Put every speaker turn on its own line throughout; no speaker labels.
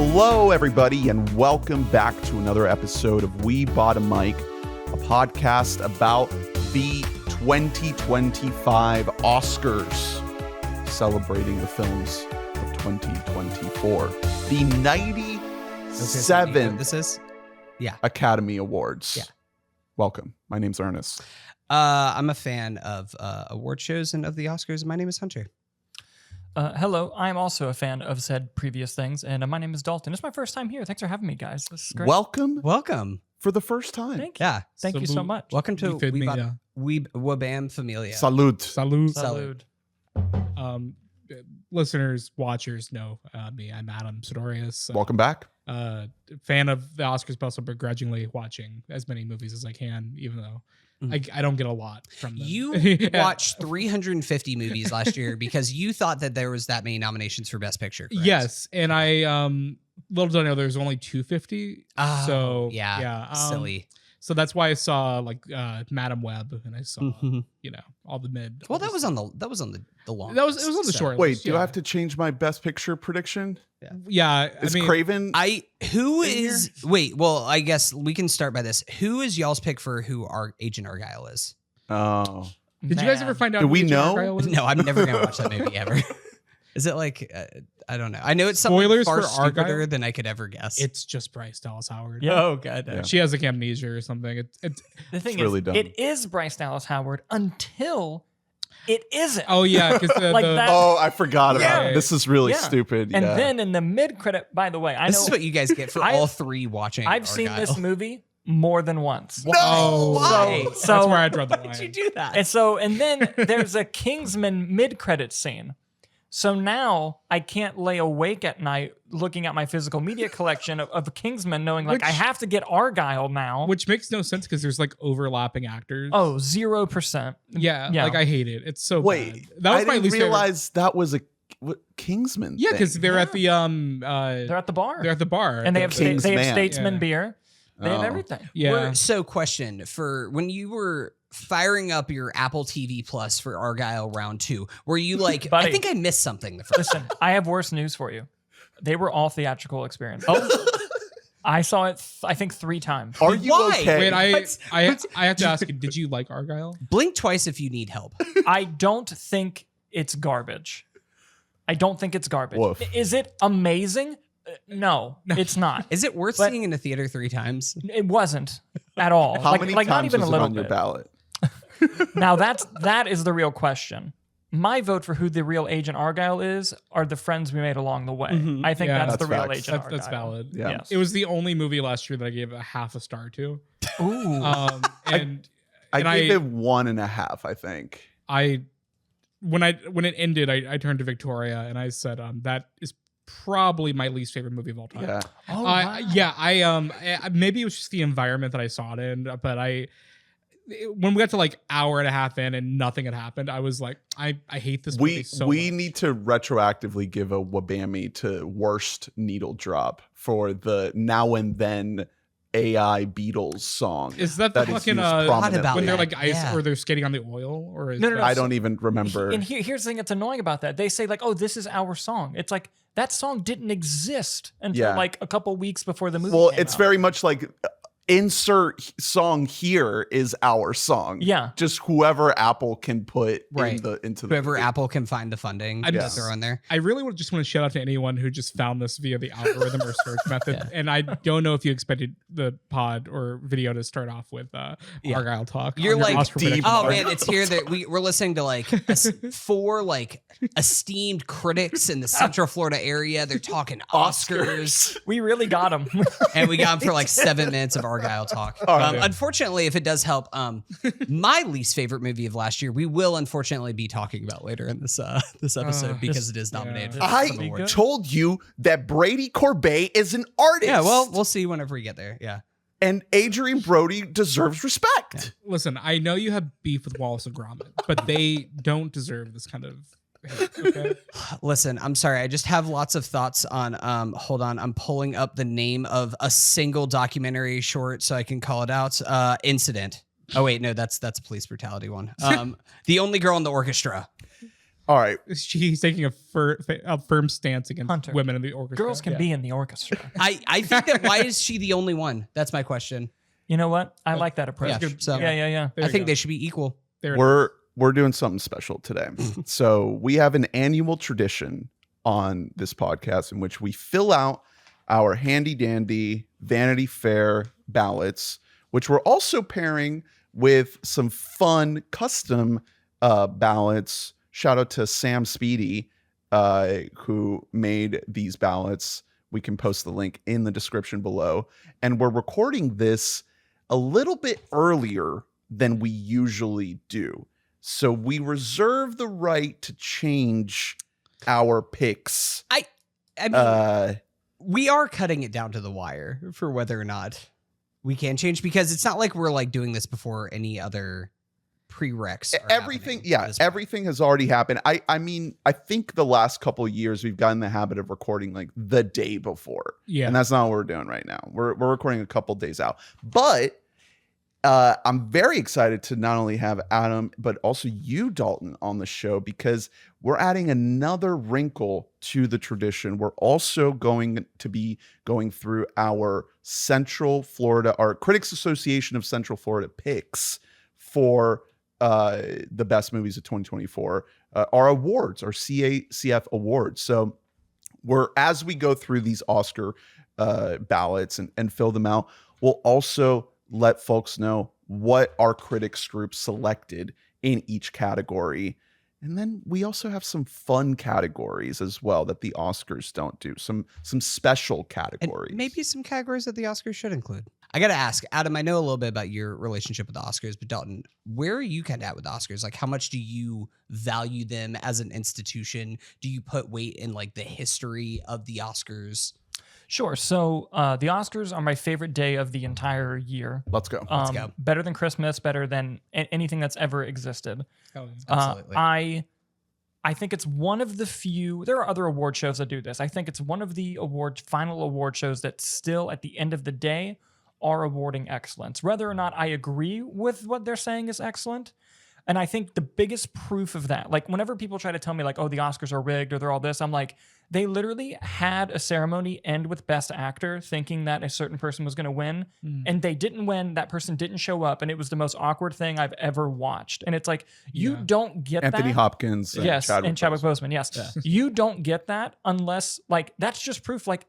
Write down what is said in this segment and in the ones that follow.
Hello, everybody, and welcome back to another episode of We Bought a Mic, a podcast about the 2025 Oscars, celebrating the films of 2024. The 97
This is? Yeah.
Academy Awards.
Yeah.
Welcome. My name's Ernest.
I'm a fan of award shows and of the Oscars. My name is Hunter.
Hello, I am also a fan of said previous things, and my name is Dalton. It's my first time here. Thanks for having me, guys. This is great.
Welcome.
For the first time.
Thank you.
Yeah.
Thank you so much.
Welcome to WBAM Familia.
Salud.
Salud. Listeners, watchers know me. I'm Adam Sirdoreus.
Welcome back.
Fan of the Oscars, but also begrudgingly watching as many movies as I can, even though I don't get a lot from them.
You watched 350 movies last year because you thought that there was that many nominations for Best Picture. Correct?
Yes, and I little did I know there's only 250.
Oh,
so
yeah, silly.
So that's why I saw like Madam Web, and I saw all the mid.
Well, that was on the long.
It was on the short.
Wait,
list,
do I have to change my Best Picture prediction?
Yeah,
Is Craven?
I guess we can start by this. Who is y'all's pick for who our Agent Argyle is?
Oh.
Did you guys ever find out?
Do we
who
know?
Argyle was?
No, I'm never gonna watch that movie ever. Is it like I don't know. I know it's something
Spoilers
far
for
stupider
Argyle?
than I could ever guess.
It's just Bryce Dallas Howard.
Yeah.
Oh god.
Yeah.
She has like amnesia or something. It's
The thing
It's really
is,
dumb.
it is Bryce Dallas Howard until it isn't.
oh yeah, because
Like that-
Oh, I forgot about
Yeah.
it. This is really
Yeah.
stupid.
And
yeah.
then in the mid-credit, by the way, I
This
know
is what you guys get for all three watching.
I've seen
Argyle.
this movie more than once.
No,
why?
So
that's where I draw the
Why
line.
did you do that?
And then there's a Kingsman mid-credit scene. So now I can't lay awake at night looking at my physical media collection of Kingsman, knowing like I have to get Argyle now.
Which makes no sense because there's like overlapping actors.
Oh, 0%.
yeah,
yeah.
like I hate it. It's so
Wait,
bad. That was
I
my
didn't
least favorite.
realize that was a Kingsman.
Yeah, because
thing.
they're at the
They're at the bar.
they're at the bar
and they have
King's
they have
Man.
Statesman
Yeah.
beer. They have
Oh.
everything.
yeah.
So, question for when you were firing up your Apple TV Plus for Argyle round 2, were you like, I
Buddy.
think I missed something the first
Listen, I have worse news for you. They were all theatrical experiences. I saw it, I think, 3 times.
Are you
Why?
okay?
Wait, I have to ask you, did you like Argyle?
Blink twice if you need help.
I don't think it's garbage. I don't think it's garbage.
Woof.
Is it amazing? No, it's not.
Is it worth
But-
seeing in the theater 3 times?
It wasn't at all.
How
like,
many
like
times
not even
was
a
it
little
on your
bit.
ballot?
Now that is the real question. My vote for who the real Agent Argyle is are the friends we made along the way. I think
Yeah,
that's the
that's
real
facts.
Agent Argyle.
That's valid.
Yeah.
Yes.
It was the only movie last year that I gave a half a star to.
Ooh.
And
I
and
gave it 1.5, I think.
when it ended, I turned to Victoria and I said, that is probably my least favorite movie of all time.
Yeah.
Oh, wow.
I maybe it was just the environment that I saw it in, but when we got to like hour and a half in and nothing had happened, I was like, I hate this movie so much.
We need to retroactively give a Wabammy to worst needle drop for the Now and Then AI Beatles song.
Is that the
is
fucking
used
Thought
prominently.
about
when they're
that.
like ice
Yeah.
or they're skating on the oil? Or is
No, no,
that-
no.
I don't even remember.
And here's the thing that's annoying about that. They say like, "Oh, this is our song." It's like that song didn't exist until
Yeah.
like a couple weeks before the movie.
Well,
came
it's
out.
very much like insert song here is our song.
Yeah.
Just whoever Apple can put
Right.
into the
Whoever
movie.
Apple can find the funding
I
to
just-
throw in there.
I really just want to shout out to anyone who just found this via the algorithm or search method. And I don't know if you expected the pod or video to start off with Argyle talk. on
You're
your
like,
Oscar
deep.
prediction.
Oh man, it's here that we're listening to like 4 like esteemed critics in the Central Florida area. They're talking Oscars,
We really got him.
and we got them for like 7 minutes of Argyle talk.
Okay.
Unfortunately, if it does help, my least favorite movie of last year, we will unfortunately be talking about later in this episode because it is nominated.
yeah.
for the
I
award.
told you that Brady Corbet is an artist.
Yeah, well, we'll see whenever we get there. Yeah.
and Adrian Brody deserves respect.
Listen, I know you have beef with Wallace and Gromit, but they don't deserve this kind of hate, okay?
Listen, I'm sorry. I just have lots of thoughts on hold on. I'm pulling up the name of a single documentary short so I can call it out. Incident. Oh wait, no, that's a police brutality one. The Only Girl in the Orchestra.
All right.
He's taking a firm stance against
Hunter.
women in the orchestra.
Girls can be in the orchestra.
I think that why is she the only one? That's my question.
You know what? I like that approach.
Yeah, so
Yeah.
There
I
you
think
go.
they should be equal.
There it
We're doing something special today. So we have an annual tradition on this podcast in which we fill out our handy dandy Vanity Fair ballots, which we're also pairing with some fun custom ballots. Shout out to Sam Speedy, who made these ballots. We can post the link in the description below. And we're recording this a little bit earlier than we usually do. So we reserve the right to change our picks.
I mean, we are cutting it down to the wire for whether or not we can change, because it's not like we're like doing this before any other prereqs. are
Everything,
happening at this point.
everything has already happened. I mean, I think the last couple of years we've gotten the habit of recording like the day before.
Yeah.
And that's not what we're doing right now. We're recording a couple days out. But I'm very excited to not only have Adam, but also you, Dalton, on the show, because we're adding another wrinkle to the tradition. We're also going to be going through our our Critics Association of Central Florida picks for the best movies of 2024, our awards, our CACF awards. So as we go through these Oscar ballots and fill them out, we'll also let folks know what our critics group selected in each category. And then we also have some fun categories as well that the Oscars don't do. Some special categories.
And maybe some categories that the Oscars should include. I got to ask, Adam, I know a little bit about your relationship with the Oscars, but Dalton, where are you kind of at with the Oscars? Like, how much do you value them as an institution? Do you put weight in like the history of the Oscars?
Sure. So the Oscars are my favorite day of the entire year.
Let's go.
Let's go.
Better than Christmas, better than anything that's ever existed.
Hell yeah.
Absolutely.
I think it's one of the few. There are other award shows that do this. I think it's one of the final award shows that still, at the end of the day, are awarding excellence. Whether or not I agree with what they're saying is excellent. And I think the biggest proof of that, like whenever people try to tell me like, oh, the Oscars are rigged or they're all this, I'm like, they literally had a ceremony end with Best Actor thinking that a certain person was going to win, and they didn't win. That person didn't show up, and it was the most awkward thing I've ever watched. And it's like, you don't get
Anthony
that.
Hopkins.
Yes, Chadwick Boseman. Yes.
Yeah.
You don't get that unless, like, that's just proof, like,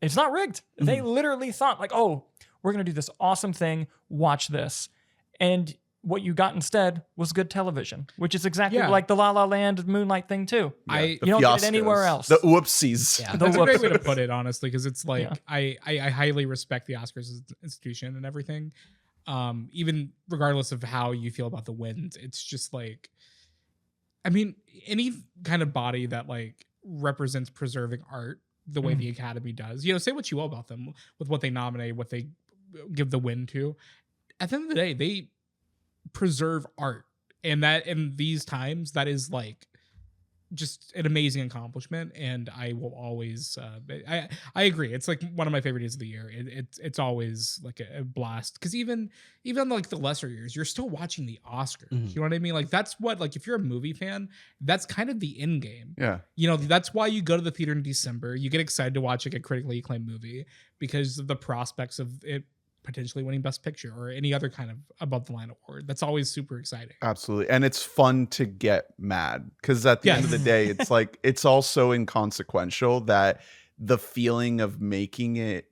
it's not rigged. They literally thought, like, oh, we're going to do this awesome thing. Watch this. And what you got instead was good television, which is exactly like the La La Land Moonlight thing too.
The
you don't get it
fiascos,
anywhere else.
The whoopsies.
Yeah.
That's a great way to
whoopsies.
put it, honestly, because it's like I highly respect the Oscars as an institution and everything. Even regardless of how you feel about the wins, it's just like, I mean, any kind of body that like represents preserving art the way the Academy does, you know, say what you will about them with what they nominate, what they give the win to. At the end of the day, they preserve art, and that in these times, that is like just an amazing accomplishment. And I will always I agree, it's like one of my favorite days of the year. It's always like a blast, because even like the lesser years, you're still watching the Oscars. You know what I mean? Like that's what, like if you're a movie fan, that's kind of the end game.
Yeah.
You know, that's why you go to the theater in December. You get excited to watch like a critically acclaimed movie because of the prospects of it potentially winning Best Picture or any other kind of above the line award. That's always super exciting.
Absolutely. And it's fun to get mad, because at the end of the day, it's like, it's all so inconsequential that the feeling of making it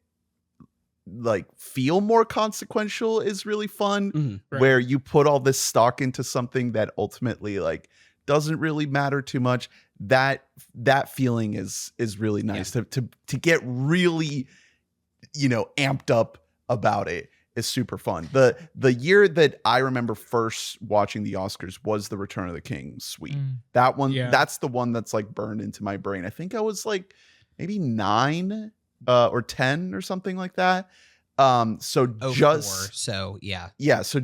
like feel more consequential is really fun,
Right.
where you put all this stock into something that ultimately like doesn't really matter too much. That feeling is really nice to get really, you know, amped up about it is super fun. The year that I remember first watching the Oscars was the Return of the King suite. That one, that's the one that's like burned into my brain. I think I was like maybe 9 or 10 or something like that. So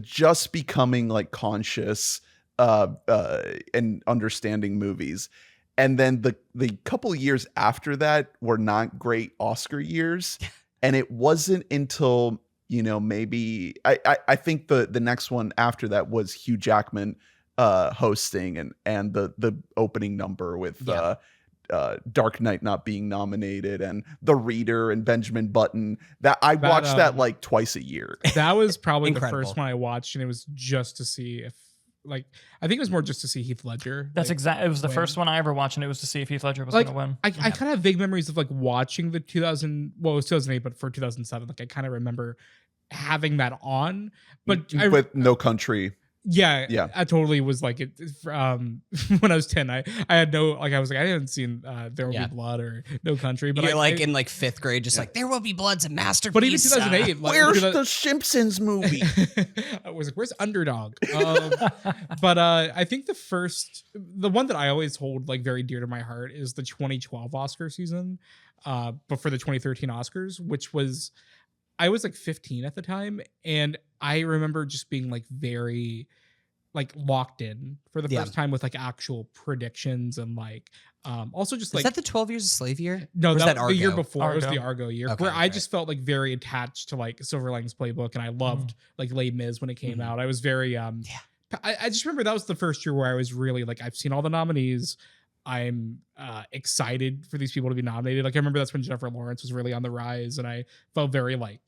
just becoming like conscious and understanding movies. And then the couple of years after that were not great Oscar years. And it wasn't until, you know, maybe I think the next one after that was Hugh Jackman hosting and the opening number with Dark Knight not being nominated and The Reader and Benjamin Button. That I watched that like twice a year.
That was probably the
Incredible.
first one I watched, and it was just to see if, like, I think it was more just to see Heath Ledger.
That's
like,
exactly. It was the
win.
first one I ever watched, and it was to see if Heath Ledger was
Like,
going to win.
I kind of have vague memories of like watching the 2000. Well, it was 2008, but for 2007, like I kind of remember having that on. But
With No Country.
Yeah, I totally was like it. When I was 10, I had no, like, I was like, I hadn't seen There Will Be Blood or No Country, but
You're like in like 5th grade, just like There Will Be Blood's a masterpiece.
But even 2008, like,
Where's the Simpsons movie?
I was like, where's Underdog? But I think the one that I always hold like very dear to my heart is the 2012 Oscar season, but for the 2013 Oscars, which was, I was like 15 at the time, and I remember just being like very like locked in for the first time with like actual predictions and like also just like,
is that the 12 Years a Slave year?
no,
Or was
that
Argo?
the year before. It was
Argo.
the Argo year,
Okay,
where I
right.
just felt like very attached to like Silver Linings Playbook, and I loved like Les Mis when it came out. I was very I just remember that was the first year where I was really like, I've seen all the nominees. I'm excited for these people to be nominated. Like I remember that's when Jennifer Lawrence was really on the rise, and I felt very like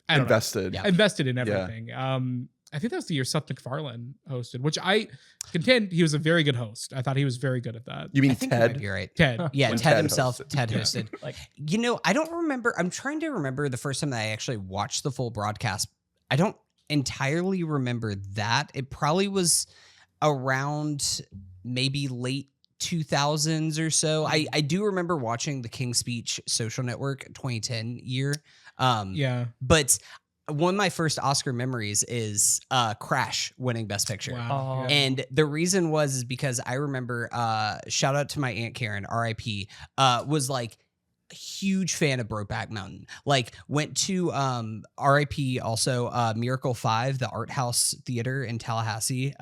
Invested.
invested in everything. I think that was the year Seth MacFarlane hosted, which I contend he was a very good host. I thought he was very good at that.
You mean
I think you might
Ted?
be right.
Ted.
Yeah,
When
Ted
Ted
himself.
hosted.
Ted hosted.
Like,
You know, I don't remember. I'm trying to remember the first time that I actually watched the full broadcast. I don't entirely remember that. It probably was around maybe late 2000s or so. I do remember watching the King's Speech Social Network 2010 year. But one of my first Oscar memories is Crash winning Best Picture.
Wow.
Oh.
Yeah.
And the reason was because I remember, shout out to my Aunt Karen, RIP, was like a huge fan of Brokeback Mountain. Like went to RIP also Miracle 5, the art house theater in Tallahassee,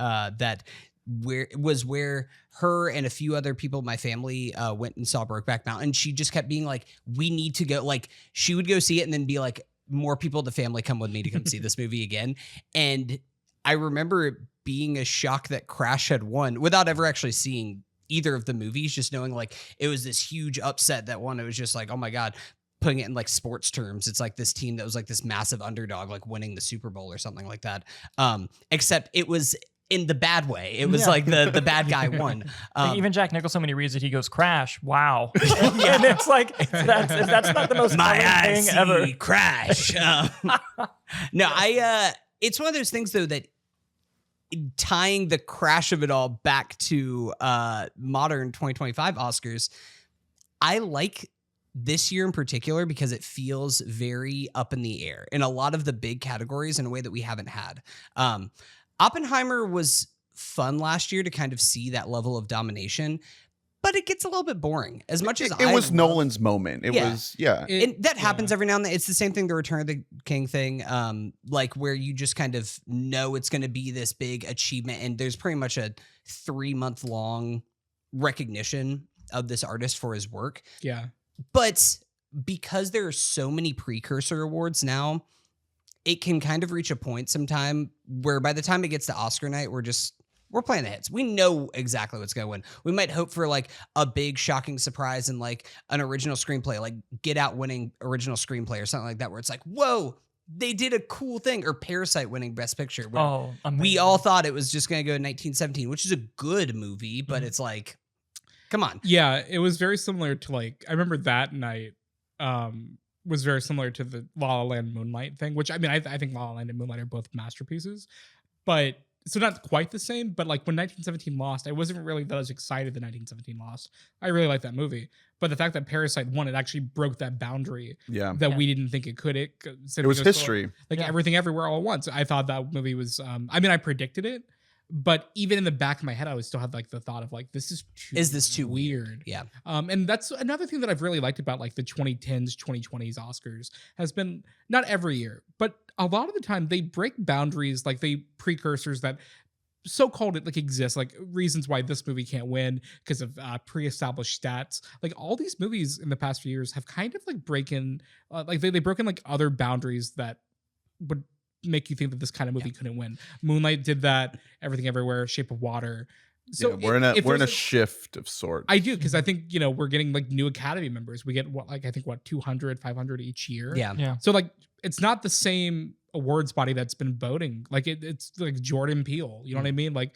where her and a few other people in my family went and saw Brokeback Mountain. She just kept being like, we need to go. Like she would go see it and then be like, more people in the family come with me to come see this movie again. And I remember it being a shock that Crash had won without ever actually seeing either of the movies, just knowing like it was this huge upset that won. It was just like, oh my God, putting it in like sports terms, it's like this team that was like this massive underdog, like winning the Super Bowl or something like that. Except it was in the bad way. It was like the bad guy won.
like, even Jack Nicholson, when he reads it, he goes, "Crash! Wow!" And it's like that's not the most
My
common
eyes
thing ever.
see Crash. No, it's one of those things though that tying the Crash of it all back to modern 2025 Oscars, I like this year in particular because it feels very up in the air in a lot of the big categories in a way that we haven't had. Oppenheimer was fun last year to kind of see that level of domination, but it gets a little bit boring. As much as
It was Nolan's moment. It was,
and that happens every now and then. It's the same thing, the Return of the King thing, like where you just kind of know it's going to be this big achievement, and there's pretty much a 3-month long recognition of this artist for his work.
Yeah.
But because there are so many precursor awards now, it can kind of reach a point sometime where by the time it gets to Oscar night, we're playing the hits. We know exactly what's going to win. We might hope for like a big shocking surprise and like an original screenplay, like Get Out winning original screenplay or something like that, where it's like, whoa, they did a cool thing. Or Parasite winning Best Picture. Where we all thought it was just going to go in 1917, which is a good movie, but it's like, come on.
Yeah, it was very similar to like, I remember that night was very similar to the La La Land Moonlight thing, which I mean, I think La La Land and Moonlight are both masterpieces, but so not quite the same. But like when 1917 lost, I wasn't really that as excited that 1917 lost. I really liked that movie, but the fact that Parasite won, it actually broke that boundary that we didn't think it could. It
was history.
Like Everything Everywhere All at Once. I thought that movie was, I mean, I predicted it, but even in the back of my head, I would still have like the thought of like, is this too weird?
Yeah.
And that's another thing that I've really liked about like the 2010s, 2020s Oscars has been not every year, but a lot of the time they break boundaries, like they precursors that so-called it like exist, like reasons why this movie can't win because of pre-established stats. Like all these movies in the past few years have kind of like like they broken like other boundaries that would make you think that this kind of movie couldn't win. Moonlight did that. Everything Everywhere, Shape of Water. So
yeah, we're in a shift of sorts.
I do, because I think, we're getting like new Academy members. We get 200, 500 each year.
Yeah.
So like, it's not the same awards body that's been voting. Like it's like Jordan Peele. You know what I mean? Like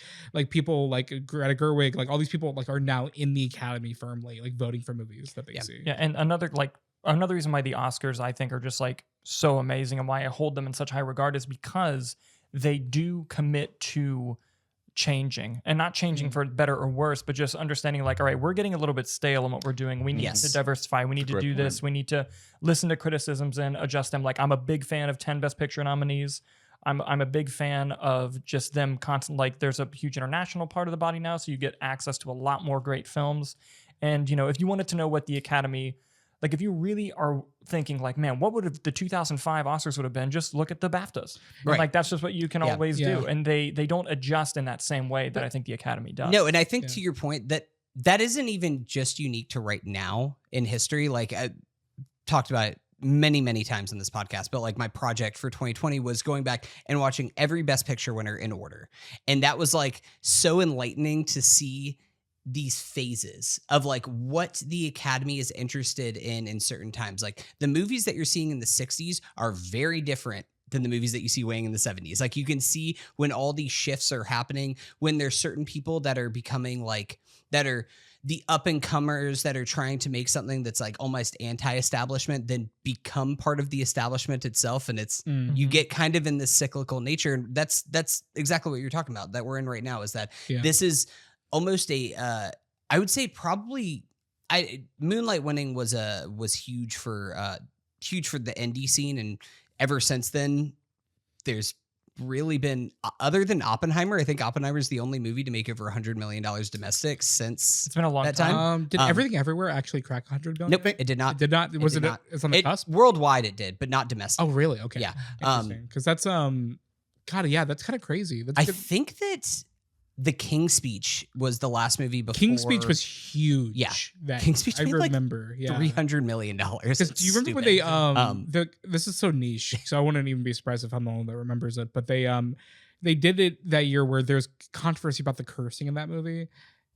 people like Greta Gerwig, like all these people like are now in the Academy firmly, like voting for movies that they see.
Yeah, and another reason why the Oscars I think are just like so amazing and why I hold them in such high regard is because they do commit to changing, and not changing for better or worse, but just understanding like, all right, we're getting a little bit stale in what we're doing. We need to diversify. We need to do this. We need to listen to criticisms and adjust them. Like, I'm a big fan of 10 Best Picture nominees. I'm a big fan of just them constant. Like, there's a huge international part of the body now, so you get access to a lot more great films. And if you wanted to know what the Academy, like, if you really are thinking like, man, what would have the 2005 Oscars would have been? Just look at the BAFTAs. And like, that's just what you can always do. And they don't adjust in that same way that I think the Academy does.
No, and I think to your point that isn't even just unique to right now in history. Like, I talked about it many, many times in this podcast, but like my project for 2020 was going back and watching every Best Picture winner in order. And that was like so enlightening to see these phases of like what the Academy is interested in certain times. Like, the movies that you're seeing in the 60s are very different than the movies that you see weighing in the 70s. Like, you can see when all these shifts are happening, when there's certain people that are becoming like, that are the up and comers that are trying to make something that's like almost anti-establishment, then become part of the establishment itself. And it's, you get kind of in this cyclical nature. And that's exactly what you're talking about that we're in right now, is that this is almost I would say probably Moonlight winning was huge for the indie scene, and ever since then there's really been, other than Oppenheimer, I think Oppenheimer is the only movie to make over $100 million domestic since
it's been a long
that
time.
Did Everything Everywhere actually crack 100 million?
Nope, it did not.
It did not. Was it?
not.
It's on the cusp.
Worldwide, it did, but not domestic.
Oh, really? Okay.
Yeah.
Interesting. Because that's God, yeah, that's kind of crazy. That's
I
good.
think that The King's Speech was the last movie before.
King's Speech was huge.
Yeah.
That
King's Speech
I
made like
remember.
$300 million.
Because do you remember when they this is so niche, so I wouldn't even be surprised if I'm the only one that remembers it. But they did it that year where there's controversy about the cursing in that movie,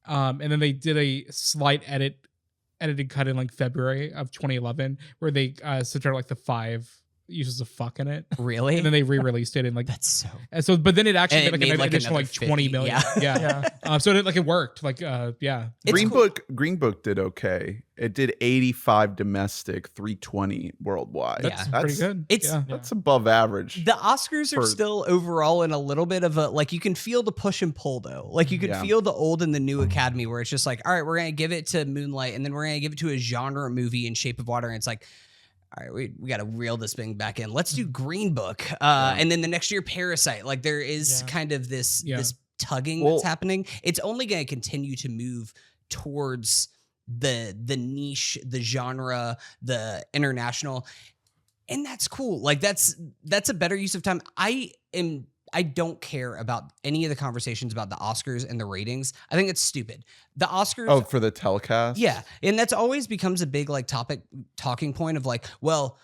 and then they did a slight edited cut in like February of 2011 where they subtracted like the 5 uses of fuck in it.
Really?
And then they re-released it in like
that's so.
And so, but then it actually
And
made
it
like an
made, like,
additional
another
like 20 million.
50,
Yeah. So it worked. Like yeah.
It's
Green
cool.
Book did okay. It did 85 domestic, 320 worldwide.
That's pretty good.
That's above average.
The Oscars are still overall in a little bit of a, like, you can feel the push and pull though. Like, you can feel the old and the new Academy where it's just like, all right, we're going to give it to Moonlight, and then we're going to give it to a genre movie in Shape of Water. And it's like, all right, we got to reel this thing back in. Let's do Green Book. And then the next year, Parasite. Like, there is kind of this tugging that's happening. It's only going to continue to move towards the niche, the genre, the international. And that's cool. Like, that's a better use of time. I don't care about any of the conversations about the Oscars and the ratings. I think it's stupid. The Oscars.
Oh, for the telecast?
Yeah. And that's always becomes a big like talking point of like, well,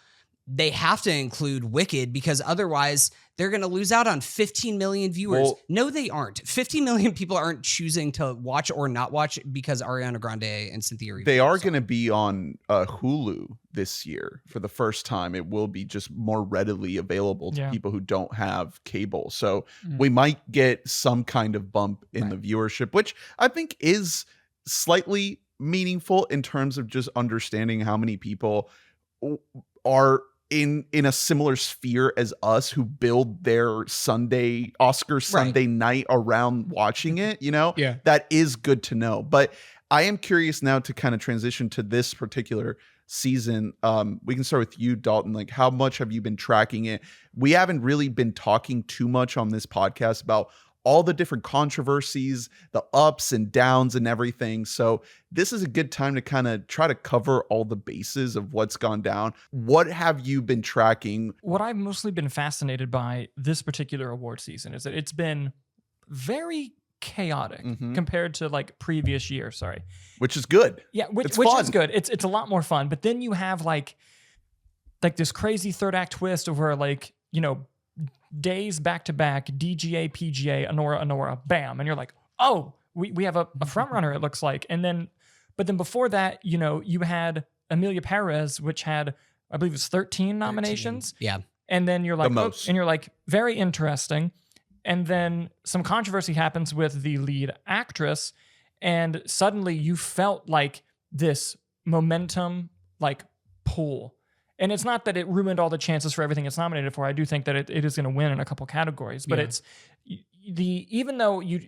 they have to include Wicked because otherwise they're going to lose out on 15 million viewers.
Well,
no, they aren't. 50 million people aren't choosing to watch or not watch because Ariana Grande and Cynthia Erivo.
They are going to be on Hulu this year for the first time. It will be just more readily available to people who don't have cable. So we might get some kind of bump in the viewership, which I think is slightly meaningful in terms of just understanding how many people are in a similar sphere as us who build their Oscar Sunday night around watching it, that is good to know. But I am curious now to kind of transition to this particular season. We can start with you, Dalton. Like, how much have you been tracking it? We haven't really been talking too much on this podcast about all the different controversies, the ups and downs and everything. So this is a good time to kind of try to cover all the bases of what's gone down. What have you been tracking?
What I've mostly been fascinated by this particular award season is that it's been very chaotic compared to like previous years. Sorry.
Which is good.
Yeah, which
fun.
is good. It's a lot more fun. But then you have like this crazy third act twist of where days back to back, DGA, PGA, Honora, bam. And you're like, oh, we have a front runner, it looks like. But then before that, you had Amelia Perez, which had, I believe it was 13 nominations.
13. Yeah.
And then you're like,
most.
and you're like, very interesting. And then some controversy happens with the lead actress. And suddenly you felt like this momentum, like pull. And it's not that it ruined all the chances for everything it's nominated for. I do think that it is going to win in a couple categories. But it's even though you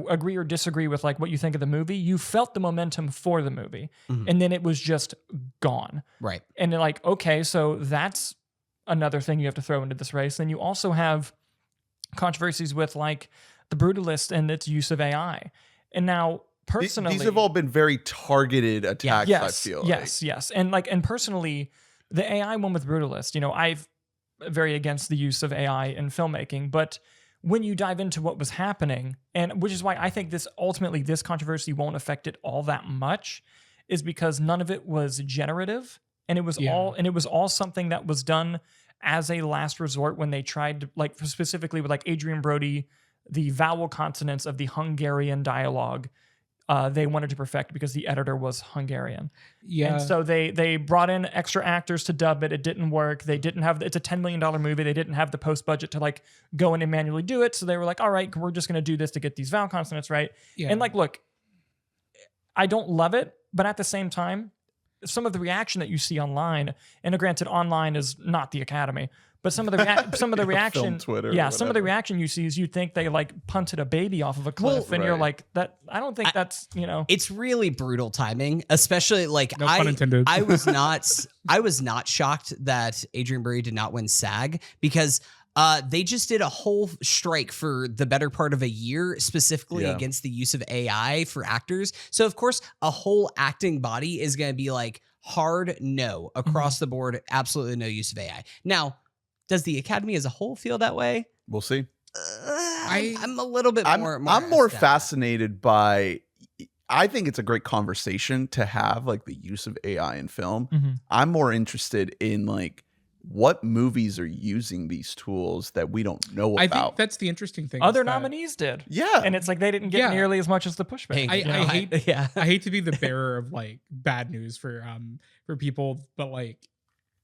agree or disagree with like what you think of the movie, you felt the momentum for the movie.
Mhm.
And then it was just gone.
Right.
And they're like, okay, so that's another thing you have to throw into this race. Then you also have controversies with like The Brutalist and its use of AI. And now personally,
these have all been very targeted attacks.
yes,
I feel
yes. And personally, the AI one with Brutalist, I've very against the use of AI in filmmaking, but when you dive into what was happening, and which is why I think this controversy won't affect it all that much, is because none of it was generative, and it was all something that was done as a last resort when they tried to, like, specifically with like Adrian Brody, the vowel consonants of the Hungarian dialogue. They wanted to perfect because the editor was Hungarian.
Yeah.
And so they brought in extra actors to dub it. It didn't work. They didn't have, it's a $10 million movie. They didn't have the post budget to like go in and manually do it. So they were like, all right, we're just going to do this to get these vowel consonants right.
Yeah.
And like, look, I don't love it, but at the same time, some of the reaction that you see online, and granted, online is not the Academy, but some of the reaction,
Film Twitter,
some of the reaction you see is you think they like punted a baby off of a cliff, and you're like, that. I don't think that's
It's really brutal timing, especially like
No pun intended.
I was not shocked that Adrian Brody did not win SAG because they just did a whole strike for the better part of a year, specifically against the use of AI for actors. So of course, a whole acting body is going to be like hard no across the board, absolutely no use of AI. Now, does the Academy as a whole feel that way?
We'll see.
I'm a little bit more.
I'm more fascinated by. I think it's a great conversation to have, like the use of AI in film.
Mm-hmm.
I'm more interested in like what movies are using these tools that we don't know
I
about.
think that's the interesting thing.
other
is that-
nominees did.
Yeah,
And it's like they didn't get nearly as much as the pushback.
I hate
yeah.
I hate to be the bearer of like bad news for people, but like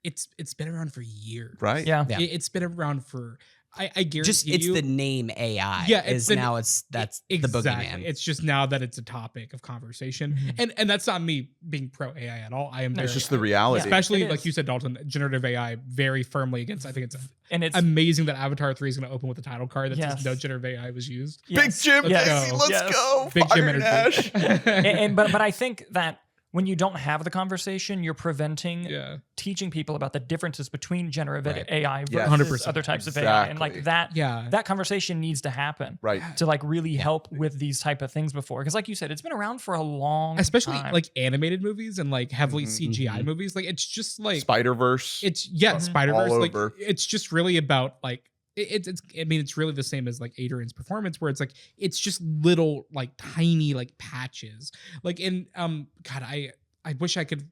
it's been around for years.
right.
Yeah.
Yeah.
It's been around for I guarantee
Just it's
you,
the name AI.
Yeah,
that's the boogeyman.
It's just now that it's a topic of conversation, and that's not me being pro AI at all. I am.
It's
very-
just the reality.
especially
It
like
is.
you said, Dalton, generative AI very firmly against. I think it's
And it's
amazing that Avatar 3 is going to open with a title card that
Yes.
says no generative AI was used.
Big
yes.
Jim,
Yes.
baby, let's
Yes.
go.
Big Jim
Fire
energy.
Nash.
but I think that when you don't have the conversation, you're preventing
Yeah.
teaching people about the differences between generative
Right.
AI
Yes.
versus
100%.
other types of AI. And like
Exactly.
that conversation needs to happen
Right.
to like really help with these type of things before. Because like you said, it's been around for a long
Especially
time.
like animated movies and like heavily
Mhm.
CGI movies. Like it's just like
Spider-Verse.
it's
Mhm.
Spider-Verse.
All
Like
over.
it's just really about like it's I mean it's really the same as like Adrian's performance where it's like it's just little like tiny like patches. Like in God, I wish I could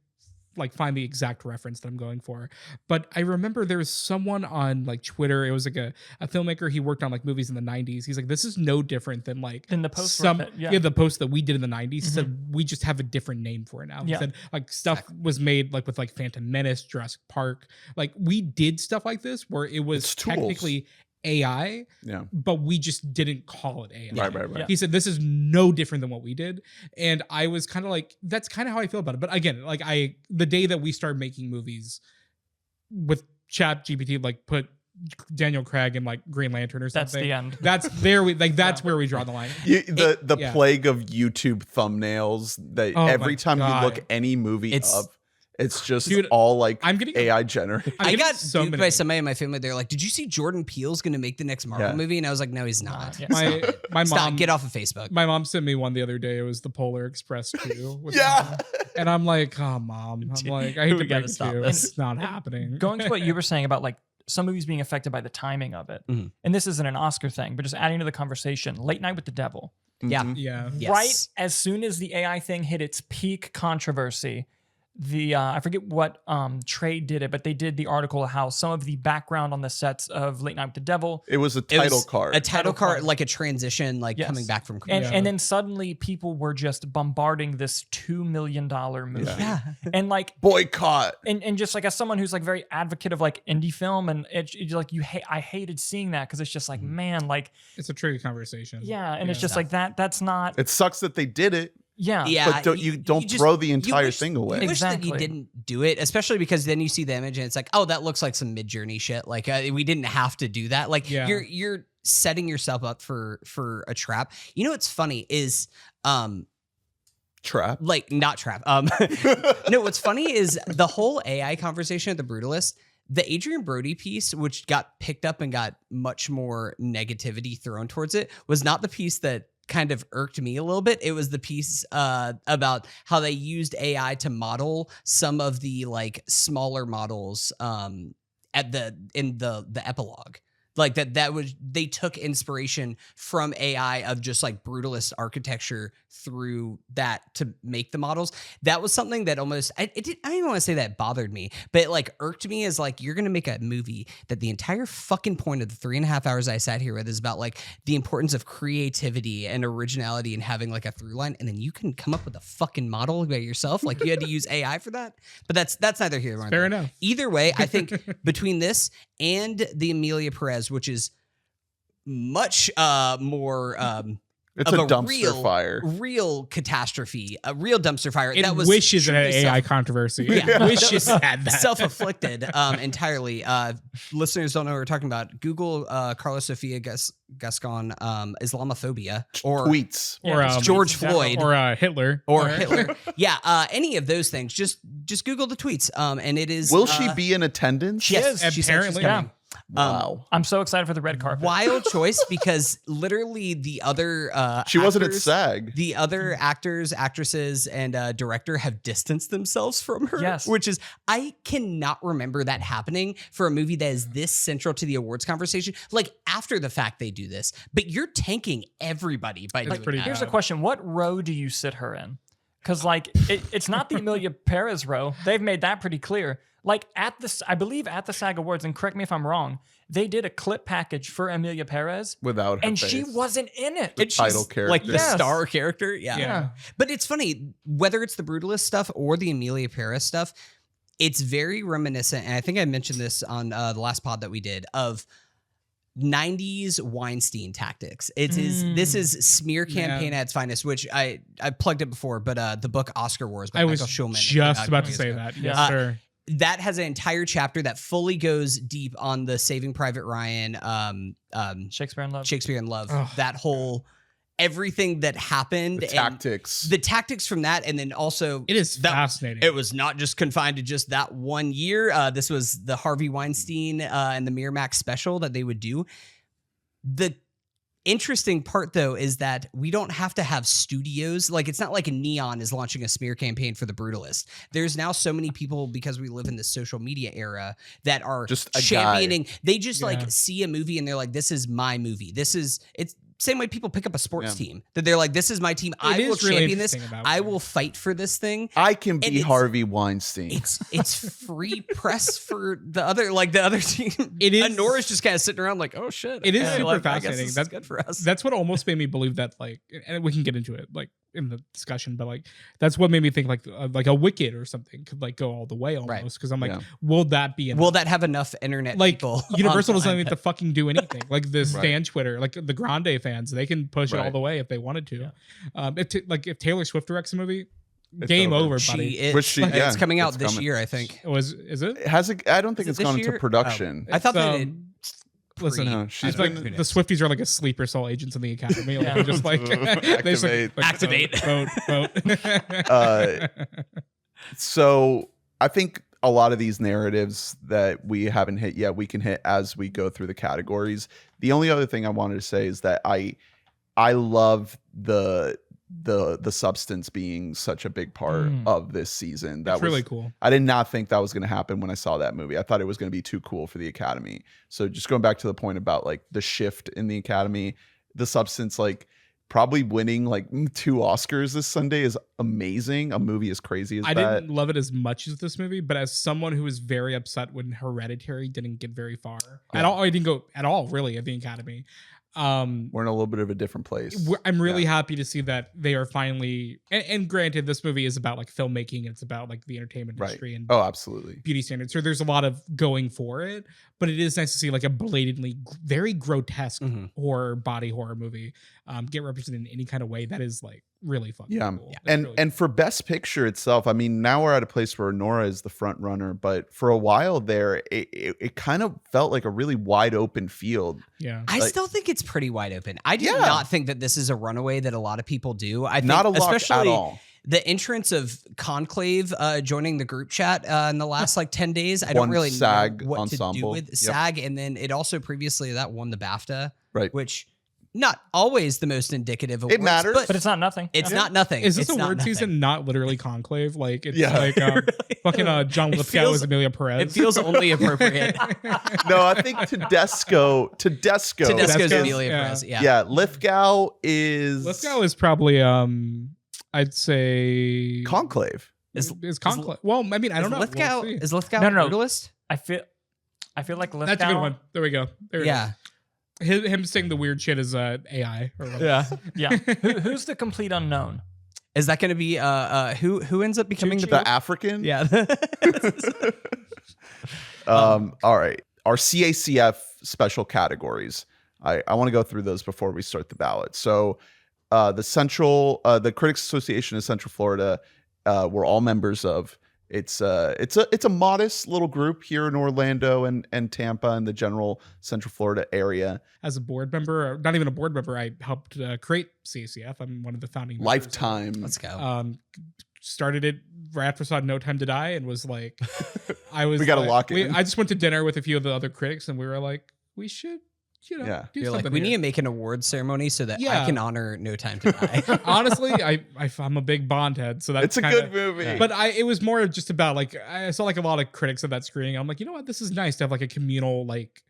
like find the exact reference that I'm going for. But I remember there was someone on like Twitter. It was like a filmmaker. He worked on like movies in the 90s. He's like, this is no different than like
Than the post
some
with it, yeah.
the post that we did in the 90s. He said we just have a different name for it now. He
Yeah.
said like stuff was made like with like Phantom Menace, Jurassic Park. Like we did stuff like this where it was
It's tools.
technically AI,
Yeah.
but we just didn't call it AI.
Right.
Yeah.
He said this is no different than what we did, and I was kind of like, that's kind of how I feel about it. But again, like the day that we started making movies with Chat GPT, like put Daniel Craig in like Green Lantern or
that's
something.
the end.
That's where we draw the line.
The
Yeah.
plague of YouTube thumbnails that
Oh my
every time
God.
you look any movie
It's-
up, it's just
Dude,
all like
I'm getting
AI generated.
I'm
I
getting
got
so
duped
many.
by somebody in my family. They're like, "Did you see Jordan Peele's going to make the next Marvel
Yeah.
movie?" And I was like, "No, he's not."
Yeah.
my
Stop.
mom
Get off of Facebook.
My mom sent me one the other day. It was the Polar Express 2. with
Yeah.
my mom. And I'm like, oh, mom. I'm like, I hate
We
to
gotta
break it
stop
to you.
this.
It's not happening.
Going to what you were saying about like some movies being affected by the timing of it.
Mhm.
And this isn't an Oscar thing, but just adding to the conversation, Late Night with the Devil.
Yeah.
Mhm.
Yeah.
Yes.
Right as soon as the AI thing hit its peak controversy, I forget what trade did it, but they did the article of how some of the background on the sets of Late Night with the Devil.
It was a title card.
A title card, like a transition, like coming back from commercial.
And then suddenly people were just bombarding this $2 million movie.
Yeah.
And like
boycott.
And just like as someone who's like very advocate of like indie film, and it's like I hated seeing that because it's just like, man, like
it's a tricky conversation.
Yeah, and it's just like that's not.
It sucks that they did it.
Yeah,
but don't throw the entire thing away.
You wish that you didn't do it, especially because then you see the image and it's like, oh, that looks like some Mid-Journey shit. Like we didn't have to do that. Like you're setting yourself up for a trap. You know what's funny is
trap,
like not trap. No, what's funny is the whole AI conversation at the Brutalist. The Adrian Brody piece, which got picked up and got much more negativity thrown towards it, was not the piece that kind of irked me a little bit. It was the piece about how they used AI to model some of the like smaller models in the epilogue. Like they took inspiration from AI of just like brutalist architecture through that to make the models. That was something that almost, I don't even want to say that bothered me, but it like irked me as like, you're going to make a movie that the entire fucking point of the 3.5 hours I sat here with is about like the importance of creativity and originality and having like a through line. And then you can come up with a fucking model by yourself. Like you had to use AI for that, but that's neither here nor there.
Fair enough.
Either way, I think between this and the Amelia Perez, which is much more
it's a dumpster fire,
real catastrophe, a real dumpster fire.
It
that was
wishes it had AI controversy.
Yeah,
wishes it had that.
Self-afflicted entirely. Listeners don't know what we're talking about. Google Carla Sofia Gascon Islamophobia or
tweets
or
George Floyd
or Hitler
or Hitler. Yeah, any of those things. Just Google the tweets. And it is.
Will she be in attendance?
Yes, she said she's coming.
Wow.
I'm so excited for the red carpet.
Wild choice because literally the other
she wasn't at SAG.
The other actors, actresses, and director have distanced themselves from her.
Yes.
Which is, I cannot remember that happening for a movie that is this central to the awards conversation. Like after the fact they do this, but you're tanking everybody by doing that.
Here's the question. What row do you sit her in? Because like it's not the Amelia Perez row. They've made that pretty clear. Like I believe at the SAG Awards, and correct me if I'm wrong, they did a clip package for Amelia Perez
without her
and
face.
she wasn't in it.
The title character,
like the star character.
Yeah.
But it's funny whether it's the Brutalist stuff or the Amelia Perez stuff. It's very reminiscent, and I think I mentioned this on the last pod that we did of 90s Weinstein tactics. This is smear campaign at its finest, which I plugged it before, but the book Oscar Wars by Michael Schulman.
I was just about to say that. Yes, sir.
That has an entire chapter that fully goes deep on the Saving Private Ryan,
Shakespeare in
Love.
Oh.
That whole everything that happened,
the tactics
from that, and then also
it is fascinating.
It was not just confined to just that one year. This was the Harvey Weinstein and the Miramax special that they would do. The interesting part, though, is that we don't have to have studios. Like, it's not like Neon is launching a smear campaign for the Brutalist. There's now so many people, because we live in the social media era, that are
just
championing. They just like see a movie and they're like, this is my movie. It's same way people pick up a sports team, that they're like, this is my team. I will champion this. I will fight for this thing.
I can be Harvey Weinstein.
It's free press for the other team.
It is.
And Nora's just kind of sitting around like, oh shit.
It is super fascinating.
That's good for us.
That's what almost made me believe that, like, and we can get into it like in the discussion, but like that's what made me think like a Wicked or something could like go all the way almost, because I'm like, will that be enough?
Will that have enough internet
like
people?
Universal doesn't have to fucking do anything. Like the fan Twitter, like the Grande fans, they can push it all the way if they wanted to. If Taylor Swift directs a movie, it's game over, buddy.
It's coming out this year, I think.
Is it?
I don't think it's gone into production.
I thought that
listen, she's like the Swifties are like a sleeper cell agents in the academy. Like, they're just like
activate.
Vote.
So I think a lot of these narratives that we haven't hit yet, we can hit as we go through the categories. The only other thing I wanted to say is that I love the substance being such a big part of this season. That was
really cool.
I did not think that was going to happen when I saw that movie. I thought it was going to be too cool for the Academy. So just going back to the point about like the shift in the Academy, the substance, like probably winning like 2 Oscars this Sunday is amazing. A movie as crazy as
I
that.
didn't love it as much as this movie, but as someone who was very upset when Hereditary didn't get very far at all, I didn't go at all really at the Academy.
We're in a little bit of a different place.
I'm really happy to see that they are finally, and granted, this movie is about like filmmaking. It's about like the entertainment industry and
absolutely.
beauty standards. So there's a lot of going for it, but it is nice to see like a blatantly very grotesque body horror movie get represented in any kind of way that is like really fucking cool.
And for Best Picture itself, I mean, now we're at a place where Nora is the front runner, but for a while there, it kind of felt like a really wide open field.
Yeah,
I still think it's pretty wide open. I do not think that this is a runaway that a lot of people do. I think
not a lot
especially
at all.
The entrance of Conclave joining the group chat in the last like 10 days, I don't really
SAG
know what
ensemble.
to do with SAG. And then it also previously that won the BAFTA,
right?
Which not always the most indicative awards.
It matters,
but it's not nothing.
It's not nothing.
Is this
it's
award
nothing.
season not literally Conclave? Like it's
like
fucking John Lithgow as Amelia Perez.
It feels only appropriate.
No, I think Tedesco's
Amelia Perez.
Yeah, Lithgow is
probably I'd say
Conclave.
Is Conclave? Well, I mean, I don't know.
Lithgow,
we'll
is Lithgow
No.
brutalist?
I feel like Lithgow.
That's a good one. There we go. There it
Yeah.
is. Him saying the weird shit is AI. Or whatever.
Yeah. Who's the complete unknown?
Is that going to be who ends up becoming
The African?
Yeah.
All right. Our CACF special categories. I want to go through those before we start the ballot. So the Critics Association of Central Florida, we're all members of. It's a modest little group here in Orlando and Tampa and the general Central Florida area.
As a board member, or not even a board member, I helped create CACF. I'm one of the founding members.
Lifetime.
Let's go.
Started it right after I saw No Time to Die and was like,
we got to lock it.
I just went to dinner with a few of the other critics and we were like, we should, do
You're
something.
like, we need to make an awards ceremony so that I can honor No Time to Die.
Honestly, I'm a big Bond head, so that's
it's a good movie.
Yeah.
But it was more just about like I saw like a lot of critics of that screening. I'm like, you know what, this is nice to have like a communal like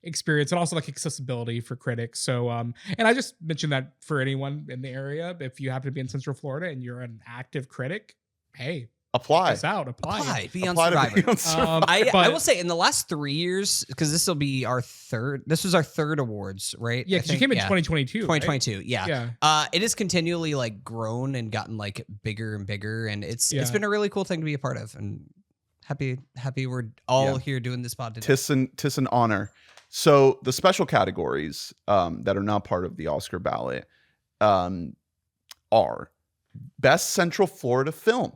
experience and also like accessibility for critics. So and I just mentioned that for anyone in the area, if you happen to be in Central Florida and you're an active critic, hey.
Apply.
Apply.
Be on Survivor.
But
I will say in the last 3 years, because this was our third awards, right?
Yeah, because you came in 2022.
2022,
right?
yeah. It has continually like grown and gotten like bigger and bigger, and it's been a really cool thing to be a part of. And happy we're all here doing this pod today.
Tis an honor. So the special categories that are not part of the Oscar ballot are Best Central Florida Film.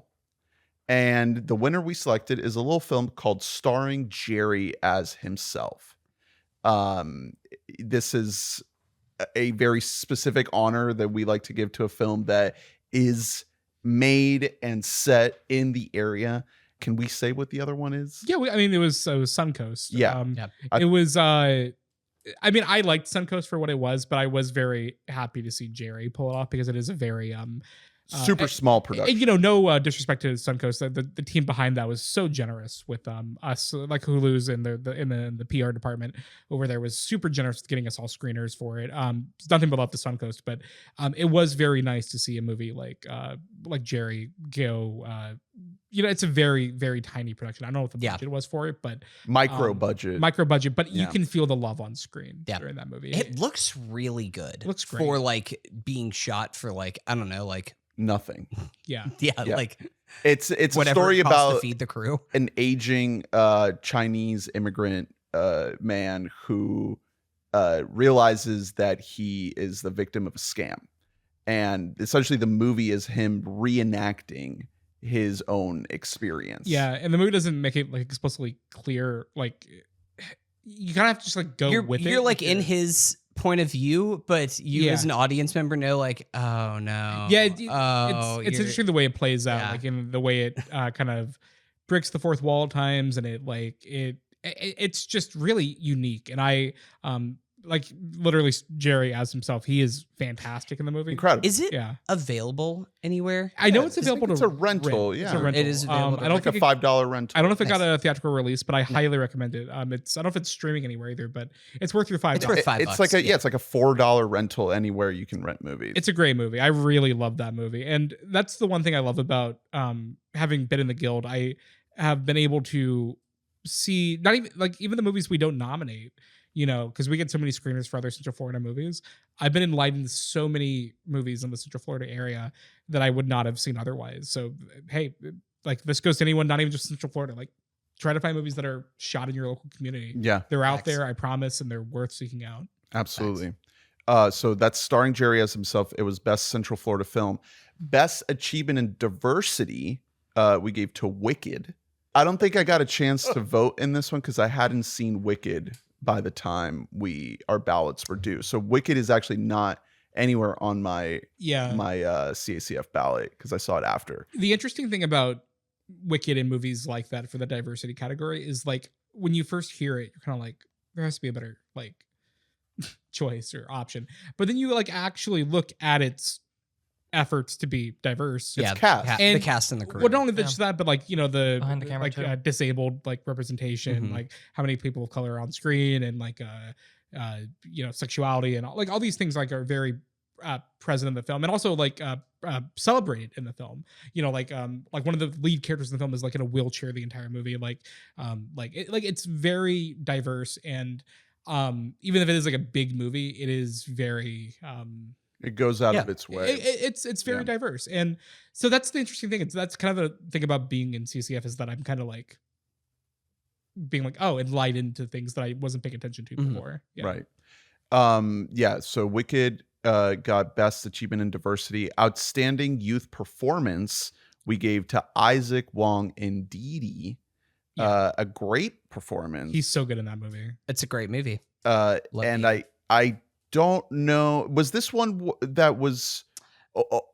And the winner we selected is a little film called Starring Jerry as Himself. This is a very specific honor that we like to give to a film that is made and set in the area. Can we say what the other one is?
Yeah, it was Suncoast.
Yeah.
It was. I liked Suncoast for what it was, but I was very happy to see Jerry pull it off because it is a very
super small production.
No disrespect to Suncoast. The team behind that was so generous with us, like Hulu's in the PR department over there was super generous with getting us all screeners for it. It's nothing but love to Suncoast, but it was very nice to see a movie like Jerry go. It's a very, very tiny production. I don't know what the budget was for it, but
micro budget,
but you can feel the love on screen during that movie.
It looks really good.
It looks great
for like being shot for like, I don't know, like
nothing.
Yeah.
Like
it's a story about
to feed the crew.
An aging Chinese immigrant man who realizes that he is the victim of a scam, and essentially the movie is him reenacting his own experience.
Yeah, and the movie doesn't make it like explicitly clear. Like you kind of have to just like go with it.
You're like in his point of view, but you as an audience member know like, oh no.
Yeah, it's interesting the way it plays out, like in the way it kind of breaks the fourth wall at times, and it's just really unique. And I like literally Jerry as himself, he is fantastic in the movie.
Incredible.
Is it
Yeah.
available anywhere?
I know
Yeah,
it's
I think
available
it's
to
a rental,
rent.
yeah.
It's a rental.
It is available to
I don't
like
think
a $5 rental.
I don't know if it got
Nice.
a theatrical release, but I highly recommend it. I don't know if it's streaming anywhere either, but it's worth your $5.
It's worth $5.
It's like it's like a $4 rental anywhere you can rent movies.
It's a great movie. I really love that movie. And that's the one thing I love about having been in the guild. I have been able to see not even like even the movies we don't nominate, because we get so many screeners for other Central Florida movies. I've been enlightened to so many movies in the Central Florida area that I would not have seen otherwise. So, hey, like this goes to anyone, not even just Central Florida. Like try to find movies that are shot in your local community.
Yeah,
They're out
Facts.
there, I promise, and they're worth seeking out.
absolutely. So that's starring Jerry as himself. It was Best Central Florida Film. Best Achievement in Diversity, we gave to Wicked. I don't think I got a chance to vote in this one because I hadn't seen Wicked by the time our ballots were due. So Wicked is actually not anywhere on my CACF ballot because I saw it after.
The interesting thing about Wicked and movies like that for the diversity category is like when you first hear it, you're kind of like, there has to be a better like choice or option. But then you like actually look at its efforts to be diverse.
Yeah,
cast.
And
the cast and the crew.
Well, not only just that, but like the
Behind the camera,
like
too.
Disabled like representation,
Mhm.
like how many people of color are on screen, and like sexuality and all these things like are very present in the film, and also like celebrated in the film. Like one of the lead characters in the film is like in a wheelchair the entire movie. It's very diverse, and even if it is like a big movie, it is very
It goes out
Yeah.
of its way.
it's very
Yeah.
diverse. And so that's the interesting thing. That's kind of the thing about being in CCF is that I'm kind of like being like, enlightened to things that I wasn't paying attention to
Mhm.
before. Yeah.
Right. So Wicked got Best Achievement in Diversity. Outstanding Youth Performance we gave to Isaac Wong and Didi.
Yeah.
A great performance.
He's so good in that movie.
It's a great movie.
And
Didi.
I don't know. Was this one that was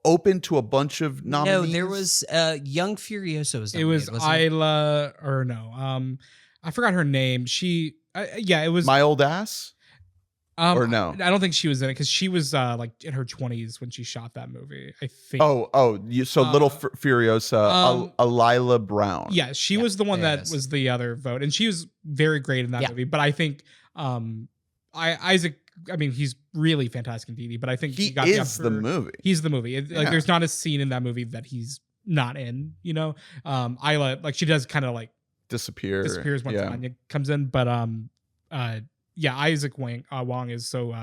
open to a bunch of nominees?
No, there was Young Furiosa was
It was
nominated, wasn't it?
Isla, or no, I forgot her name. She, it was
My Old Ass? or no?
I don't think she was in it because she was like in her 20s when she shot that movie. I think.
So Little Furiosa, Alila Brown.
Yeah, she was the one
there it
that
is.
was the other vote, and she was very great in that
Yeah.
movie. But I think Isaac, I mean, he's really fantastic in Didi, but I think
He
got
is the
Oscar-
movie.
He's the movie.
Yeah.
Like, there's not a scene in that movie that he's not in. Isla, like, she does kind of like
Disappears
once Anya comes in, but Isaac Wong is so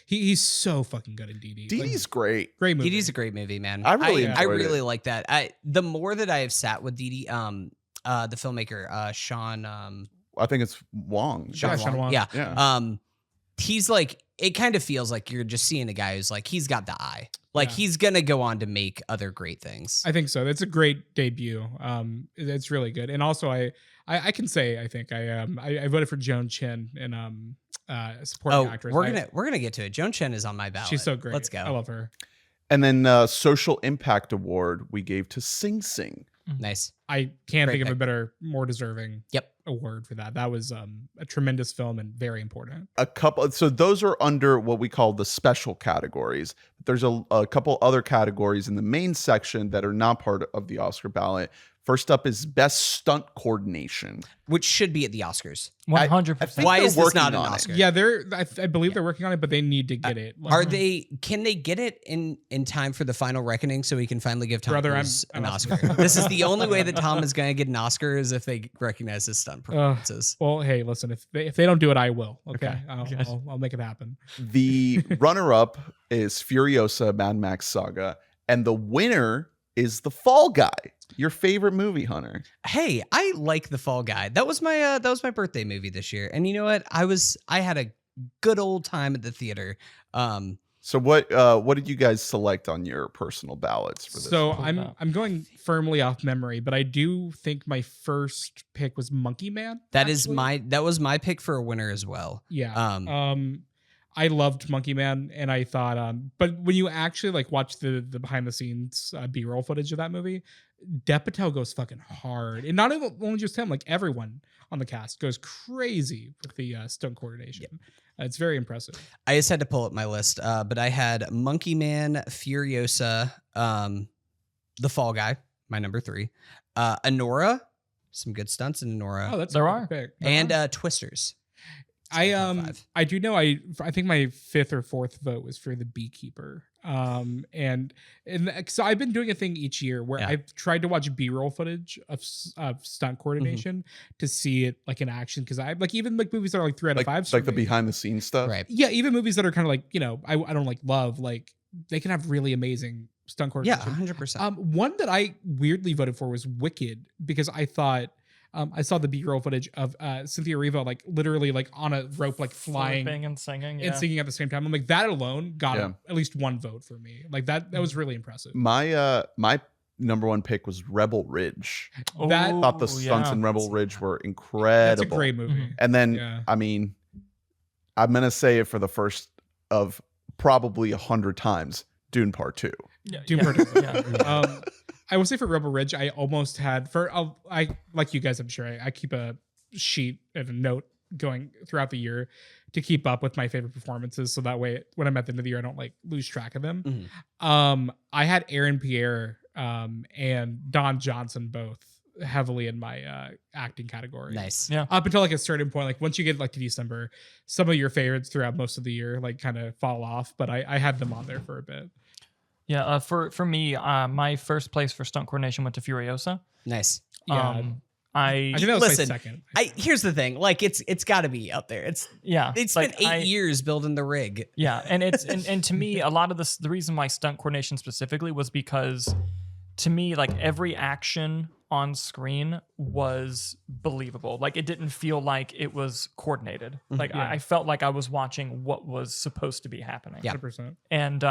he's so fucking good in Didi.
Didi's great.
great movie.
Didi's a great movie, man.
I really
I
enjoyed
really like that. The more that I have sat with Didi, the filmmaker, Sean,
I think it's Wong.
Sean Wong.
Yeah.
Yeah.
He's like, it kind of feels like you're just seeing a guy who's like, he's got the eye. Like
Yeah.
he's gonna go on to make other great things.
I think so. It's a great debut. It's really good, and also I can say I think I voted for Joan Chen in supporting actress.
we're gonna get to it. Joan Chen is on my ballot.
She's so great.
Let's go.
I love her.
And then Social Impact Award we gave to Sing Sing.
Nice.
I can't
Great
think of a
pick.
better, more deserving
Yep.
award for that. That was a tremendous film and very important.
So those are under what we call the special categories. There's a couple other categories in the main section that are not part of the Oscar ballot. First up is Best Stunt Coordination.
Which should be at the Oscars.
100%.
Why
they're
is this
working
not an
on it.
Oscar?
Yeah, I believe they're working on it, but they need to get it.
Can they get it in time for the final reckoning so we can finally give Tom
Brother,
Cruise
I'm
an Oscar? This is the only way that Tom is going to get an Oscar is if they recognize his stunt performances.
Well, hey, listen, if they don't do it, I will. Okay,
Okay.
I'll make it happen.
The runner-up is Furiosa Mad Max Saga. And the winner is The Fall Guy. Your favorite movie, Hunter.
Hey, I like The Fall Guy. That was my birthday movie this year. And you know what? I had a good old time at the theater.
So what did you guys select on your personal ballots for this?
So
one?
I'm going firmly off memory, but I do think my first pick was Monkey Man.
That
actually.
was my pick for a winner as well.
Yeah. I loved Monkey Man, and I thought, but when you actually like watch the behind the scenes B-roll footage of that movie, Dev Patel goes fucking hard, and not only just him, like everyone on the cast goes crazy with the stunt coordination. Yep. It's very impressive.
I just had to pull up my list, but I had Monkey Man, Furiosa, The Fall Guy, my number 3, Anora, some good stunts in Anora.
Oh, that's
there are
pick.
And Twisters.
I do know I think my 5th or 4th vote was for The Beekeeper. And so I've been doing a thing each year where I've tried to watch B-roll footage of stunt coordination to see it like in action, because I like even like movies that are like 3 out of 5
like the behind the scenes stuff,
right?
Yeah, even movies that are kind of like, you know, I don't like love, like they can have really amazing stunt coordination.
Yeah, 100%.
One that I weirdly voted for was Wicked, because I thought I saw the B-roll footage of Cynthia Erivo like literally like on a rope, like flying
and singing,
and singing at the same time. I'm like, that alone got at least 1 vote for me. Like that was really impressive.
My number 1 pick was Rebel Ridge.
I
thought the stunts in Rebel Ridge were incredible.
That's a great movie.
And then I mean, I'm gonna say it for the first of probably 100 times, Dune Part 2.
Dune Part 2. I will say for Rebel Ridge, I almost had I like you guys, I'm sure I keep a sheet and a note going throughout the year to keep up with my favorite performances, so that way when I'm at the end of the year I don't like lose track of them. I had Aaron Pierre and Don Johnson both heavily in my acting category.
Nice.
Yeah.
Up until like a certain point, like once you get like to December, some of your favorites throughout most of the year like kind of fall off, but I had them on there for a bit.
Yeah, for me, my first place for stunt coordination went to Furiosa.
Nice.
Yeah.
I
think that was my second.
Here's the thing, like it's got to be up there. It's been
like
8 years building the rig.
Yeah, and it's and to me, a lot of the reason why stunt coordination specifically was because to me, like every action on screen was believable. Like it didn't feel like it was coordinated. Like I felt like I was watching what was supposed to be happening.
Yeah.
100%.
And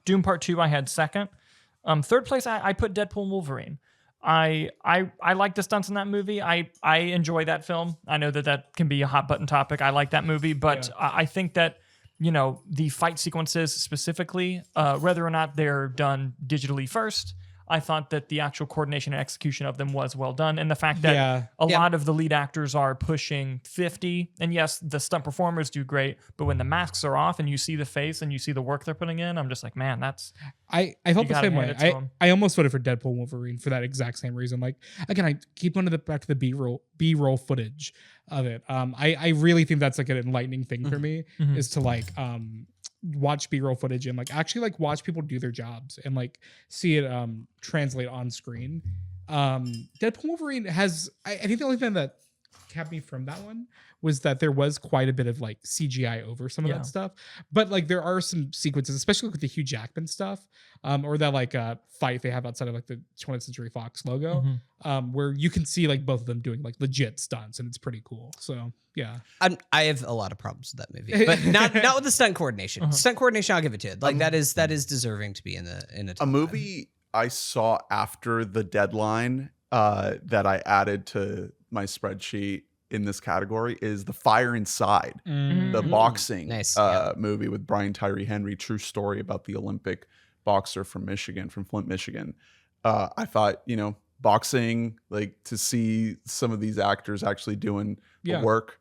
Doom Part 2 I had second. Third place I put Deadpool and Wolverine. I like the stunts in that movie. I enjoy that film. I know that can be a hot button topic. I like that movie, but I think that, you know, the fight sequences specifically, whether or not they're done digitally first, I thought that the actual coordination and execution of them was well done. And the fact that a lot of the lead actors are pushing 50, and yes, the stunt performers do great, but when the masks are off and you see the face and you see the work they're putting in, I'm just like, man, that's...
I felt the same way. I almost voted for Deadpool and Wolverine for that exact same reason. Like, again, I keep going back to the B-roll footage of it. I really think that's like an enlightening thing for me, is to like... watch B-roll footage and like actually like watch people do their jobs and like see it translate on screen. Deadpool Wolverine has I think the only thing that kept me from that one was that there was quite a bit of like CGI over some of that stuff, but like there are some sequences, especially with the Hugh Jackman stuff, or that like fight they have outside of like the 20th Century Fox logo, where you can see like both of them doing like legit stunts, and it's pretty cool. So yeah,
I have a lot of problems with that movie, but not with the stunt coordination. Stunt coordination, I'll give it to it. Like that is deserving to be in a
movie I saw after the deadline that I added to my spreadsheet in this category is The Fire Inside, the boxing movie with Brian Tyree Henry, true story about the Olympic boxer from Flint, Michigan. I thought, you know, boxing, like to see some of these actors actually doing the work.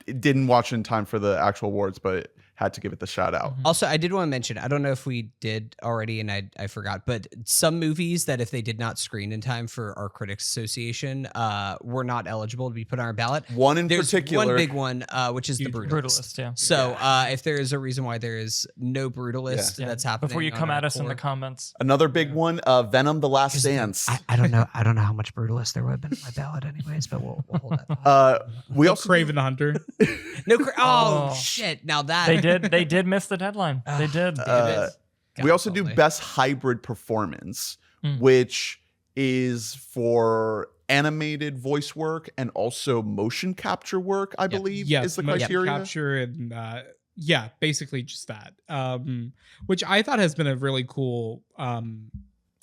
It didn't watch in time for the actual awards, but had to give it the shout out.
Also, I did want to mention, I don't know if we did already and I forgot, but some movies that if they did not screen in time for our Critics Association were not eligible to be put on our ballot. There's
particular.
one big one, which is The Brutalist. So if there is a reason why there is no Brutalist that's happening.
Before you come at us in the comments.
Another big one, Venom: The Last Dance.
I don't know how much Brutalist there would have been in my ballot anyways, but we'll hold that.
We also
Craven the Hunter.
Shit. Now that
They did miss the deadline. They did.
We also do Best Hybrid Performance, which is for animated voice work and also motion capture work, I believe, is the criteria.
Motion capture and basically just that. Which I thought has been a really cool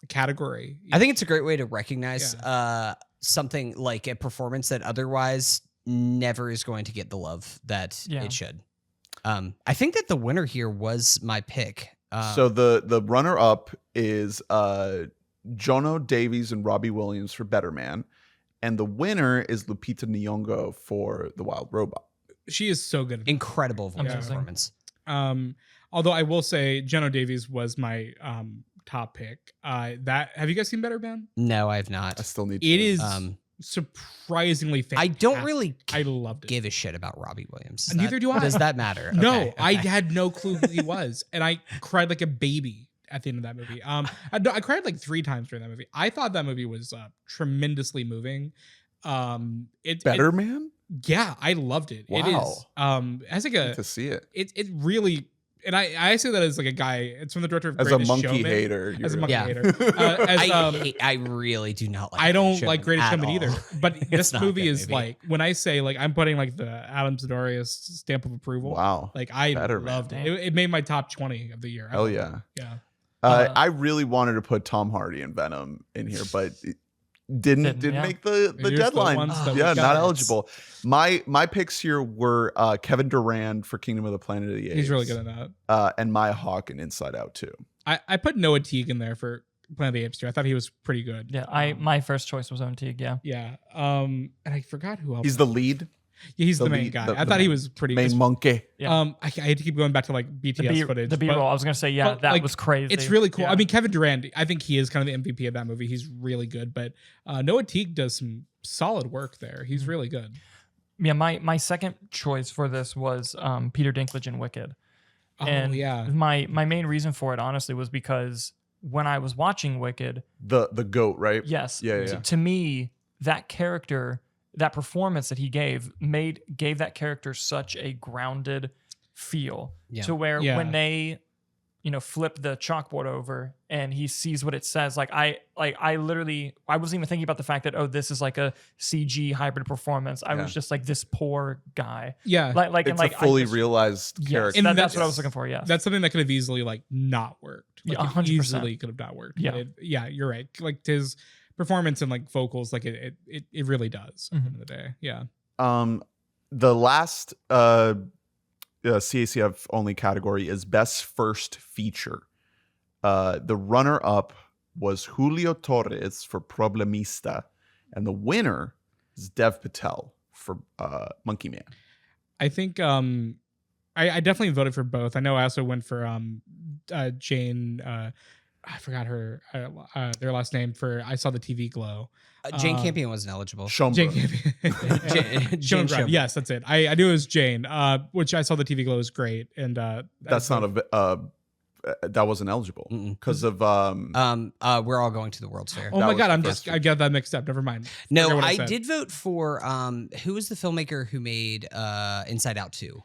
category.
I think it's a great way to recognize something like a performance that otherwise never is going to get the love that it should. I think that the winner here was my pick.
So the runner up is Jono Davies and Robbie Williams for Better Man, and the winner is Lupita Nyong'o for The Wild Robot.
She is so good.
Incredible voice
Yeah.
performance.
Although I will say Jono Davies was my top pick. Have you guys seen Better Man?
No, I have not.
I still need to.
It is
Um,
surprisingly
I
fantastic.
don't really
I loved it.
give a shit about Robbie Williams. Does
Neither do I.
Does that matter?
No,
Okay,
I
okay.
had no clue who he was, and I cried like a baby at the end of that movie. I cried like 3 times during that movie. I thought that movie was tremendously moving.
Better Man?
Yeah, I loved it. It is. As like
I need to see it.
it really, and I say that as like a guy. It's from the director of
As a
Greatest
monkey
Showman.
hater.
As a
you're-
monkey
Yeah.
hater.
I really do not like.
I don't
Showman
like Greatest
at
Showman
all.
either. But this
not a
movie
good
is like, when I say like I'm putting like the Adam Sirdoreus stamp of approval.
Wow.
Like I
Better Man.
loved it. It made my top 20 of the year. I
Hell
loved
yeah.
it. Yeah.
I really wanted to put Tom Hardy and Venom in here, but it didn't
yeah.
make the
You're still
deadline.
one
step
Yeah,
ahead.
not eligible. My picks here were Kevin Durand for Kingdom of the Planet of the Apes.
He's really good at that.
And Maya Hawke in Inside Out 2.
I put Noah Teague in there for Planet of the Apes too. I thought he was pretty good.
Yeah, my first choice was Owen Teague. Yeah.
Yeah. And I forgot who else.
He's the lead,
Yeah, he's
the
the main
lead-
guy.
the-
I
the
thought he was pretty
main
good.
monkey.
Yeah.
I hate to keep going back to like BTS footage.
The B-roll. I was gonna say, yeah,
but,
that
like,
was crazy.
It's really cool.
Yeah.
I mean, Kevin Durand, I think he is kind of the MVP of that movie. He's really good. But Noah Teague does some solid work there. He's really good.
yeah. My second choice for this was Peter Dinklage in Wicked.
Oh,
And
yeah.
my main reason for it, honestly, was because when I was watching Wicked,
The goat, right?
yes,
Yeah,
to me, that character, that performance that he gave that character such a grounded feel
Yeah.
to where
Yeah.
when they flip the chalkboard over and he sees what it says, I wasn't even thinking about the fact that, oh, this is like a CG hybrid performance. I
Yeah.
was just like, this poor guy.
Yeah.
It's a fully realized
Yes,
character.
And
that's
that's-
what I was looking for. Yes.
That's something that could have easily like not worked. Like,
Yeah,
it
100%.
easily could have not worked.
Yeah.
But yeah, you're right. Like his performance and like vocals, like it really does at the end of the day. Yeah.
The last CACF only category is Best First Feature. The runner-up was Julio Torres for Problemista, and the winner is Dev Patel for Monkey Man.
I think I definitely voted for both. I know I also went for Jane. I forgot her their last name for I Saw the TV Glow.
Jane Campion wasn't eligible.
Jane
Schoenberg.
Campion.
Jane
Schoenberg.
Schoenberg.
Yes, that's it. I knew it was Jane. Which I Saw the TV Glow was great, and
That's not that wasn't eligible
Mm-mm.
because of
We're all going to the World's Fair.
Oh
That
my
was
god,
the first
I got that mixed up. Never mind.
No,
Forget what
I
said.
did vote for who was the filmmaker who made Inside Out 2?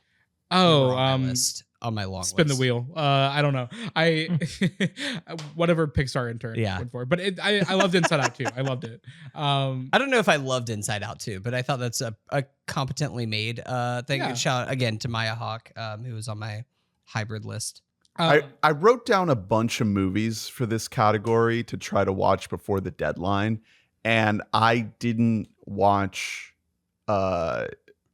Oh,
On my long
spin
list.
the wheel. I don't know. I whatever Pixar intern
Yeah.
went for, but I loved Inside Out too. I loved it.
I don't know if I loved Inside Out 2, but I thought that's a competently made thing.
Yeah.
Shout out again to Maya Hawke, who was on my hybrid list.
I wrote down a bunch of movies for this category to try to watch before the deadline, and I didn't watch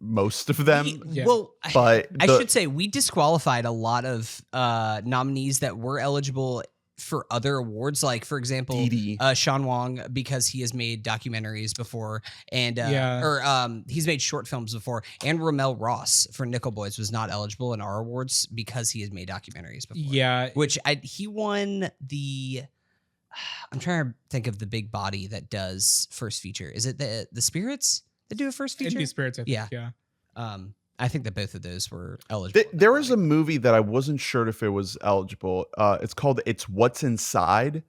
most of them.
Yeah.
Well,
But
I
the-
should say we disqualified a lot of nominees that were eligible for other awards. Like, for example,
Dee Dee.
Sean Wong, because he has made documentaries before, and he's made short films before. And Ramel Ross for Nickel Boys was not eligible in our awards because he has made documentaries before.
yeah,
Which he won the. I'm trying to think of the big body that does first feature. Is it the Spirits that do a first feature?
Indie Spirits. I think.
Yeah.
Yeah.
I think that both of those were eligible.
There was a movie that I wasn't sure if it was eligible. It's called It's What's Inside,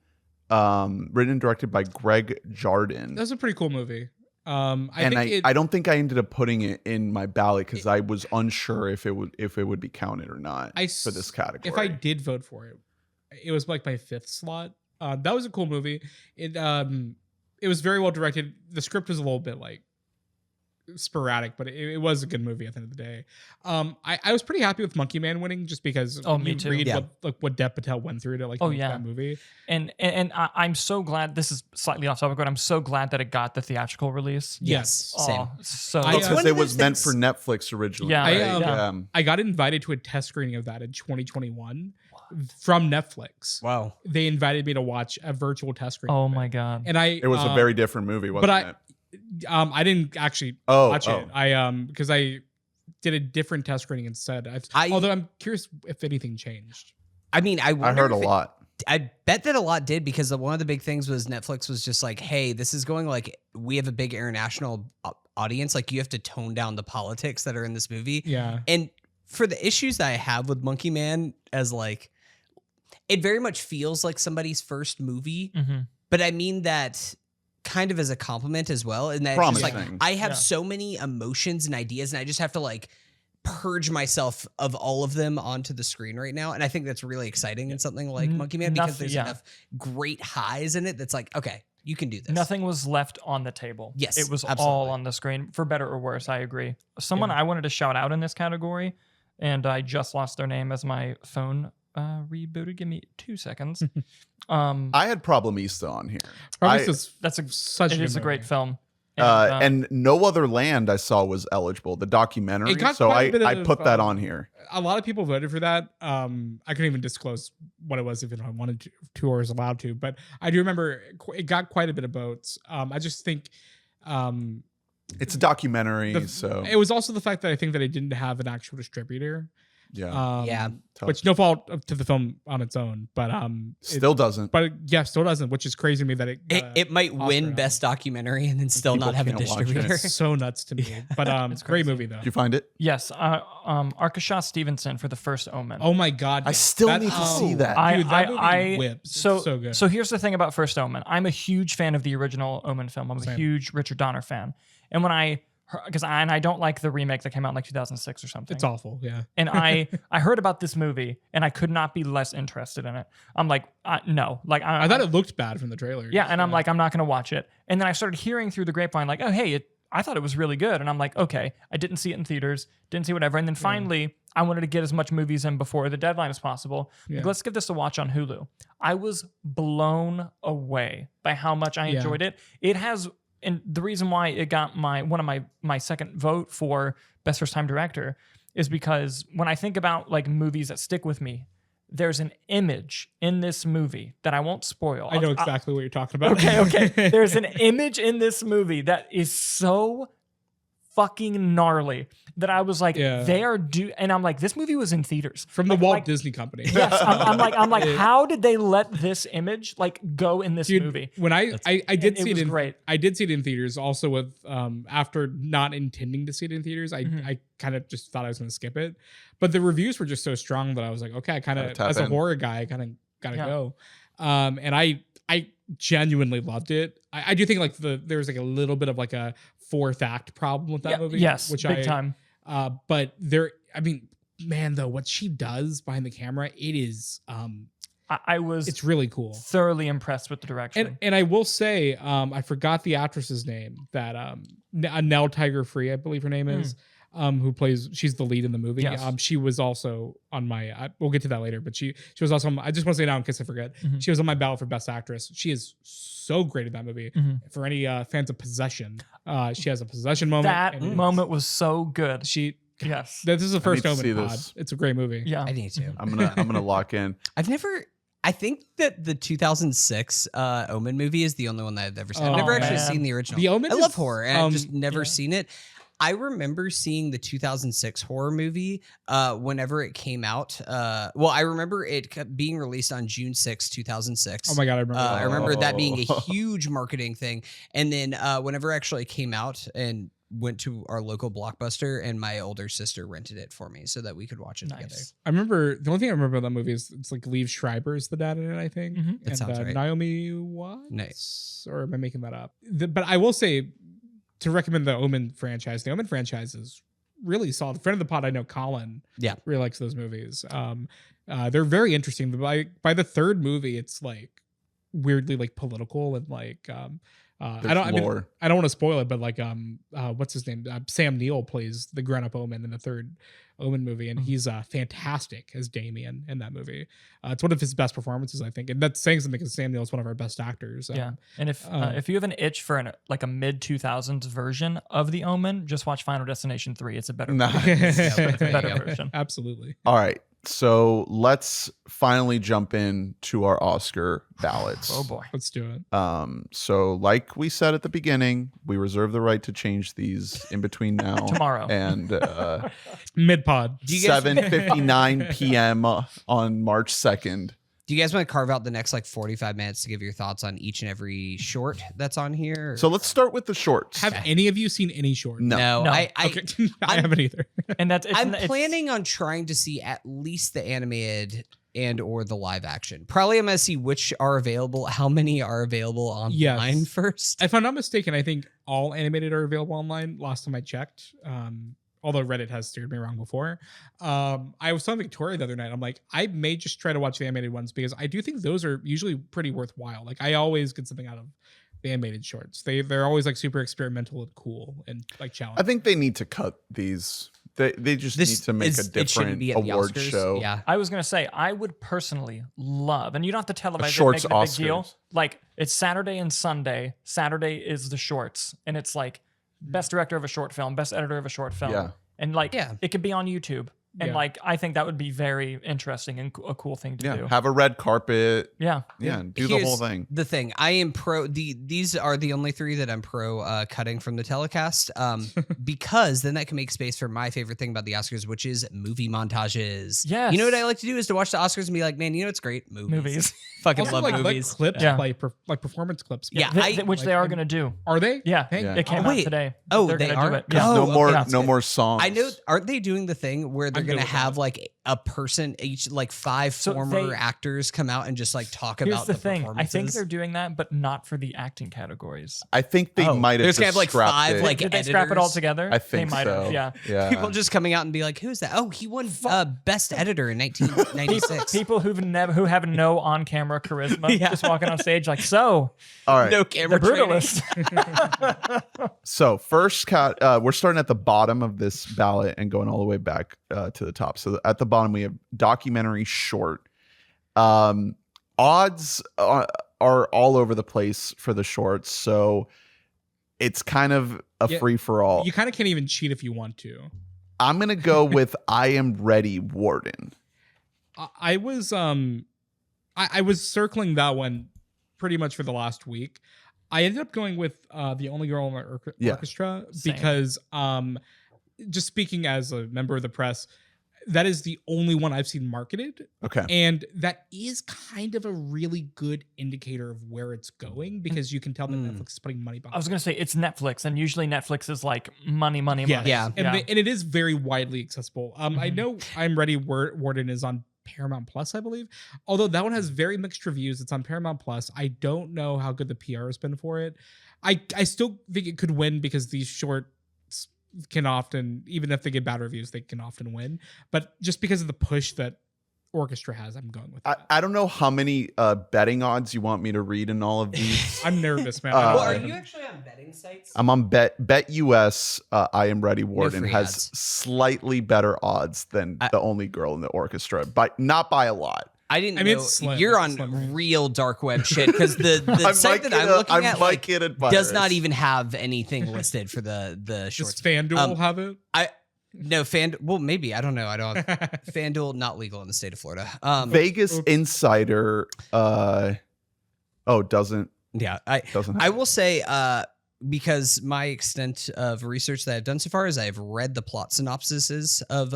written and directed by Greg Jardin.
That was a pretty cool movie. I
don't think I ended up putting it in my ballot because I was unsure if it would be counted or not for this category.
If I did vote for it, it was like my 5th slot. That was a cool movie. It was very well directed. The script was a little bit like sporadic, but it was a good movie at the end of the day. I was pretty happy with Monkey Man winning just because
Me
you
too.
read
Yeah.
what Dev Patel went through to make that movie.
And I'm so glad, this is slightly off topic, but I'm so glad that it got the theatrical release.
Yes. Same.
Oh, so
It's
Because
one
it
of
was
those
meant
things-
for Netflix originally.
Yeah,
right?
I got invited to a test screening of that in 2021 from Netflix.
Wow.
They invited me to watch a virtual test screening.
oh
of it.
my God.
And
It was a very different movie, wasn't
but
it?
I didn't actually
Oh,
watch
oh.
it. I because I did a different test screening instead. Although I'm curious if anything changed.
I mean, I
I heard a lot.
I bet that a lot did because one of the big things was Netflix was just like, hey, this is going like, we have a big international audience. Like, you have to tone down the politics that are in this movie.
Yeah.
And for the issues that I have with Monkey Man, as like, it very much feels like somebody's first movie,
Mhm.
but I mean that kind of as a compliment as well. And that it's just like,
Promising.
I have
Yeah.
so many emotions and ideas, and I just have to like purge myself of all of them onto the screen right now. And I think that's really exciting in something like Monkey Man because there's enough great highs in it that's like, okay, you can do this.
Nothing was left on the table.
Yes,
It was all
absolutely.
on the screen, for better or worse. I agree. Someone I wanted to shout out in this category, and I just lost their name as my phone rebooted. Give me 2 seconds.
I had Problemista on here.
Probably
I-
that's such
It is a great
movie.
film.
And No Other Land I saw was eligible, the documentary.
It got
So
quite a bit
I
of,
put that on here.
A lot of people voted for that. I couldn't even disclose what it was if I wanted to or was allowed to, but I do remember it got quite a bit of votes. I just think
It's a documentary, so
it was also the fact that I think that it didn't have an actual distributor.
yeah.
Yeah.
Tough.
Which no fault to the film on its own, but
Still doesn't.
still doesn't, which is crazy to me that
It might win
Oscar
best documentary and then still
People
not have a
can't watch it.
distributor.
it's so nuts to me. But
It's
great
crazy.
movie though.
Did you find it?
Yes, Arkashaw Stevenson for The First Omen.
Oh my god!
I
yes.
still
That-
need to
oh,
see that.
Dude, that movie whips. It's so good.
So here's the thing about First Omen. I'm a huge fan of the original Omen film. I'm a
Same.
huge Richard Donner fan. And when I don't like the remake that came out in like 2006 or something.
It's awful. Yeah.
And I heard about this movie and I could not be less interested in it. I'm like, no. Like
I thought it looked bad from the trailer.
yeah, and I'm like, I'm not going to watch it. And then I started hearing through the grapevine, like, oh, hey, I thought it was really good. And I'm like, okay, I didn't see it in theaters, didn't see whatever. And then finally, I wanted to get as much movies in before the deadline as possible.
Yeah.
Like, let's give this a watch on Hulu. I was blown away by how much I enjoyed it. It has, and the reason why it got one of my second vote for Best First Time Director is because when I think about like movies that stick with me, there's an image in this movie that I won't spoil.
I know exactly what you're talking about.
Okay. There's an image in this movie that is so fucking gnarly that I was like, they are and I'm like, this movie was in theaters
from the
Like-
Walt
like-
Disney Company.
Yes, I'm like, how did they let this image like go in this
Dude,
movie?
when I did
it
see it
was
in
great.
I did see it in theaters also with after not intending to see it in theaters. I kind of just thought I was going to skip it, but the reviews were just so strong that I was like, okay, I kind of
tap
as a
in.
horror guy, I kind of gotta go. And I genuinely loved it. I do think like there was like a little bit of like a fourth act problem with that movie.
Yes,
which
big time.
But I mean, man, though, what she does behind the camera, it is
I was
it's really cool.
thoroughly impressed with the direction.
And I will say, I forgot the actress's name that Nell Tiger Free, I believe her name is, who plays. She's the lead in the movie.
Yes.
She was also on my. We'll get to that later, but she was also. I just want to say it now in case I forget. She was on my ballot for Best Actress. She is so great in that movie. For any fans of Possession, she has a possession moment.
that
and
moment was so good.
She.
Yes.
This is the first
need to see
Omen pod.
this.
It's a great movie.
Yeah.
I need to.
I'm gonna lock in.
I think that the 2006 Omen movie is the only one that I've ever seen. I've never
Oh,
actually
man.
seen the original.
The Omen
I love
is,
horror, and I've just
yeah.
never seen it. I remember seeing the 2006 horror movie whenever it came out. Well, I remember it being released on June 6, 2006.
Oh my god, I remember.
I remember that being a
Oh.
huge marketing thing. And then whenever it actually came out and went to our local Blockbuster, and my older sister rented it for me so that we could watch it together.
Nice.
I remember the only thing I remember about that movie is it's like Liev Schreiber is the dad in it, I think.
Mhm.
That sounds right.
Naomi Watts?
Nice.
Or am I making that up? But I will say to recommend the Omen franchise. The Omen franchise is really solid. Friend of the pod, I know Colin.
Yeah.
really likes those movies. They're very interesting. But by the third movie, it's like weirdly like political and like
There's lore.
I don't want to spoil it, but like what's his name? Sam Neill plays the grown-up Omen in the third Omen movie, and he's fantastic as Damien in that movie. It's one of his best performances, I think, and that's saying something because Sam Neill is one of our best actors.
Yeah, and if you have an itch for like a mid 2000s version of the Omen, just watch Final Destination 3. It's a better,
Nice.
it's a better version.
Absolutely.
All right. So let's finally jump into our Oscar ballots.
Oh boy,
Let's do it.
So like we said at the beginning, we reserve the right to change these in between now
Tomorrow.
and
Mid-pod.
Do you guys
7:59 p.m. on March 2nd.
Do you guys want to carve out the next like 45 minutes to give your thoughts on each and every short that's on here? or-
So let's start with the shorts.
Have any of you seen any short?
No.
no, I
Okay. I haven't either.
And that's
I'm
it's,
planning on trying to see at least the animated and or the live action. Probably I'm gonna see which are available, how many are available online
Yes.
first.
If I'm not mistaken, I think all animated are available online. Last time I checked, although Reddit has steered me wrong before. I was telling Victoria the other night, I'm like, I may just try to watch the animated ones because I do think those are usually pretty worthwhile. Like I always get something out of the animated shorts. They're always like super experimental and cool and like challenging.
I think they need to cut these. They just need to make a
it shouldn't
different
be at the
award
Oscars.
show.
Yeah.
I was gonna say I would personally love, and you don't have to televise it,
shorts
make it a big deal.
Oscars.
Like it's Saturday and Sunday. Saturday is the shorts, and it's like best director of a short film, best editor of a short film.
Yeah.
And like,
Yeah.
it could be on YouTube. And
Yeah.
like, I think that would be very interesting and a cool thing to
Yeah.
do.
Have a red carpet.
Yeah.
Yeah. And do the whole
Here's
thing.
The thing I am pro. These are the only three that I'm pro cutting from the telecast, because then that can make space for my favorite thing about the Oscars, which is movie montages.
Yes.
You know what I like to do is to watch the Oscars and be like, man, you know what's great? Movies. Fucking
Also,
love
like
movies.
clips,
Yeah.
like performance clips.
Yeah,
Which
like,
they are
and-
going to do.
Are they?
Yeah.
Yeah.
It came
Oh,
out
wait.
today.
Oh,
They're
they
gonna
are?
do it.
There's
Yeah.
no more
yeah.
no more songs.
I know. Aren't they doing the thing where they're
I'm
going to
good with
have
that.
like a person each, like five
So
former
they-
actors come out and just like talk
Here's
about
the thing. I
performances?
think they're doing that, but not for the acting categories.
I think they
Oh,
might have
there's gonna
just
have, like,
scrapped
five,
it.
like,
Did they scrap it all
editors?
together?
I think
they might
so.
have. Yeah.
Yeah.
People just coming out and be like, "Who's that? Oh, he won best editor in 1996."
People who have no on-camera charisma,
Yeah.
just walking on stage like, so
All right.
No
the
camera training.
brutalist.
So first we're starting at the bottom of this ballot and going all the way back to the top. So at the bottom we have documentary short. Odds are all over the place for the shorts, so it's kind of a
Yeah,
free for all.
You kind of can't even cheat if you want to.
I'm gonna go with I Am Ready, Warden.
I was I was circling that one pretty much for the last week. I ended up going with The Only Girl in the
Yeah.
Orchestra
Same.
because just speaking as a member of the press, that is the only one I've seen marketed,
Okay.
and that is kind of a really good indicator of where it's going because you can tell that Netflix is putting money behind.
I was gonna say it's Netflix, and usually Netflix is like money.
Yeah.
and, and it is very widely accessible. I
Mhm.
know I'm Ready Warden is on Paramount Plus, I believe. Although that one has very mixed reviews. It's on Paramount Plus. I don't know how good the PR has been for it. I still think it could win because these shorts can often, even if they get bad reviews, they can often win. But just because of the push that Orchestra has, I'm going with that.
I don't know how many betting odds you want me to read in all of these.
I'm nervous, man.
Well,
Well, are you actually on betting sites?
I'm on BetUS. I Am Ready, Warden
free
has
ads.
slightly better odds than The Only Girl in the Orchestra, but not by a lot.
I didn't
I mean,
know
it's slim.
you're
It's
on
slim range.
real dark web shit because the
I
site
might
that I'm
get a-
looking
I
at
might
like,
get a
does not
virus.
even have anything listed for the
Does
shorts.
FanDuel have it?
No, well, maybe. I don't know. I don't have FanDuel, not legal in the state of Florida.
Vegas Insider doesn't
Yeah,
doesn't
I
have
will say, because my extent of research that I've done so far is I've read the plot synopsises of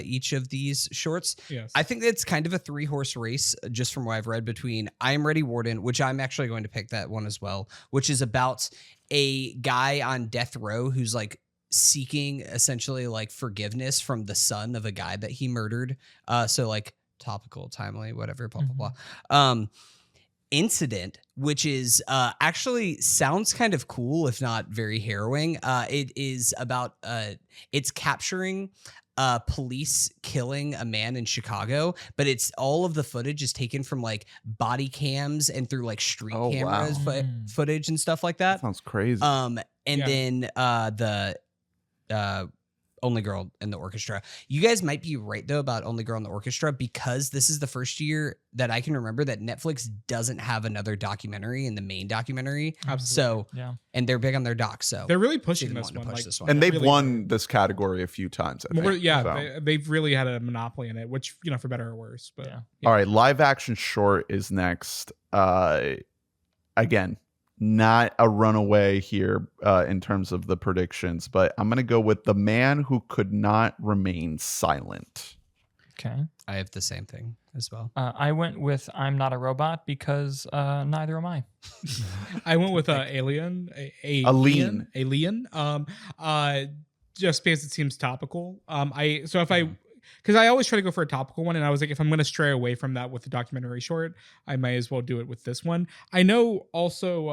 each of these shorts.
Yes.
I think it's kind of a 3-horse race, just from what I've read, between I Am Ready, Warden, which I'm actually going to pick that one as well, which is about a guy on death row who's like seeking essentially like forgiveness from the son of a guy that he murdered. So like topical, timely, whatever, blah, blah, blah. Incident, which is actually sounds kind of cool, if not very harrowing. It is about it's capturing police killing a man in Chicago, but it's all of the footage is taken from like body cams and through like street
Oh,
cameras
wow.
footage and stuff like
That
that.
sounds crazy.
And
Yeah.
then the Only Girl in the Orchestra. You guys might be right though about Only Girl in the Orchestra, because this is the first year that I can remember that Netflix doesn't have another documentary in the main documentary.
Absolutely.
So,
Yeah.
and they're big on their docs. So
They're really
see
pushing
them
this
wanting to
one.
push
Like,
this one.
And they've
really
won this category a few times, I think.
yeah,
so.
they've really had a monopoly in it, which, you know, for better or worse. But
Yeah.
All right, live action short is next. Again, not a runaway here in terms of the predictions, but I'm going to go with The Man Who Could Not Remain Silent.
Okay.
I have the same thing as well.
I went with I'm Not a Robot because neither am I.
I went with Alien.
Alien.
Alien. Just because it seems topical. Because I always try to go for a topical one, and I was like, if I'm going to stray away from that with the documentary short, I might as well do it with this one. I know also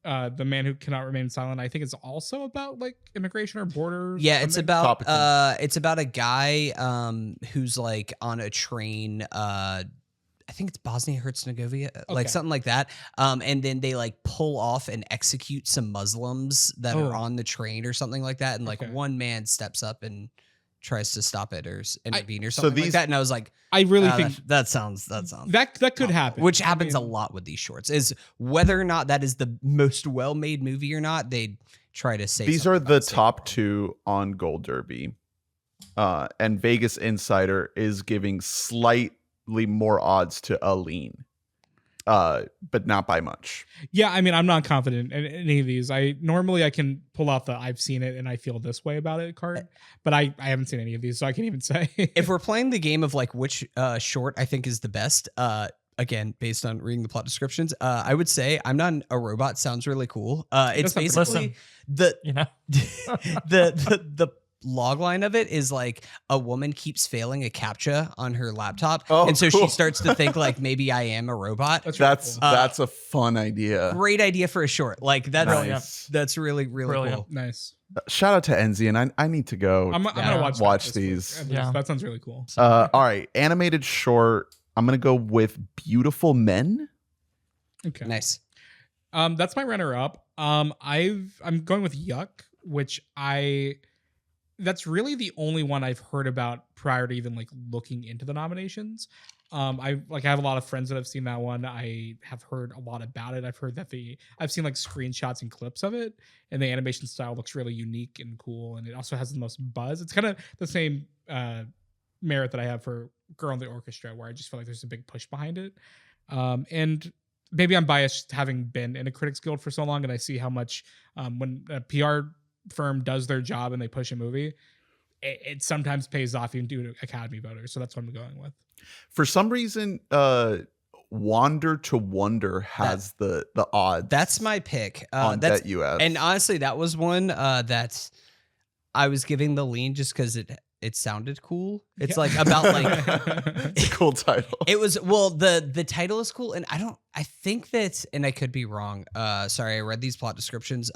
The Man Who Cannot Remain Silent, I think it's also about like immigration or borders.
Yeah, it's
something.
about a guy who's like on a train. I think it's Bosnia Herzegovina, like
Okay.
something like that. And then they like pull off and execute some Muslims that
Oh.
are on the train or something like that. And like
Okay.
one man steps up and tries to stop it or intervene or
so
something like
these-
that. And I was like,
I really
"Ah,
think
that sounds
that could happen.
which
I
happens a
mean,
lot with these shorts, is whether or not that is the most well-made movie or not, they try to say
These
something
are the
about
top
Singapore.
two on Gold Derby. And Vegas Insider is giving slightly more odds to Aline. But not by much.
Yeah, I mean, I'm not confident in any of these. I can pull out the I've seen it and I feel this way about it card, but I haven't seen any of these, so I can't even say.
If we're playing the game of like which short I think is the best, again, based on reading the plot descriptions, I would say I'm Not a Robot sounds really cool. It's
sounds-
basically the
You know?
the log line of it is like a woman keeps failing a CAPTCHA on her laptop,
Oh,
and so
cool.
she starts to think like maybe I am a robot.
That's really
That's
cool.
that's a fun idea.
Great idea for a short. Like that's
Nice.
that's really
Brilliant.
cool.
Nice.
Shout out to Enzian. I need to go.
I'm gonna watch that
these.
week.
Yeah.
That sounds really cool.
All right, animated short. I'm gonna go with Beautiful Men.
Okay.
Nice.
That's my runner up. I'm going with Yuck, which that's really the only one I've heard about prior to even like looking into the nominations. I have a lot of friends that have seen that one. I have heard a lot about it. I've heard that I've seen like screenshots and clips of it, and the animation style looks really unique and cool, and it also has the most buzz. It's kind of the same merit that I have for Girl in the Orchestra, where I just feel like there's a big push behind it. And maybe I'm biased having been in a Critics Guild for so long, and I see how much when a PR firm does their job and they push a movie, it sometimes pays off even due to Academy voters. So that's what I'm going with.
For some reason, Wander to Wonder has the odds.
That's my pick.
on
That's
BetUS.
and honestly, that was one that I was giving the lean just because it sounded cool. It's
Yeah.
like about like
it's a cool title.
it was the title is cool, and I think that, and I could be wrong. Sorry, I read these plot descriptions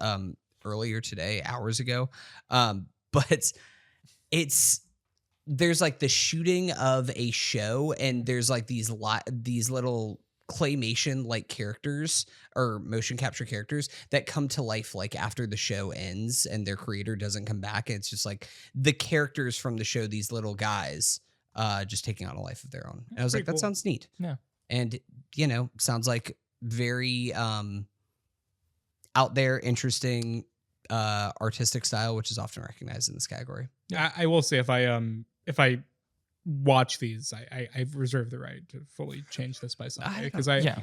earlier today, hours ago. But there's like the shooting of a show, and there's like these little claymation like characters or motion capture characters that come to life like after the show ends and their creator doesn't come back. And it's just like the characters from the show, these little guys, just taking on a life of their own. And I was like,
Pretty
that
cool.
sounds neat.
Yeah.
And sounds like very out there, interesting artistic style, which is often recognized in this category.
I will say if I watch these, I reserve the right to fully change this by Sunday because I
Yeah.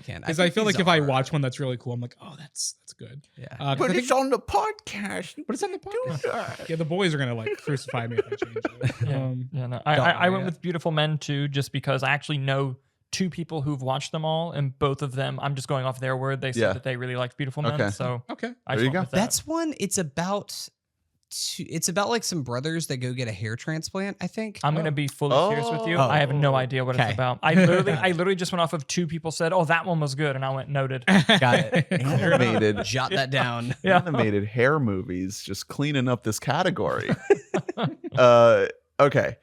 feel like if I watch one that's really cool, I'm like, oh, that's good.
Yeah.
'Cause
But
I
it's
think-
on the podcast.
but it's on the podcast. Yeah, the boys are gonna like crucify me if I change it.
Yeah. Yeah, no. I went with Beautiful Men too, just because I actually know two people who've watched them all, and both of them, I'm just going off their word. They said
Yeah.
that they really liked Beautiful Men,
Okay.
so
Okay.
I
There you
just went
go.
with that.
That's one. It's about like some brothers that go get a hair transplant, I think.
I'm gonna be fully serious with you.
Oh.
I have no idea what
Okay.
it's about. I literally just went off of two people said, "Oh, that one was good," and I went noted.
Got it.
Animated,
Jot that down.
Yeah.
animated hair movies, just cleaning up this category. Okay.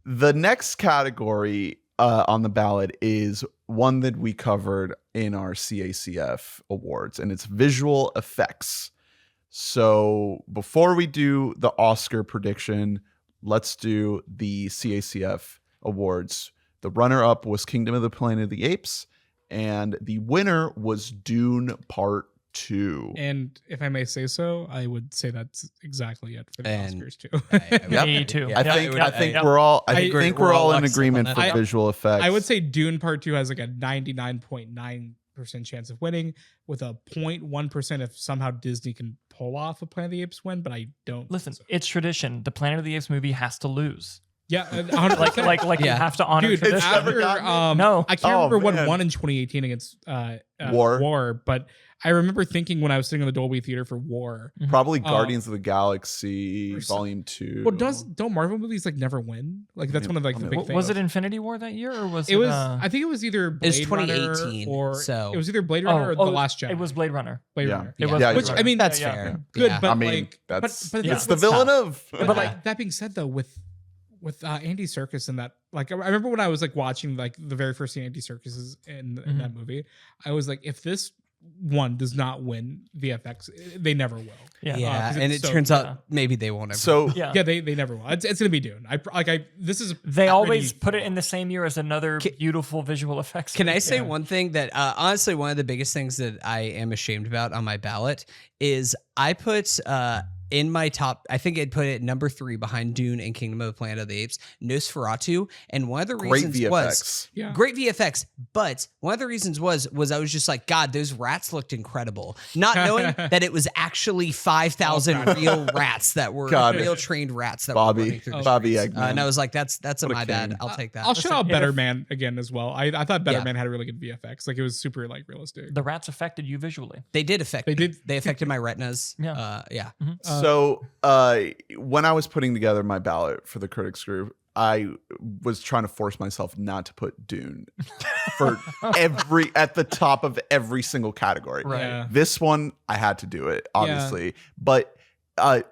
The next category on the ballot is one that we covered in our CACF awards, and it's visual effects. So before we do the Oscar prediction, let's do the CACF awards. The runner-up was Kingdom of the Planet of the Apes, and the winner was Dune Part 2.
And if I may say so, I would say that's exactly it for the
And
Oscars too.
Yep.
Me too.
Yeah,
I think
yeah.
we're all
I
I think
we're
we're all
all
in
lockstep on
agreement
that.
for visual effects.
I would say Dune Part 2 has like a 99.9% chance of winning, with a 0.1% if somehow Disney can pull off a Planet of the Apes win, but I don't think
Listen,
so.
it's tradition. The Planet of the Apes movie has to lose.
Yeah, 100%.
Like you
Yeah.
have to honor
Dude,
tradition.
never
after,
gotten
No.
I can't
Oh,
remember what
man.
won in 2018 against
War.
War, but I remember thinking when I was sitting in the Dolby Theater for War,
probably Guardians of the Galaxy
or so-
Volume 2.
well, don't Marvel movies like never win? Like that's one of like the big things.
Was it Infinity War that year, or was it?
It was. I think it was either Blade
was 2018,
Runner or
so-
it was either Blade Runner or The Last Jedi.
It was Blade Runner.
Blade
Yeah.
Runner.
It
Yeah.
was.
Yeah,
Blade
Which
Runner.
I mean,
That's
Yeah,
fair.
yeah.
good,
Yeah.
but
I mean,
like,
that's
but
it's
that's
the
what's tough.
Villeneuve.
But like that being said, though, with Andy Serkis and that, like I remember when I was like watching like the very first scene Andy Serkis is in that movie, I was like, if this one does not win VFX, they never will.
Yeah.
Yeah,
'cause
and
it's
it
so-
turns out maybe they won't ever.
So
Yeah.
Yeah, they never will. It's gonna be Dune. This is
They always
already-
put it in the same year as another beautiful visual effects.
Can I say
Yeah.
one thing that honestly one of the biggest things that I am ashamed about on my ballot is I put in my top, I think I'd put it number 3 behind Dune and Kingdom of the Planet of the Apes, Nosferatu, and one of the
great
reasons
VFX.
was
Yeah.
great VFX, but one of the reasons was I was just like, God, those rats looked incredible, not knowing that it was actually 5,000 real rats that were
God.
real trained rats that were
Bobby,
running through the
Bobby
streets.
Eggman.
And I was like, that's
What a
my bad.
king.
I'll take that.
I'll shout out
if-
Better Man again as well. I thought Better
Yeah.
Man had a really good VFX. Like it was super like realistic.
The rats affected you visually.
They did affect.
They
me.
did.
They affected my retinas.
Yeah.
Yeah.
So when I was putting together my ballot for the critics group, I was trying to force myself not to put Dune for at the top of every single category.
Right.
Yeah.
This one, I had to do it, obviously. But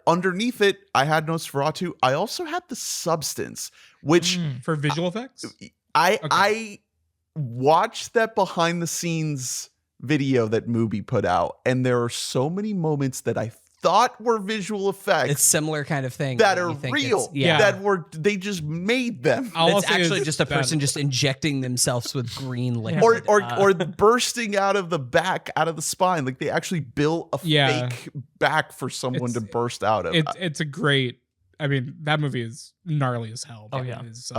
underneath it, I had Nosferatu. I also had The Substance, which
For visual effects?
I watched that behind the scenes video that Mubi put out, and there are so many moments that I thought were visual effects
It's similar kind of thing
that
you
are
think
real.
it's- Yeah.
That they just made them.
All I'll
It's
say
actually
is
just a
that-
person just injecting themselves with green liquid.
Or bursting out of the spine. Like they actually built a
Yeah.
fake back for someone to
It's-
burst out of.
It's a great. I mean, that movie is gnarly as hell.
Oh, yeah.
It is,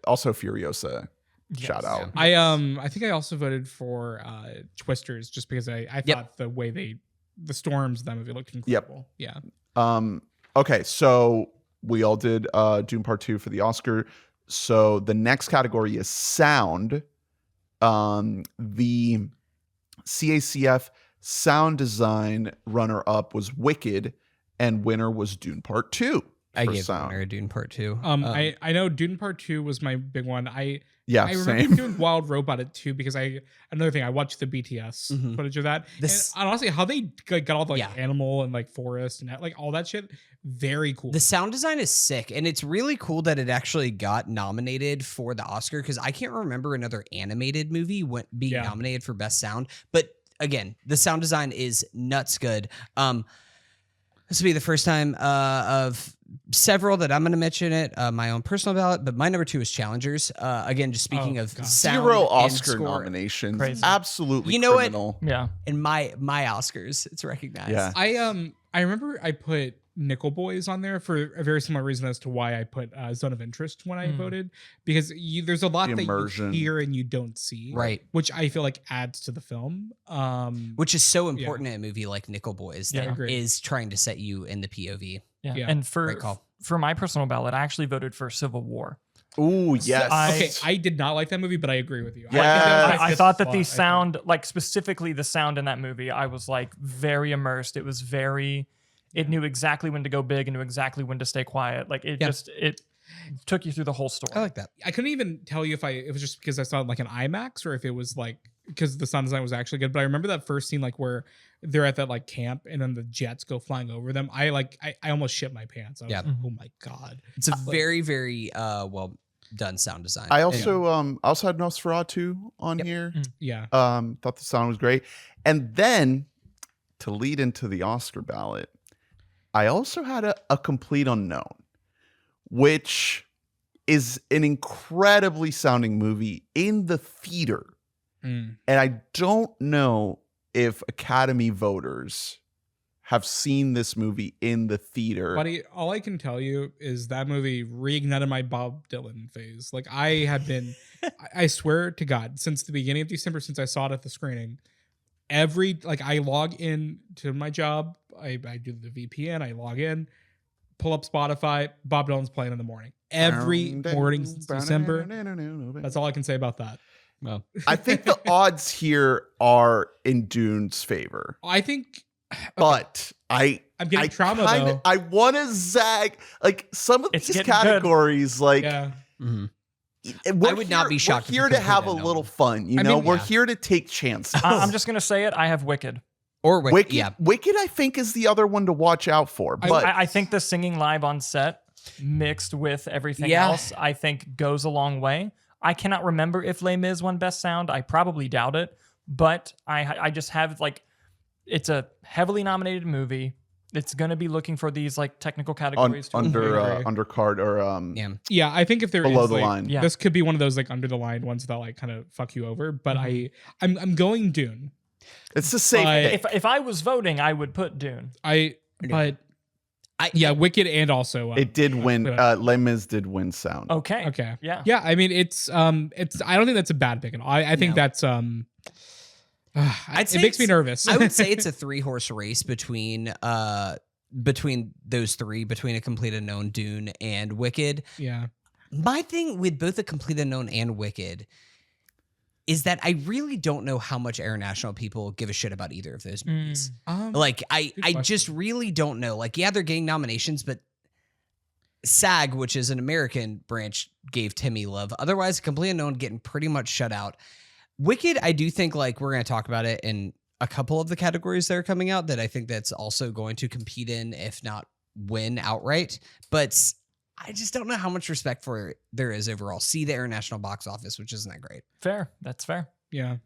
Also Furiosa.
Yes.
Shout out.
I think I also voted for Twisters just because I
Yep.
thought the way the storms of that movie looked incredible. Yeah.
Okay, so we all did Dune Part 2 for the Oscar. So the next category is sound. The CACF sound design runner-up was Wicked, and winner was Dune Part 2
I
for
gave
sound.
Winner a Dune Part 2.
I know Dune Part 2 was my big one.
Yeah,
I remember
same.
doing Wild Robot at 2 because another thing, I watched the BTS
Mhm.
footage of that.
This-
and honestly, how they got all the
Yeah.
animal and like forest and like all that shit, very cool.
The sound design is sick, and it's really cool that it actually got nominated for the Oscar because I can't remember another animated movie being
Yeah.
nominated for Best Sound. But again, the sound design is nuts good. This will be the first time of several that I'm going to mention it, my own personal ballot, but my number 2 is Challengers. Again, just speaking
Oh,
of
God.
sound
0
and
Oscar
score.
nominations.
Crazy.
Absolutely
You know what?
criminal.
Yeah.
In my Oscars, it's recognized.
Yeah.
I remember I put Nickel Boys on there for a very similar reason as to why I put Zone of Interest when I voted, because there's a lot
The
that
immersion.
you hear and you don't see,
Right.
Which I feel like adds to the film.
Which is so important in a movie like Nickel Boys
Yeah.
that
Agreed.
is trying to set you in the POV.
Yeah.
Yeah.
And
Great call.
for my personal ballot, I actually voted for Civil War.
Ooh, yes.
Okay, I did not like that movie, but I agree with you.
Yeah.
I think that was my
I
fifth
thought that
spot,
the
I think.
sound, like specifically the sound in that movie, I was like very immersed. It was it knew exactly when to go big and knew exactly when to stay quiet. Like it
Yeah.
it took you through the whole story.
I like that.
I couldn't even tell you if it was just because I saw it like an IMAX or if it was like because the sound design was actually good. But I remember that first scene like where they're at that like camp and then the jets go flying over them. I almost shit my pants. I was like, oh my God.
It's a very, very well done sound design.
I also had Nosferatu on here.
Yeah.
Thought the sound was great. And then to lead into the Oscar ballot, I also had a Complete Unknown, which is an incredibly sounding movie in the theater. And I don't know if Academy voters have seen this movie in the theater.
Buddy, all I can tell you is that movie reignited my Bob Dylan phase. Like I have been, I swear to God, since the beginning of December, since I saw it at the screening, I log in to my job, I do the VPN, I log in, pull up Spotify, Bob Dylan's playing in the morning. Every morning since December. That's all I can say about that.
Well,
I think the odds here are in Dune's favor.
I think,
but I'm
getting trauma though.
I want to zag like some of
It's
these
getting
categories. Like,
yeah.
I would not be shocked
We're
if
here
it
to have a
completed
little
no.
fun. You
I
know,
mean,
we're
yeah.
here to take chances.
I'm just gonna say it. I have Wicked.
Or
Wicked.
yeah.
Wicked, I think, is the other one to watch out for. But
I think the singing live on set mixed with everything
Yeah.
else, I think goes a long way. I cannot remember if Les Mis won Best Sound. I probably doubt it, but I just have like, it's a heavily nominated movie. It's gonna be looking for these like technical categories too.
undercard or
Yeah.
Yeah, I think if there
below
is
the
like,
line.
Yeah.
this could be one of those like under the line ones that like kind of fuck you over. But I'm going Dune.
It's the same
But
thing.
If I was voting, I would put Dune.
Wicked and also
It did win. Les Mis did win sound.
Okay.
okay.
Yeah.
Yeah, I mean it's I don't think that's a bad pick at all. I think that's
I'd say
it makes me
it's-
nervous.
I would say it's a 3-horse race between those three, between A Complete Unknown, Dune, and Wicked.
yeah.
My thing with both A Complete Unknown and Wicked is that I really don't know how much international people give a shit about either of those movies. Like I
question.
just really don't know. Like, yeah, they're getting nominations, but SAG, which is an American branch, gave Timmy love. Otherwise, Complete Unknown getting pretty much shut out. Wicked, I do think like we're going to talk about it in a couple of the categories that are coming out that I think that's also going to compete in, if not win outright. But I just don't know how much respect for it there is overall. See the international box office, which isn't that great.
Fair. That's fair.
Yeah.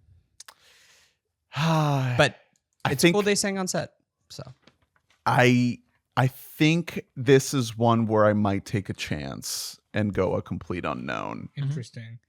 But
I
it's
think
cool they sang on set. So
I think this is one where I might take a chance and go A Complete Unknown.
Interesting.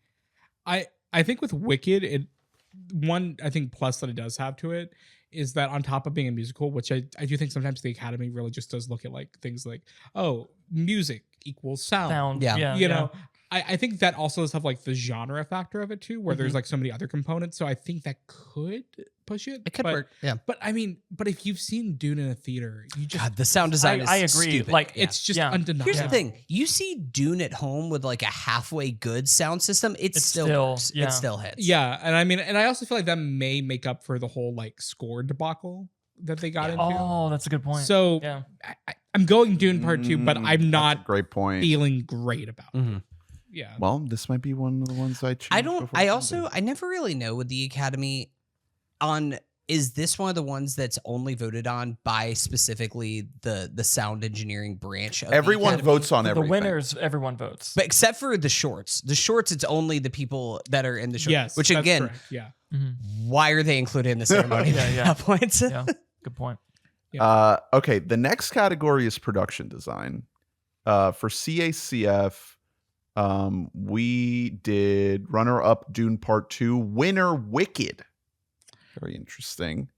I think with Wicked, I think plus that it does have to it is that on top of being a musical, which I do think sometimes the Academy really just does look at like things like, oh, music equals sound.
Yeah.
You know, I think that also does have like the genre factor of it too, where there's like so many other components. So I think that could push it.
it could
but,
work. Yeah.
But I mean, but if you've seen Dune in a theater, you just
God, the sound design is
I agree.
stupid.
Like,
Yeah.
it's just
Yeah.
undeniable.
Here's the thing. You see Dune at home with like a halfway good sound system, it
It's
still
still-
works.
yeah.
It still hits.
Yeah, and I mean, and I also feel like that may make up for the whole like score debacle that they got into.
Oh, that's a good point.
So
yeah.
I'm going Dune Part 2, but I'm
That's a
not
great point.
feeling great about it.
Mhm.
Yeah.
Well, this might be one of the ones I choose.
I don't
before
I
Sunday.
also I never really know with the Academy on is this one of the ones that's only voted on by specifically the sound engineering branch of the
Everyone
Academy?
votes on
The
everything.
winners, everyone votes.
But except for the shorts. The shorts, it's only the people that are in the short.
Yes.
Which
that's
again,
correct. Yeah.
why are they included in the ceremony?
Yeah, yeah.
At that point?
Yeah. Good point.
Okay, the next category is production design. For CACF, we did runner-up Dune Part 2, winner Wicked. Very interesting.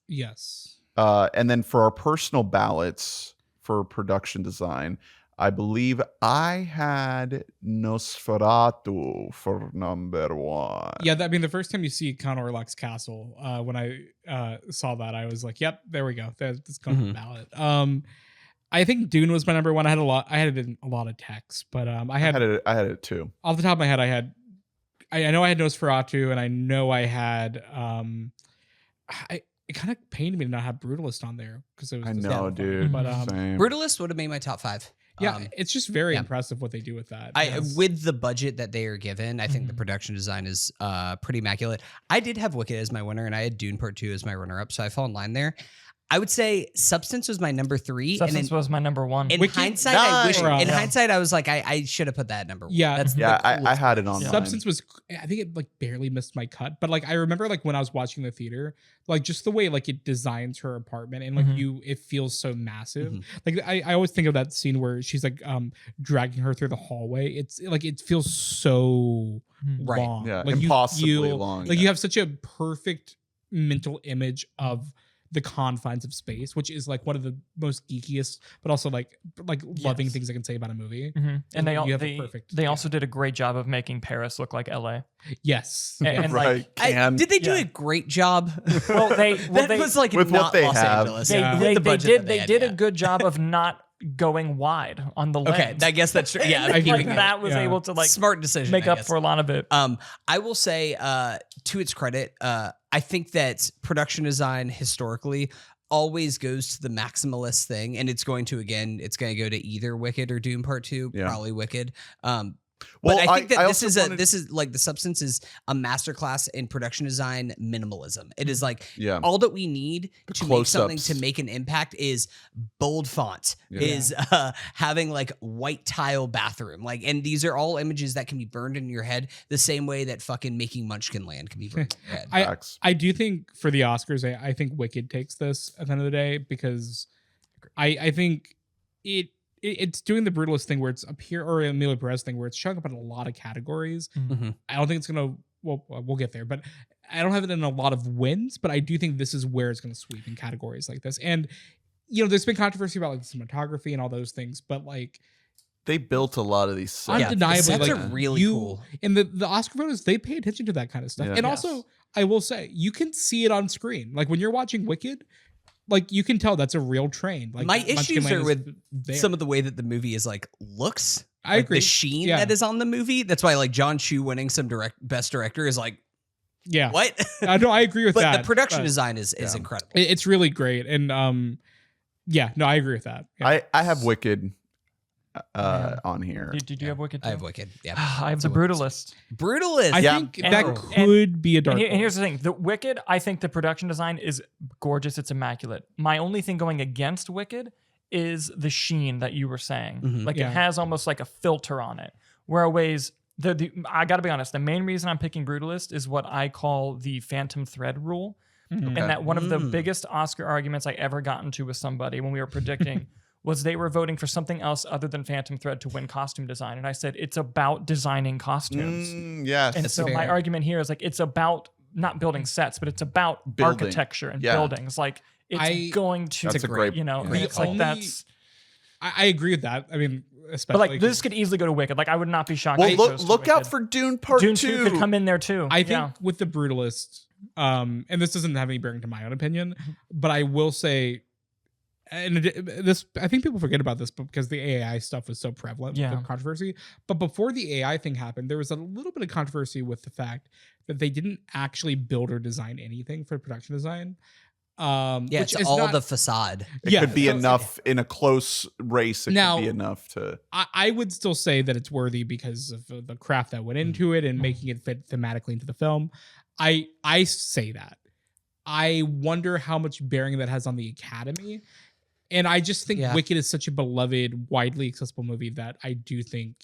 Yes.
And then for our personal ballots for production design, I believe I had Nosferatu for number 1.
Yeah, I mean, the first time you see Count Orlok's castle, when I saw that, I was like, "Yep, there we go. That's going to the ballot." I think Dune was my number 1. I had it in a lot of texts, but I had
it too.
off the top of my head, I know I had Nosferatu, and I know I had it kind of pained me to not have Brutalist on there because it was
I
just
know,
so fun.
dude.
But
Same.
Brutalist would have made my top 5.
Yeah, it's just very
yeah.
impressive what they do with that.
With the budget that they are given, I think the production design is pretty immaculate. I did have Wicked as my winner, and I had Dune Part 2 as my runner-up, so I fall in line there. I would say Substance was my number 3.
Substance was my number 1.
In
Wicked?
hindsight,
Nice.
in hindsight, I was like, I should have put that at number 1.
Yeah.
That's
Yeah,
the
I
coolest
had it
part.
on mine.
Substance was, I think it like barely missed my cut, but like I remember like when I was watching the theater, like just the way like it designs her apartment and like it feels so massive. Like I always think of that scene where she's like dragging her through the hallway. It's like it feels so
Right.
long.
Yeah,
like
impossibly long.
Like
yeah.
you have such a perfect mental image of the confines of space, which is like one of the most geekiest, but also like loving things I can say about a movie.
And they
You
also did a great job of making Paris look like LA.
Yes.
And
right.
like,
Did they do a great job?
well, they
was like
with
not
what they
Los
have.
Angeles.
Yeah.
With the budget that
they
had,
did
yeah.
a good job of not going wide on the lens.
Okay, I guess that's true. Yeah,
I think
like that was able to like
smart decision.
make
I
up
guess.
for a lot of it.
I will say, to its credit, I think that production design historically always goes to the maximalist thing, and it's going to go to either Wicked or Doom Part 2,
Yeah.
probably Wicked.
Well,
But I think that
I
this
also wanted-
is like the Substance is a masterclass in production design minimalism. It is like
Yeah.
all that we need to make something
close-ups.
to make an impact is bold font,
Yeah.
is having like white tile bathroom, like, and these are all images that can be burned in your head the same way that fucking Making Munchkinland can be burned in your head.
Facts.
I do think for the Oscars, I think Wicked takes this at the end of the day because I think it's doing the brutalist thing where it's up here, or Emilio Perez thing where it's showing up in a lot of categories.
Mhm.
I don't think it's gonna. Well, we'll get there, but I don't have it in a lot of wins. But I do think this is where it's gonna sweep in categories like this. And there's been controversy about like cinematography and all those things, but like
They built a lot of these sets.
undeniably,
sets
like
are really cool.
And the Oscar voters, they pay attention to that kind of stuff.
Yeah.
And
Yes.
also, I will say, you can see it on screen. Like when you're watching Wicked, like you can tell that's a real train. Like
My
Munchkin
issues
Land
are
is
with
there.
some of the way that the movie is like looks.
I
Like,
agree.
The sheen
Yeah.
that is on the movie. That's why like John Chu winning some best director is like,
Yeah.
what?
No, I agree with
But
that.
the production
but
design is incredible.
It's really great. And yeah, no, I agree with that. Yeah.
I have Wicked on here.
Did you have Wicked?
I have
too?
Wicked. Yeah.
I have
So
the Brutalist.
Brutalist.
I
Yeah.
think
And-
that could be a dark.
And here's
horse.
the thing: the Wicked. I think the production design is gorgeous. It's immaculate. My only thing going against Wicked is the sheen that you were saying.
Mhm.
Like
Yeah.
it has almost like a filter on it. Whereas I got to be honest, the main reason I'm picking Brutalist is what I call the Phantom Thread rule.
Mhm.
And that one of the
Mm.
biggest Oscar arguments I ever got into with somebody when we were predicting was they were voting for something else other than Phantom Thread to win costume design. And I said, it's about designing costumes.
Yes.
And
That's
so my
fair.
argument here is like, it's about not building sets, but it's about
Building.
architecture and
Yeah.
buildings. Like it's going to,
That's a great
and
The
it's like
only-
that's,
I agree with that. I mean,
but
especially
like this could easily go to Wicked. Like I would not be shocked.
Well,
if it
look
goes to
look out
Wicked.
for Dune Part
Dune
2.
2 could come in there too.
I think
Yeah.
with the Brutalist, and this doesn't have any bearing to my own opinion,
Mm-hmm.
but I will say, and this I think people forget about this because the AI stuff was so prevalent with
Yeah.
the controversy. But before the AI thing happened, there was a little bit of controversy with the fact that they didn't actually build or design anything for production design.
Yeah,
Which
it's
is
all
not,
the facade.
It
Yeah,
could be
so-
enough in a close race. It
Now-
could be enough to.
I would still say that it's worthy because of the craft that went into it and making it fit thematically into the film. I say that. I wonder how much bearing that has on the Academy. And I just think
Yeah.
Wicked is such a beloved, widely accessible movie that I do think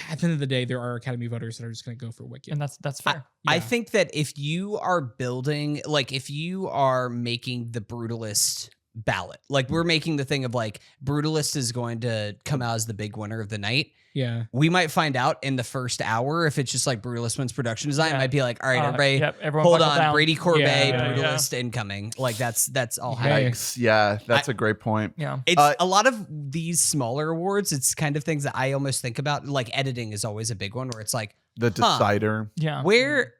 at the end of the day, there are Academy voters that are just going to go for Wicked.
And that's fair.
I
Yeah.
think that if you are building, like if you are making the Brutalist ballot, like we're making the thing of like Brutalist is going to come out as the big winner of the night.
Yeah.
We might find out in the first hour if it's just like Brutalist wins production design. It
Yeah.
might be like, all right, everybody,
Yep, everyone
hold
buckle
on,
down.
Brady Corbet,
Yeah,
Brutalist incoming. Like that's all
Yeah.
happening.
Yikes. Yeah, that's a great point.
Yeah.
It's
Uh,
a lot of these smaller awards. It's kind of things that I almost think about. Like editing is always a big one where it's like,
The decider.
Yeah.
where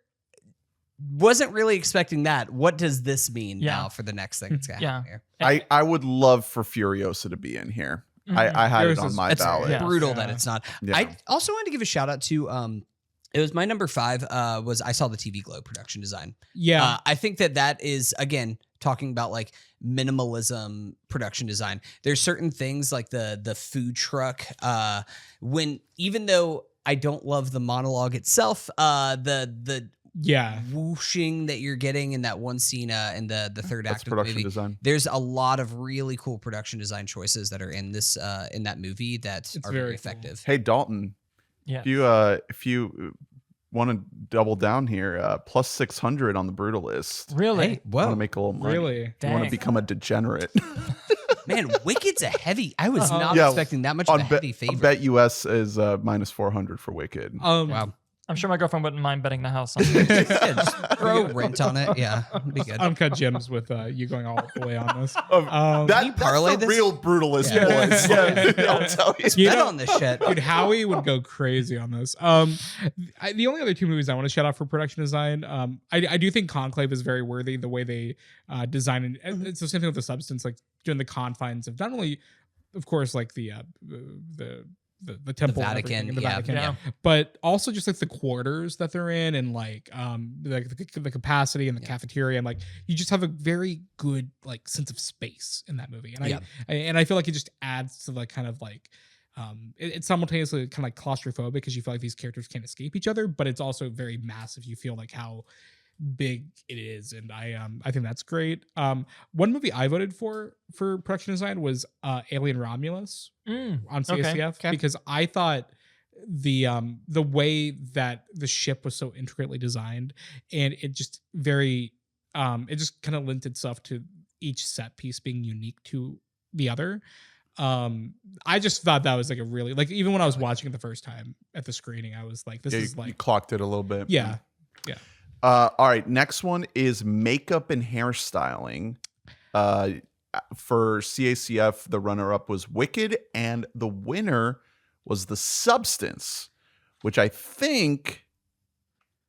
wasn't really expecting that. What does this mean
Yeah.
now for the next thing that's going to
Yeah.
happen here?
I would love for Furiosa to be in here.
Mhm.
I had it
Furiosa's-
on my
That's
ballot.
Yeah.
brutal
Yeah.
that it's not.
Yeah.
I also wanted to give a shout out to it was my number 5 was I saw the TV Glow production design.
Yeah.
I think that is again talking about like minimalism production design. There's certain things like the food truck. When even though I don't love the monologue itself, the whooshing that you're getting in that one scene in the third act of the
production
movie.
design.
There's a lot of really cool production design choices that are in this in that movie that are very effective.
Hey Dalton,
Yeah.
if you want to double down here, plus 600 on the Brutalist.
Really?
Hey,
Want
whoa,
to make a little money?
Really?
You want
Dang.
to become a degenerate?
man, Wicked's a heavy. I was not
Yeah,
expecting that much of a heavy favorite.
Bet US is minus 400 for Wicked.
Wow.
I'm sure my girlfriend wouldn't mind betting the house on it.
Yeah, just throw rent on it. Yeah, it'd be good.
Uncut gems with you going all the way on this.
you parlay
that's the
this?
real Brutalist
Yeah.
boys. I'll tell you.
You
Bet
know-
on this shit.
Dude, Howie would go crazy on this. The only other two movies I want to shout out for production design, I do think Conclave is very worthy. The way they design and it's the same thing with The Substance, like doing the confines of not only, of course, like the temple, and
Vatican,
everything in the
yeah,
Vatican,
yeah.
but also just like the quarters that they're in, and like the capacity and the cafeteria, and like you just have a very good like sense of space in that movie, and I feel like it just adds to like kind of like it's simultaneously kind of like claustrophobic because you feel like these characters can't escape each other, but it's also very massive. You feel like how big it is, and I think that's great. One movie I voted for production design was Alien Romulus on CACF
Okay.
because I thought the way that the ship was so intricately designed, and it just it just kind of lent itself to each set piece being unique to the other. I just thought that was like a really, like, even when I was watching it the first time at the screening, I was like, this is
you
like,
clocked it a little bit.
yeah.
All right, next one is makeup and hairstyling. For CACF, the runner-up was Wicked, and the winner was The Substance, which I think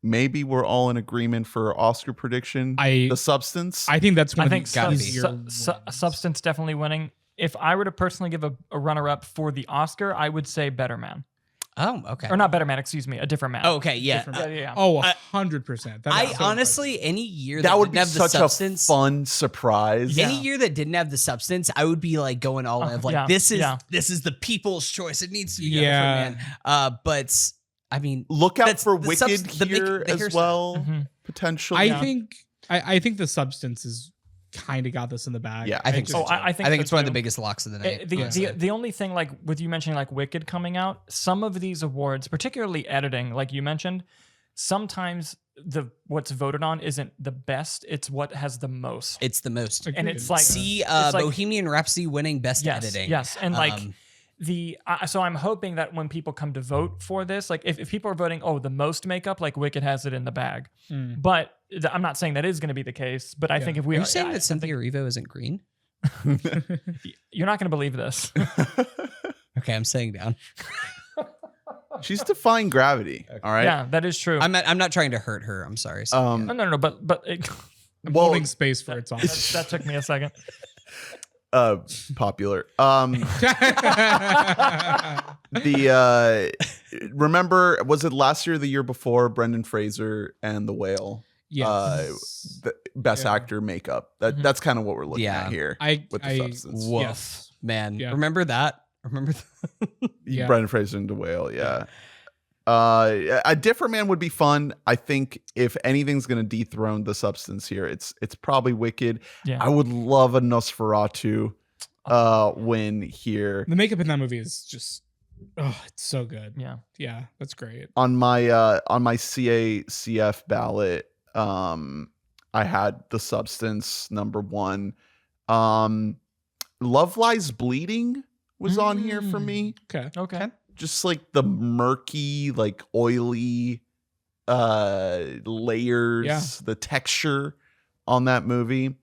maybe we're all in agreement for Oscar prediction. The Substance.
I think that's one
I
of
think
the
gotta be.
easier
Substance definitely winning. If I were to personally give a runner-up for the Oscar, I would say Better Man.
Oh, okay.
Or not Better Man, excuse me, a different man.
Oh, okay, yeah.
Yeah.
Oh, 100%.
I honestly, any year
that would
didn't
be
have the
such a
substance,
fun surprise.
any year that didn't have the substance, I would be like going all in of like,
yeah,
this is
yeah.
this is the people's choice. It needs to be
Yeah.
man. But I mean,
Look out
that's
for
the
Wicked
the
here
the
as
hairstyle.
well,
Mhm.
potentially.
I think the substance is kind of got this in the bag.
Yeah,
I think so.
I think
I think
so
it's one of the
too.
biggest locks of the night. honestly.
The only thing, like with you mentioning like Wicked coming out, some of these awards, particularly editing, like you mentioned, sometimes what's voted on isn't the best; it's what has the most.
It's the most.
And it's like
See,
it's like-
Bohemian Rhapsody winning best
yes,
editing.
yes, and like
Um,
so I'm hoping that when people come to vote for this, like if people are voting, oh, the most makeup, like Wicked has it in the bag. But I'm not saying that is going to be the case. But I think if we
are you saying that Cynthia Erivo isn't green?
you're not going to believe this.
Okay, I'm saying down.
She's defying gravity. All right.
Yeah, that is true.
I'm not trying to hurt her. I'm sorry.
No, but
I'm
Well,
holding space for its own.
that took me a second.
Popular. Remember, was it last year or the year before, Brendan Fraser and The Whale?
Yes.
The best actor makeup. That's kind of what we're looking at here with the substance.
Woof,
Yes.
man.
Yeah.
Remember that? Remember that?
Yeah.
Brendan Fraser and The Whale, yeah. A different man would be fun. I think if anything's going to dethrone the substance here, it's probably Wicked.
Yeah.
I would love a Nosferatu win here.
The makeup in that movie is just, it's so good.
Yeah.
Yeah, that's great.
On my CACF ballot, I had the substance number one. Love Lies Bleeding was on here for me.
Okay.
Just like the murky, like oily layers, the texture on that movie.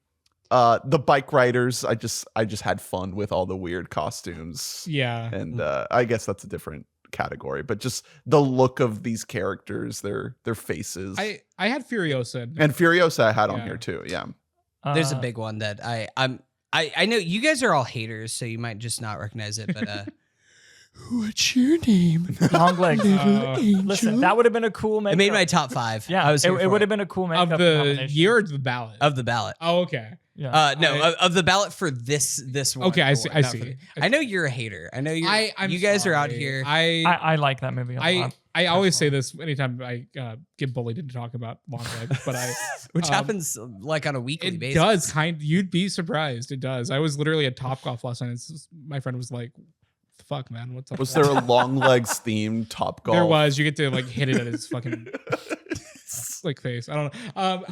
The bike riders, I just had fun with all the weird costumes.
Yeah.
And I guess that's a different category, but just the look of these characters, their faces.
I had Furiosa.
And Furiosa I had on
Yeah.
here too. Yeah.
There's a big one that I know you guys are all haters, so you might just not recognize it, but what's your name?
Long legs.
Angel?
Listen, that would have been a cool makeup.
It made my top 5.
Yeah,
I was
it would have been a cool makeup
Of the
nomination.
year or the ballot?
of the ballot.
Oh, okay.
Yeah.
No, of the ballot for this one.
Okay, I see.
Not for the- I know you're a hater. I know you.
I'm
You guys are out
sorry.
here.
I like that movie a lot.
I always say this anytime I get bullied into talking about long legs, but
which happens like on a weekly
it
basis.
does you'd be surprised. It does. I was literally at Topgolf last night. My friend was like, "Fuck, man, what's up?"
Was there a long legs themed Top Golf?
There was. You get to like hit it at his fucking like face. I don't know.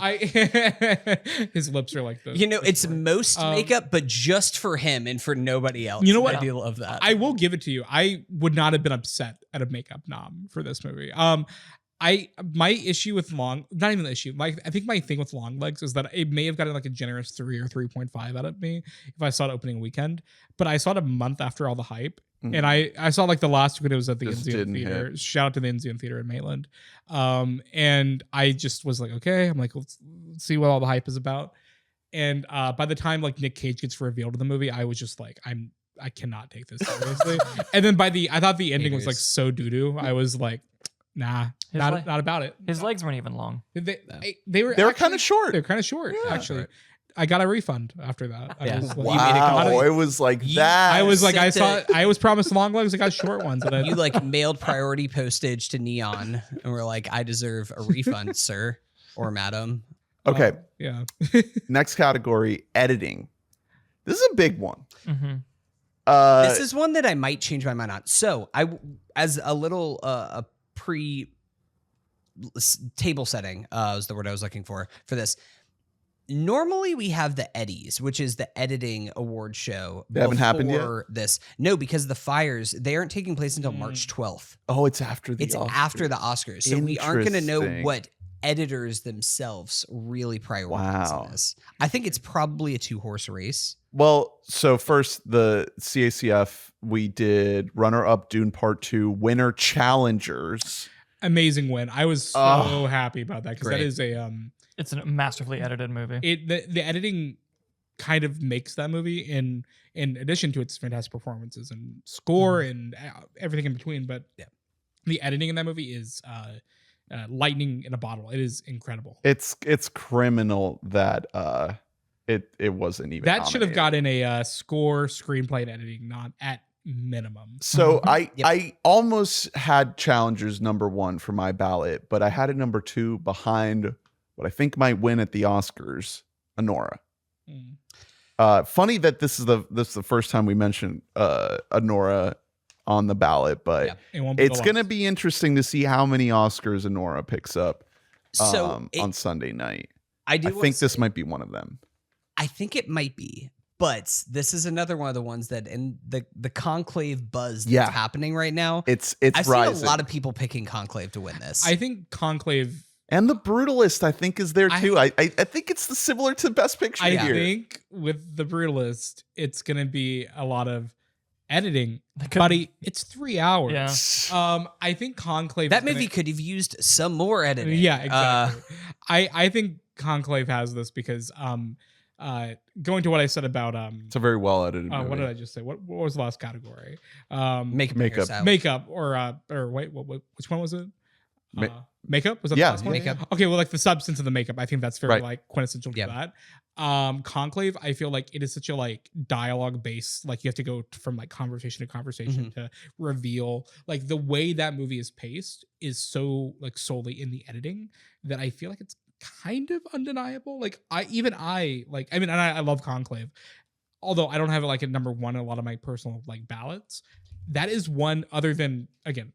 His lips are like the.
It's most makeup, but just for him and for nobody else.
You know what?
I do love that.
I will give it to you. I would not have been upset at a makeup nom for this movie. My issue with not even the issue. I think my thing with long legs is that it may have gotten like a generous 3 or 3.5 out of me if I saw it opening weekend, but I saw it a month after all the hype. And I saw like the last week when it was at the Enzian Theater. Shout out to the Enzian Theater in Maitland. And I just was like, okay, I'm like, let's see what all the hype is about. And by the time like Nick Cage gets revealed in the movie, I was just like, I cannot take this seriously. And then I thought the ending was like so doo-doo. I was like, nah, not about it.
His legs weren't even long.
They were
kind of short.
They're kind of short, actually. I got a refund after that.
Yeah.
Wow, it was like that.
I was like, I was promised long legs. I got short ones. And
you like mailed priority postage to Neon, and we're like, I deserve a refund, sir or madam.
Okay.
Yeah.
Next category, editing. This is a big one.
Mm-hmm.
This is one that I might change my mind on. So as a little a pre table setting was the word I was looking for this. Normally we have the Eddies, which is the editing award show.
They haven't happened yet?
This. No, because the fires, they aren't taking place until March 12th.
Oh, it's after the
It's
Oscars.
after the Oscars. So we aren't going to know
Interesting.
what editors themselves really prioritize in this. I think it's probably a 2-horse race.
Well, so first the CACF, we did runner-up Dune Part 2, winner challengers.
Amazing win. I was so happy about that because that
Great.
is a
It's a masterfully edited movie.
the editing kind of makes that movie in addition to its fantastic performances and score and everything in between. But the editing in that movie is lightning in a bottle. It is incredible.
It's criminal that it wasn't even
That should have
nominated.
gotten a score, screenplay, and editing not at minimum.
So I almost had challengers number 1 for my ballot, but I had it number 2 behind what I think might win at the Oscars, Anora. Funny that this is the first time we mentioned Anora on the ballot, but it's going to be interesting to see how many Oscars Anora picks up on Sunday night. I think this might be one of them.
I think it might be. But this is another one of the ones that in the Conclave buzz that's happening right now.
It's
I've
rising.
seen a lot of people picking Conclave to win this.
I think Conclave
and The Brutalist, I think, is there too. I think it's similar to Best Picture here.
I think with The Brutalist, it's going to be a lot of editing. Buddy, it's 3 hours.
Yeah.
I think Conclave.
That movie could have used some more editing.
Yeah, exactly. I think Conclave has this because going to what I said about
it's a very well edited movie.
What did I just say? What was the last category?
Makeup
or wait, which one was it? Makeup was that the last one?
Makeup.
Okay, well, like the substance of the makeup, I think that's very
Right.
like quintessential to that. Conclave, I feel like it is such a like dialogue based, like you have to go from like conversation to conversation to reveal. Like the way that movie is paced is so like solely in the editing that I feel like it's kind of undeniable. Like I love Conclave, although I don't have it like at number 1 in a lot of my personal like ballots. That is one other than again.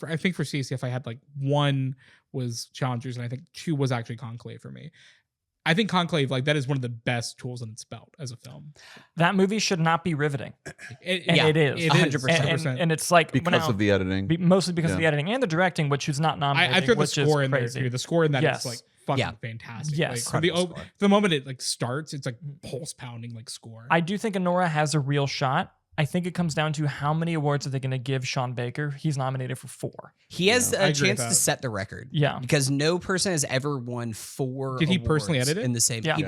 I think for CACF, I had like 1 was Challengers, and I think 2 was actually Conclave for me. I think Conclave, like that is one of the best tools in its belt as a film.
That movie should not be riveting. It is.
100%.
And it's like
because of the editing.
Mostly because of the editing and the directing, which is not nominated.
I threw the
which
score
is
in there
crazy.
too. The score in that is like fucking fantastic.
Yes.
Like, the moment it like starts, it's like pulse pounding like score.
I do think Anora has a real shot. I think it comes down to how many awards are they going to give Sean Baker. He's nominated for 4.
He has a chance to set the record.
Yeah.
Because no person has ever won 4
Did he
awards
personally edit it?
in the same
Yeah.
He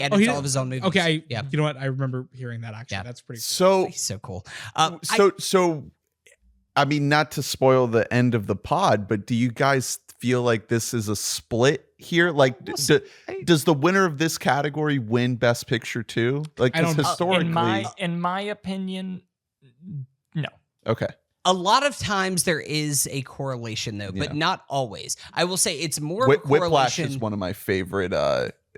edits all of his own movies.
Okay, you know what? I remember hearing that actually.
Yeah.
That's pretty cool.
So
He's so cool.
So I mean, not to spoil the end of the pod, but do you guys feel like this is a split here? Like, does the winner of this category win Best Picture too? Like,
I don't know.
historically,
in my opinion, no.
okay.
A lot of times there is a correlation though, but
Yeah.
not always. I will say it's more of a
Whiplash
correlation.
is one of my favorite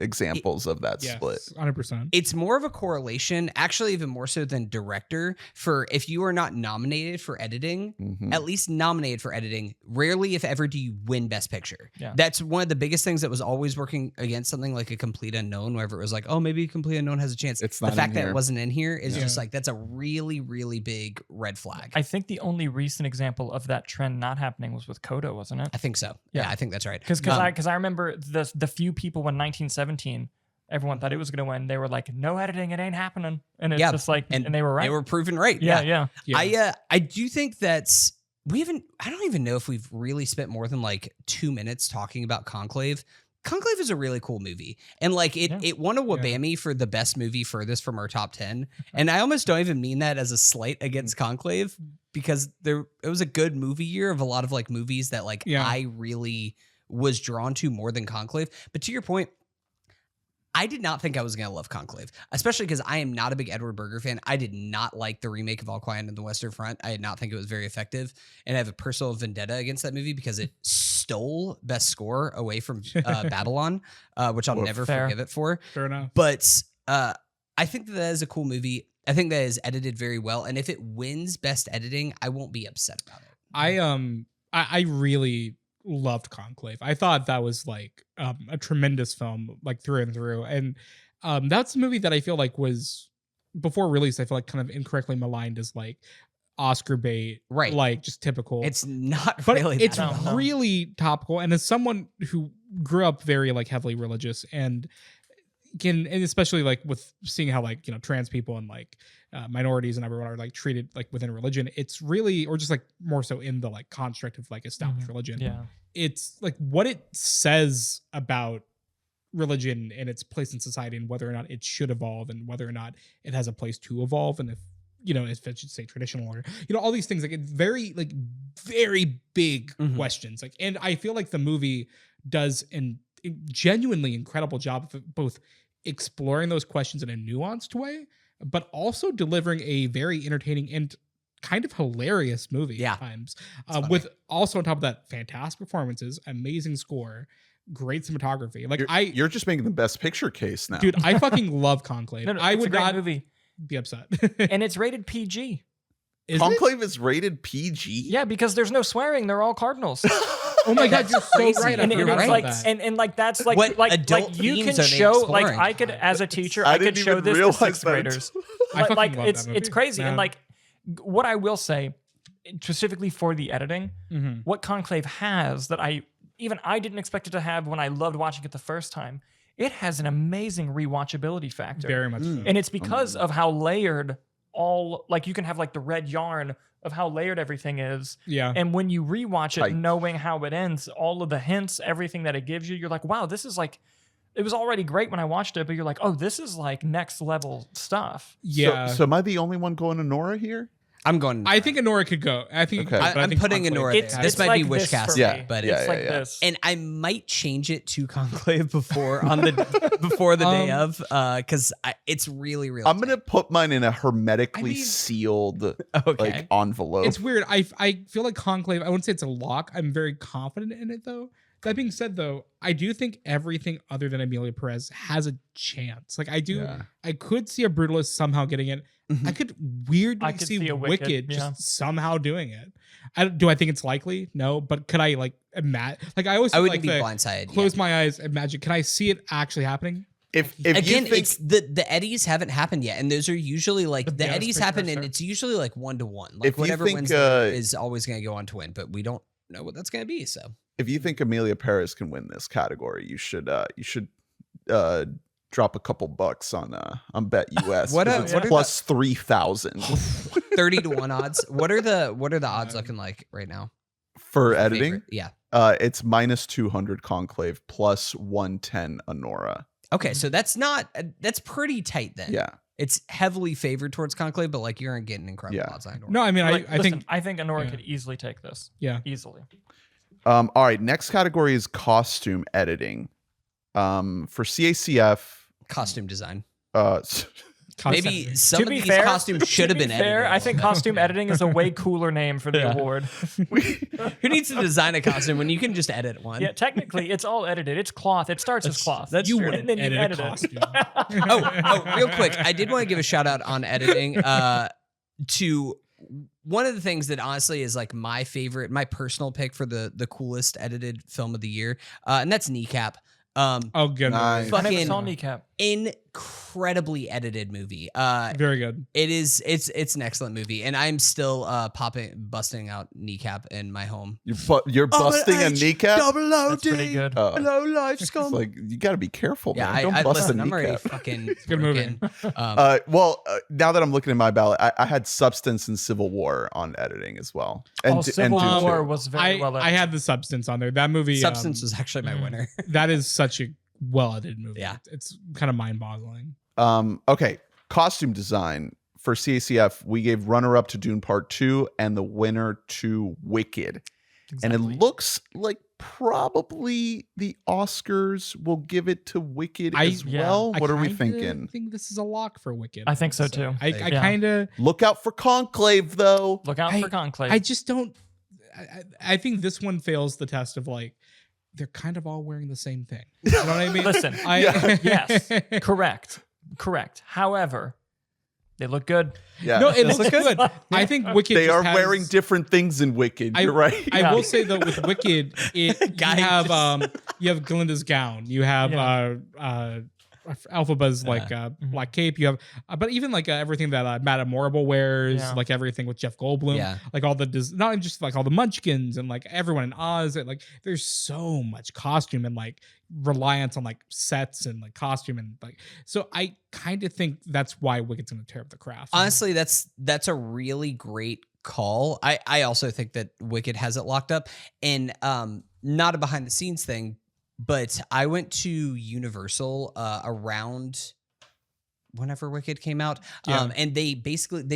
examples of that split.
100%.
It's more of a correlation, actually, even more so than director. For if you are not nominated for editing,
Mhm.
at least nominated for editing, rarely, if ever, do you win Best Picture.
Yeah.
That's one of the biggest things that was always working against something like A Complete Unknown, wherever it was like, oh, maybe A Complete Unknown has a chance.
It's
The
not
fact
in
that
here.
it wasn't in here is
Yeah.
just like, that's a really, really big red flag.
I think the only recent example of that trend not happening was with Coda, wasn't it?
I think so. Yeah, I think that's right.
Because
Um,
I remember the few people in 1917, everyone thought it was going to win. They were like, no editing, it ain't happening. And it's
Yeah,
just like, and they were right.
They were proven right.
yeah.
I do think that's I don't even know if we've really spent more than like 2 minutes talking about Conclave. Conclave is a really cool movie. And like it won a WBAM for the best movie furthest from our top 10. And I almost don't even mean that as a slight against Conclave, because it was a good movie year of a lot of like movies that like I really was drawn to more than Conclave. But to your point, I did not think I was going to love Conclave, especially because I am not a big Edward Berger fan. I did not like the remake of All Quiet on the Western Front. I did not think it was very effective. And I have a personal vendetta against that movie because it stole Best Score away from Babylon, which I'll never forgive it for.
Fair enough.
But I think that is a cool movie. I think that is edited very well. And if it wins Best Editing, I won't be upset about it.
I really loved Conclave. I thought that was like a tremendous film, like through and through. And that's a movie that I feel like was before release. I feel like kind of incorrectly maligned as like Oscar bait,
Right?
Like just typical.
It's not
but
really.
it's
that bad.
really topical. And as someone who grew up very like heavily religious and especially like with seeing how like, you know, trans people and like minorities and everyone are like treated like within religion, it's really, or just like more so in the like construct of like established religion.
Yeah.
It's like what it says about religion and its place in society and whether or not it should evolve and whether or not it has a place to evolve. And if, you know, if it should say traditional or, you know, all these things, like it's very big questions. Like, and I feel like the movie does a genuinely incredible job of both exploring those questions in a nuanced way, but also delivering a very entertaining and kind of hilarious movie at times. With also on top of that, fantastic performances, amazing score, great cinematography. Like
you're just making the Best Picture case now,
dude. I fucking love Conclave.
No,
I
it's
would
a great
not
movie.
be upset.
And it's rated PG.
Conclave is rated PG.
Yeah, because there's no swearing. They're all cardinals.
Oh my god, you're so
crazy.
right.
And,
I
and
forgot
it's
about
like,
that.
and like that's like
What
like
adult
you
themes
can
are they
show like
exploring?
I could as a teacher
I
I could
didn't
show
even
this to
realize
sixth
that.
graders.
I fucking
like
love
it's
that movie.
crazy.
Yeah.
And like what I will say specifically for the editing, what Conclave has that I didn't expect it to have when I loved watching it the first time. It has an amazing rewatchability factor.
Very much so.
And it's because of how layered all, like you can have like the red yarn of how layered everything is.
Yeah.
And when you rewatch it,
Tight.
knowing how it ends, all of the hints, everything that it gives you, you're like, wow, this is like, it was already great when I watched it, but you're like, oh, this is like next level stuff.
Yeah.
So am I the only one going to Nora here?
I'm going.
I think Honora could go. I think.
Okay.
but I
I'm
think
putting
Conclave-
Honora
It's,
there. This
it's
might
like
be wish
this for
casting,
Yeah.
me.
but
Yeah,
it's like
yeah.
this.
and I might change it to Conclave before the day of, because it's really
I'm gonna put mine in a hermetically
I mean-
sealed
okay.
like envelope.
It's weird. I feel like Conclave, I wouldn't say it's a lock. I'm very confident in it though. That being said though, I do think everything other than Amelia Perez has a chance. Like I do,
Yeah.
I could see a Brutalist somehow getting it. I could weirdly
I could
see
see a
Wicked,
Wicked,
just
yeah.
somehow doing it. Do I think it's likely? No, but could I like imagine? Like I always
I
feel
wouldn't
like
be
the
blindsided.
close my eyes, imagine. Can I see it actually happening?
if
Again,
you think
it's the eddies haven't happened yet, and those are usually like the
Best
eddies
Picture,
happen, and
sure.
it's usually like 1-to-1. Like
If you
whatever
think,
wins there is always going to go on to win, but we don't know what that's going to be. So
if you think Amelia Perez can win this category, you should drop a couple bucks on Bet US.
What
'cause
are-
it's
what are
plus 3,000
30-1 odds. What are the odds looking like right now?
for
Your
editing.
favorite? Yeah.
It's minus 200 Conclave plus 110 Honora.
Okay, so that's pretty tight then.
Yeah.
It's heavily favored towards Conclave, but like you're getting incredible
Yeah.
odds on it.
No, I mean,
Like,
I think
I think Honora
yeah.
could easily take this.
Yeah.
Easily.
All right, next category is costume editing. For CACF,
Costume design.
Constantly.
Maybe some
To
of
be
these
fair-
costumes should have
To be
been
fair,
edited.
I think costume editing is a way cooler name for the award.
Who needs to design a costume when you can just edit one?
Yeah, technically, it's all edited. It's cloth. It starts as cloth.
that's
You
true.
wouldn't
And then you
edit a
edit it.
costume.
Real quick, I did want to give a shout out on editing to one of the things that honestly is like my favorite, my personal pick for the coolest edited film of the year, and that's Kneecap.
Oh, good.
Nice.
I never
Fucking
saw Kneecap.
incredibly edited movie.
Very good.
It's an excellent movie, and I'm still busting out Kneecap in my home.
You're busting a kneecap.
That's pretty good.
Hello, life's
It's
come.
like you got to be careful,
Yeah,
man. Don't
I
bust
listen,
a
I'm already
kneecap.
fucking
good movie.
broken.
Now that I'm looking at my ballot, I had Substance and Civil War on editing as well. And
Civil
Dune
War
too.
was very well
I
edited.
had the Substance on there. That movie.
Substance was actually my winner.
That is such a well edited movie.
Yeah.
It's kind of mind boggling.
Okay, costume design for CACF, we gave runner-up to Dune Part 2 and the winner to Wicked. And it looks like probably the Oscars will give it to Wicked as well. What are we thinking?
I think this is a lock for Wicked.
I think so too.
I
Yeah.
kind of.
Look out for Conclave, though.
Look out for Conclave.
I just don't. I think this one fails the test of like they're kind of all wearing the same thing. You know what I mean?
Listen, yes, correct. However, they look good.
Yeah.
No, it looks good. I think Wicked.
They
just
are
has-
wearing different things in Wicked. You're right.
Yeah.
I will say though, with Wicked, you have Glinda's gown. You have Elphaba's black cape. You have, but even like everything that Madame Morrible wears,
Yeah.
like everything with Jeff Goldblum,
Yeah.
like all the not just like all the Munchkins and like everyone in Oz. Like there's so much costume and like reliance on like sets and like costume and like. So I kind of think that's why Wicked's gonna tear up the craft.
Honestly, that's a really great call. I also think that Wicked has it locked up, and not a behind the scenes thing, but I went to Universal around whenever Wicked came out, and they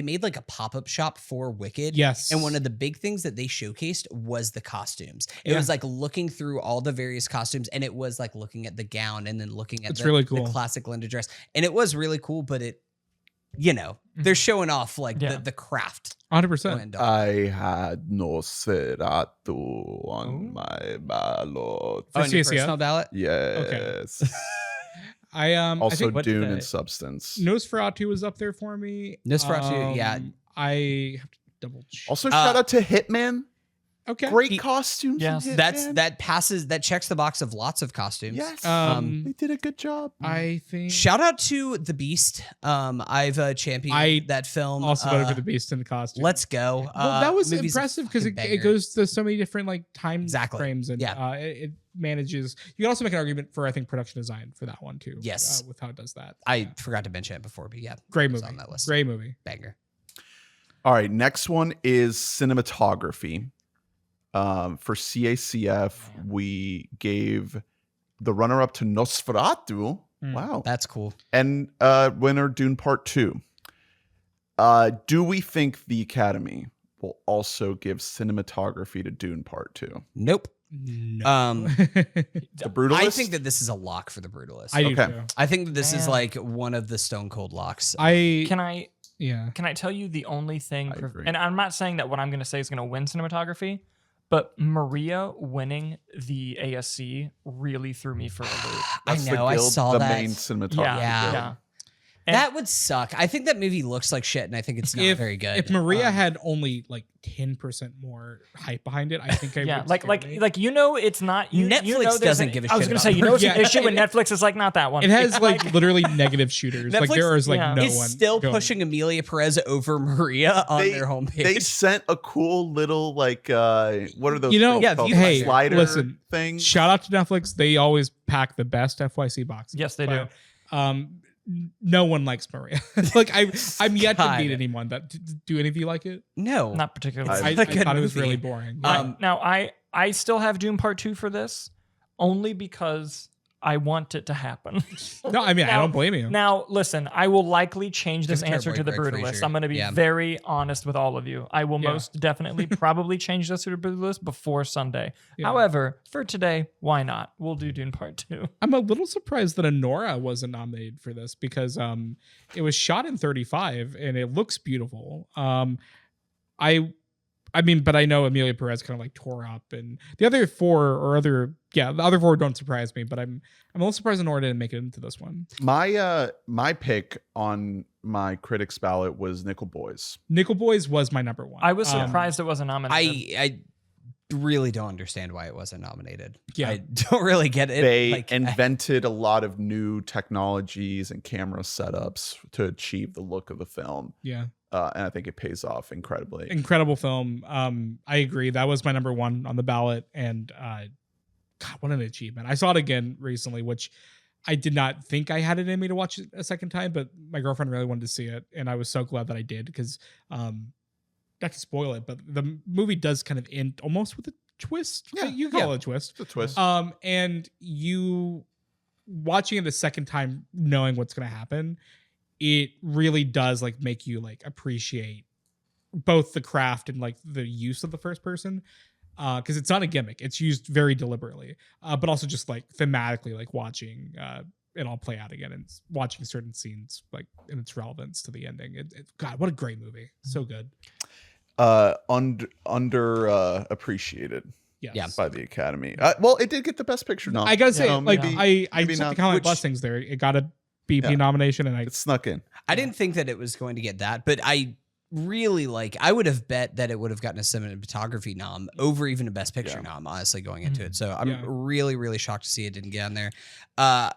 made like a pop-up shop for Wicked.
Yes.
And one of the big things that they showcased was the costumes. It was like looking through all the various costumes, and it was like looking at the gown and then looking at
really cool.
the classic Linda dress, and it was really cool. But it, they're showing off like the craft.
100%.
I had Nosferatu on my ballot.
Oh, and your
CACF?
personal ballot?
Yes.
I
Also,
think
Dune
did
and
they-
Substance.
Nosferatu was up there for me.
Nosferatu, yeah.
I have to double check.
Also, shout out to Hitman.
Okay.
Great costumes.
Yes.
in
That's
Hitman.
that checks the box of lots of costumes.
Yes.
Um,
they did a good job.
I think
Shout out to The Beast. I've championed that film.
also voted for the Beast in the costume.
Let's go.
Well, that was
movie's a
impressive because
fucking
it
banger.
goes to so many different like time
Exactly.
frames and
Yeah.
it manages. You can also make an argument for I think production design for that one too.
Yes.
with how it does that.
I forgot to mention it before, but yeah,
Great
it's
movie.
on that list.
Great movie.
Banger.
All right. Next one is cinematography. For CACF, we gave the runner-up to Nosferatu. Wow.
That's cool.
And winner Dune Part 2. Do we think the Academy will also give cinematography to Dune Part 2?
Nope.
No.
The Brutalist?
I think that this is a lock for the Brutalist.
I do
Okay.
too.
I think that this is
Man.
like one of the stone cold locks.
Can I tell you the only thing?
I agree.
And I'm not saying that what I'm going to say is going to win cinematography, but Maria winning the ASC really threw me for a loop.
That's
I know. I saw
the
that.
main cinematography.
Yeah.
guild.
And-
That would suck. I think that movie looks like shit, and I think it's not very good.
If Maria had only like 10% more hype behind it, I think I
Yeah,
would.
like it's not. You know
Netflix
there's
doesn't
an-
give a
I was
shit
gonna say,
about
you know, it's
Yeah.
an issue with Netflix is like not that one.
it has like literally negative shooters. Like
Netflix
there is like
yeah.
no
is
one
still
going.
pushing Amelia Perez over Maria on their
They
homepage.
sent a cool little what are those?
You know,
things
yeah,
called?
view
hey,
slider
listen,
thing.
Shout out to Netflix. They always pack the best FYC boxes.
Yes, they do.
No one likes Maria. Like I'm yet to
God.
meet anyone that do any of you like it?
No,
Not particularly.
It's
I,
not a
I
good
thought it was
movie.
really boring.
Now I still have Doom Part 2 for this, only because I want it to happen.
No, I mean, I don't blame you.
Now, listen, I will likely change this
Give it to our
answer
boy
to the
Greg
Brutalist.
Fraser.
I'm going to be
Yeah.
very honest with all of you. I will
Yeah.
most definitely probably change this to the Brutalist before Sunday.
Yeah.
However, for today, why not? We'll do Dune Part 2.
I'm a little surprised that Anora wasn't nominated for this because it was shot in 35 and it looks beautiful. I mean, but I know Amelia Perez kind of like tore up, and the other four don't surprise me. But I'm a little surprised Anora didn't make it into this one.
My pick on my critics ballot was Nickel Boys.
Nickel Boys was my number one.
I was surprised it wasn't nominated.
I really don't understand why it wasn't nominated.
Yeah.
I don't really get it.
They invented a lot of new technologies and camera setups to achieve the look of the film.
Yeah.
And I think it pays off incredibly.
Incredible film. I agree. That was my number one on the ballot. And God, what an achievement. I saw it again recently, which I did not think I had it in me to watch it a second time, but my girlfriend really wanted to see it. And I was so glad that I did because, not to spoil it, but the movie does kind of end almost with a twist.
Yeah,
You call it a twist.
It's a twist.
And you watching it the second time, knowing what's going to happen, it really does like make you like appreciate both the craft and like the use of the first person. Because it's not a gimmick. It's used very deliberately, but also just like thematically, like watching it all play out again and watching certain scenes like in its relevance to the ending. God, what a great movie. So good.
Under appreciated
Yes.
Yeah.
by the Academy. Well, it did get the Best Picture nom.
I gotta say,
Yeah,
like
maybe-
I
maybe
just
not.
count my
Which-
blessings there. It got a BP
Yeah.
nomination, and
It snuck in.
I didn't think that it was going to get that, but I really I would have bet that it would have gotten a cinematography nom over even a Best Picture nom, honestly, going into it. So I'm
Yeah.
really, really shocked to see it didn't get on there.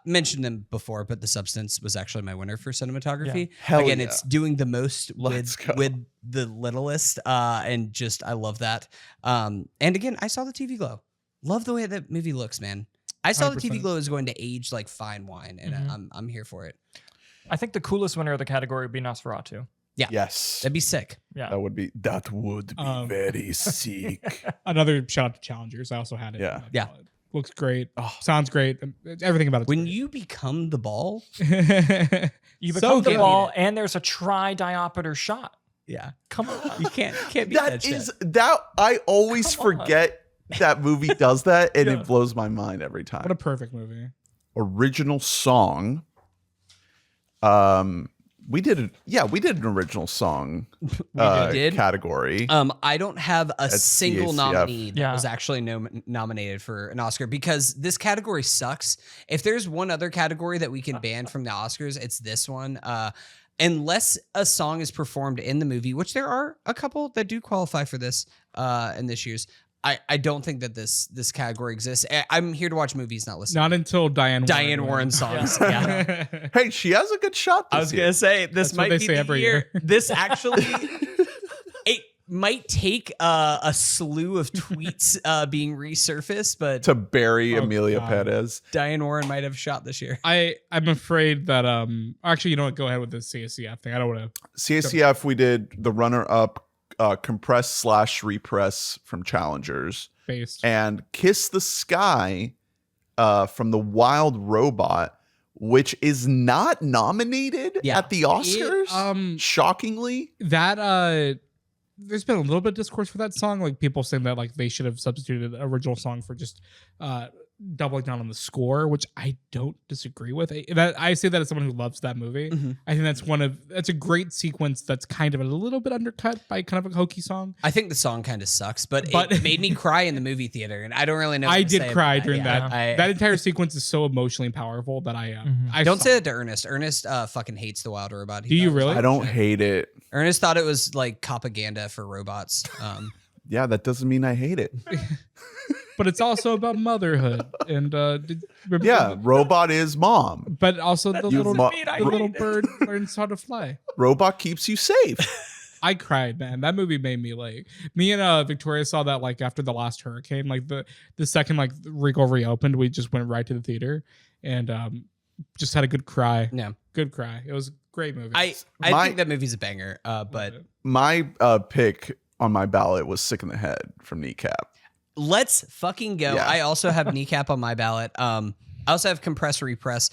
Mentioned them before, but The Substance was actually my winner for cinematography.
Hell
Again,
yeah.
it's doing the most
Let's go.
with the littlest, and just I love that. And again, I saw the TV glow. Love the way that movie looks, man. I saw the TV
100%.
glow is going to age like fine wine, and
Mhm.
I'm here for it.
I think the coolest winner of the category would be Nosferatu.
Yeah.
Yes.
That'd be sick.
Yeah.
That would be
Um,
very sick.
Another shout out to Challengers. I also had it.
Yeah.
on my
Yeah.
ballot. Looks great. Sounds great. Everything about it.
When you become the ball,
You
So
become the
good.
ball, and there's a tri-diopter shot.
yeah,
Come on.
you can't beat that
That
shit.
is that I always
Come on.
forget that movie does that, and
Yeah.
it blows my mind every time.
What a perfect movie.
Original song. We did an original song
did.
category.
I don't have a
At
single
CACF.
nominee that
Yeah.
was actually nominated for an Oscar because this category sucks. If there's one other category that we can ban from the Oscars, it's this one. Unless a song is performed in the movie, which there are a couple that do qualify for this in this year's. I don't think that this category exists. I'm here to watch movies, not listen.
Not until Diane
Warren songs. Yeah.
Hey, she has a good shot this
I was
year.
gonna say this
That's what
might
they
be
say
the
every
year.
year.
This actually, it might take a slew of tweets being resurfaced, but
to bury
Oh,
Amelia
God.
Perez.
Diane Warren might have shot this year.
I'm afraid that actually, you know what, go ahead with the CACF thing. I don't want to.
CACF, we did the runner-up compress / repress from Challengers,
Based.
and Kiss the Sky from the Wild Robot, which is not nominated
Yeah.
at the Oscars. Shockingly,
That there's been a little bit of discourse for that song, like people saying that like they should have substituted an original song for just doubling down on the score, which I don't disagree with. I say that as someone who loves that movie.
Mhm.
I think that's a great sequence that's kind of a little bit undercut by kind of a hokey song.
I think the song kind of sucks, but
But-
it made me cry in the movie theater, and I don't really know. What
I
to
did
say
cry
about
during
Yeah,
that. That entire sequence is so emotionally powerful that I
don't
saw-
say that to Ernest. Ernest fucking hates the Wild Robot. He
Do you
thought it was
really?
I don't hate it.
Ernest thought it was like propaganda for robots.
Yeah, that doesn't mean I hate it.
But it's also about motherhood and
Yeah, robot is mom.
but also the
You
little
mo-
the little bird learns how to fly.
Robot keeps you safe.
I cried, man. That movie made me like. Me and Victoria saw that like after the last hurricane. Like the second like Regal reopened, we just went right to the theater and just had a good cry.
Yeah,
Good cry. It was a great movie.
I
My-
think that movie's a banger. But
My pick on my ballot was Sick in the Head from Kneecap.
let's fucking go.
Yeah.
I also have Kneecap on my ballot. I also have Compress Repress.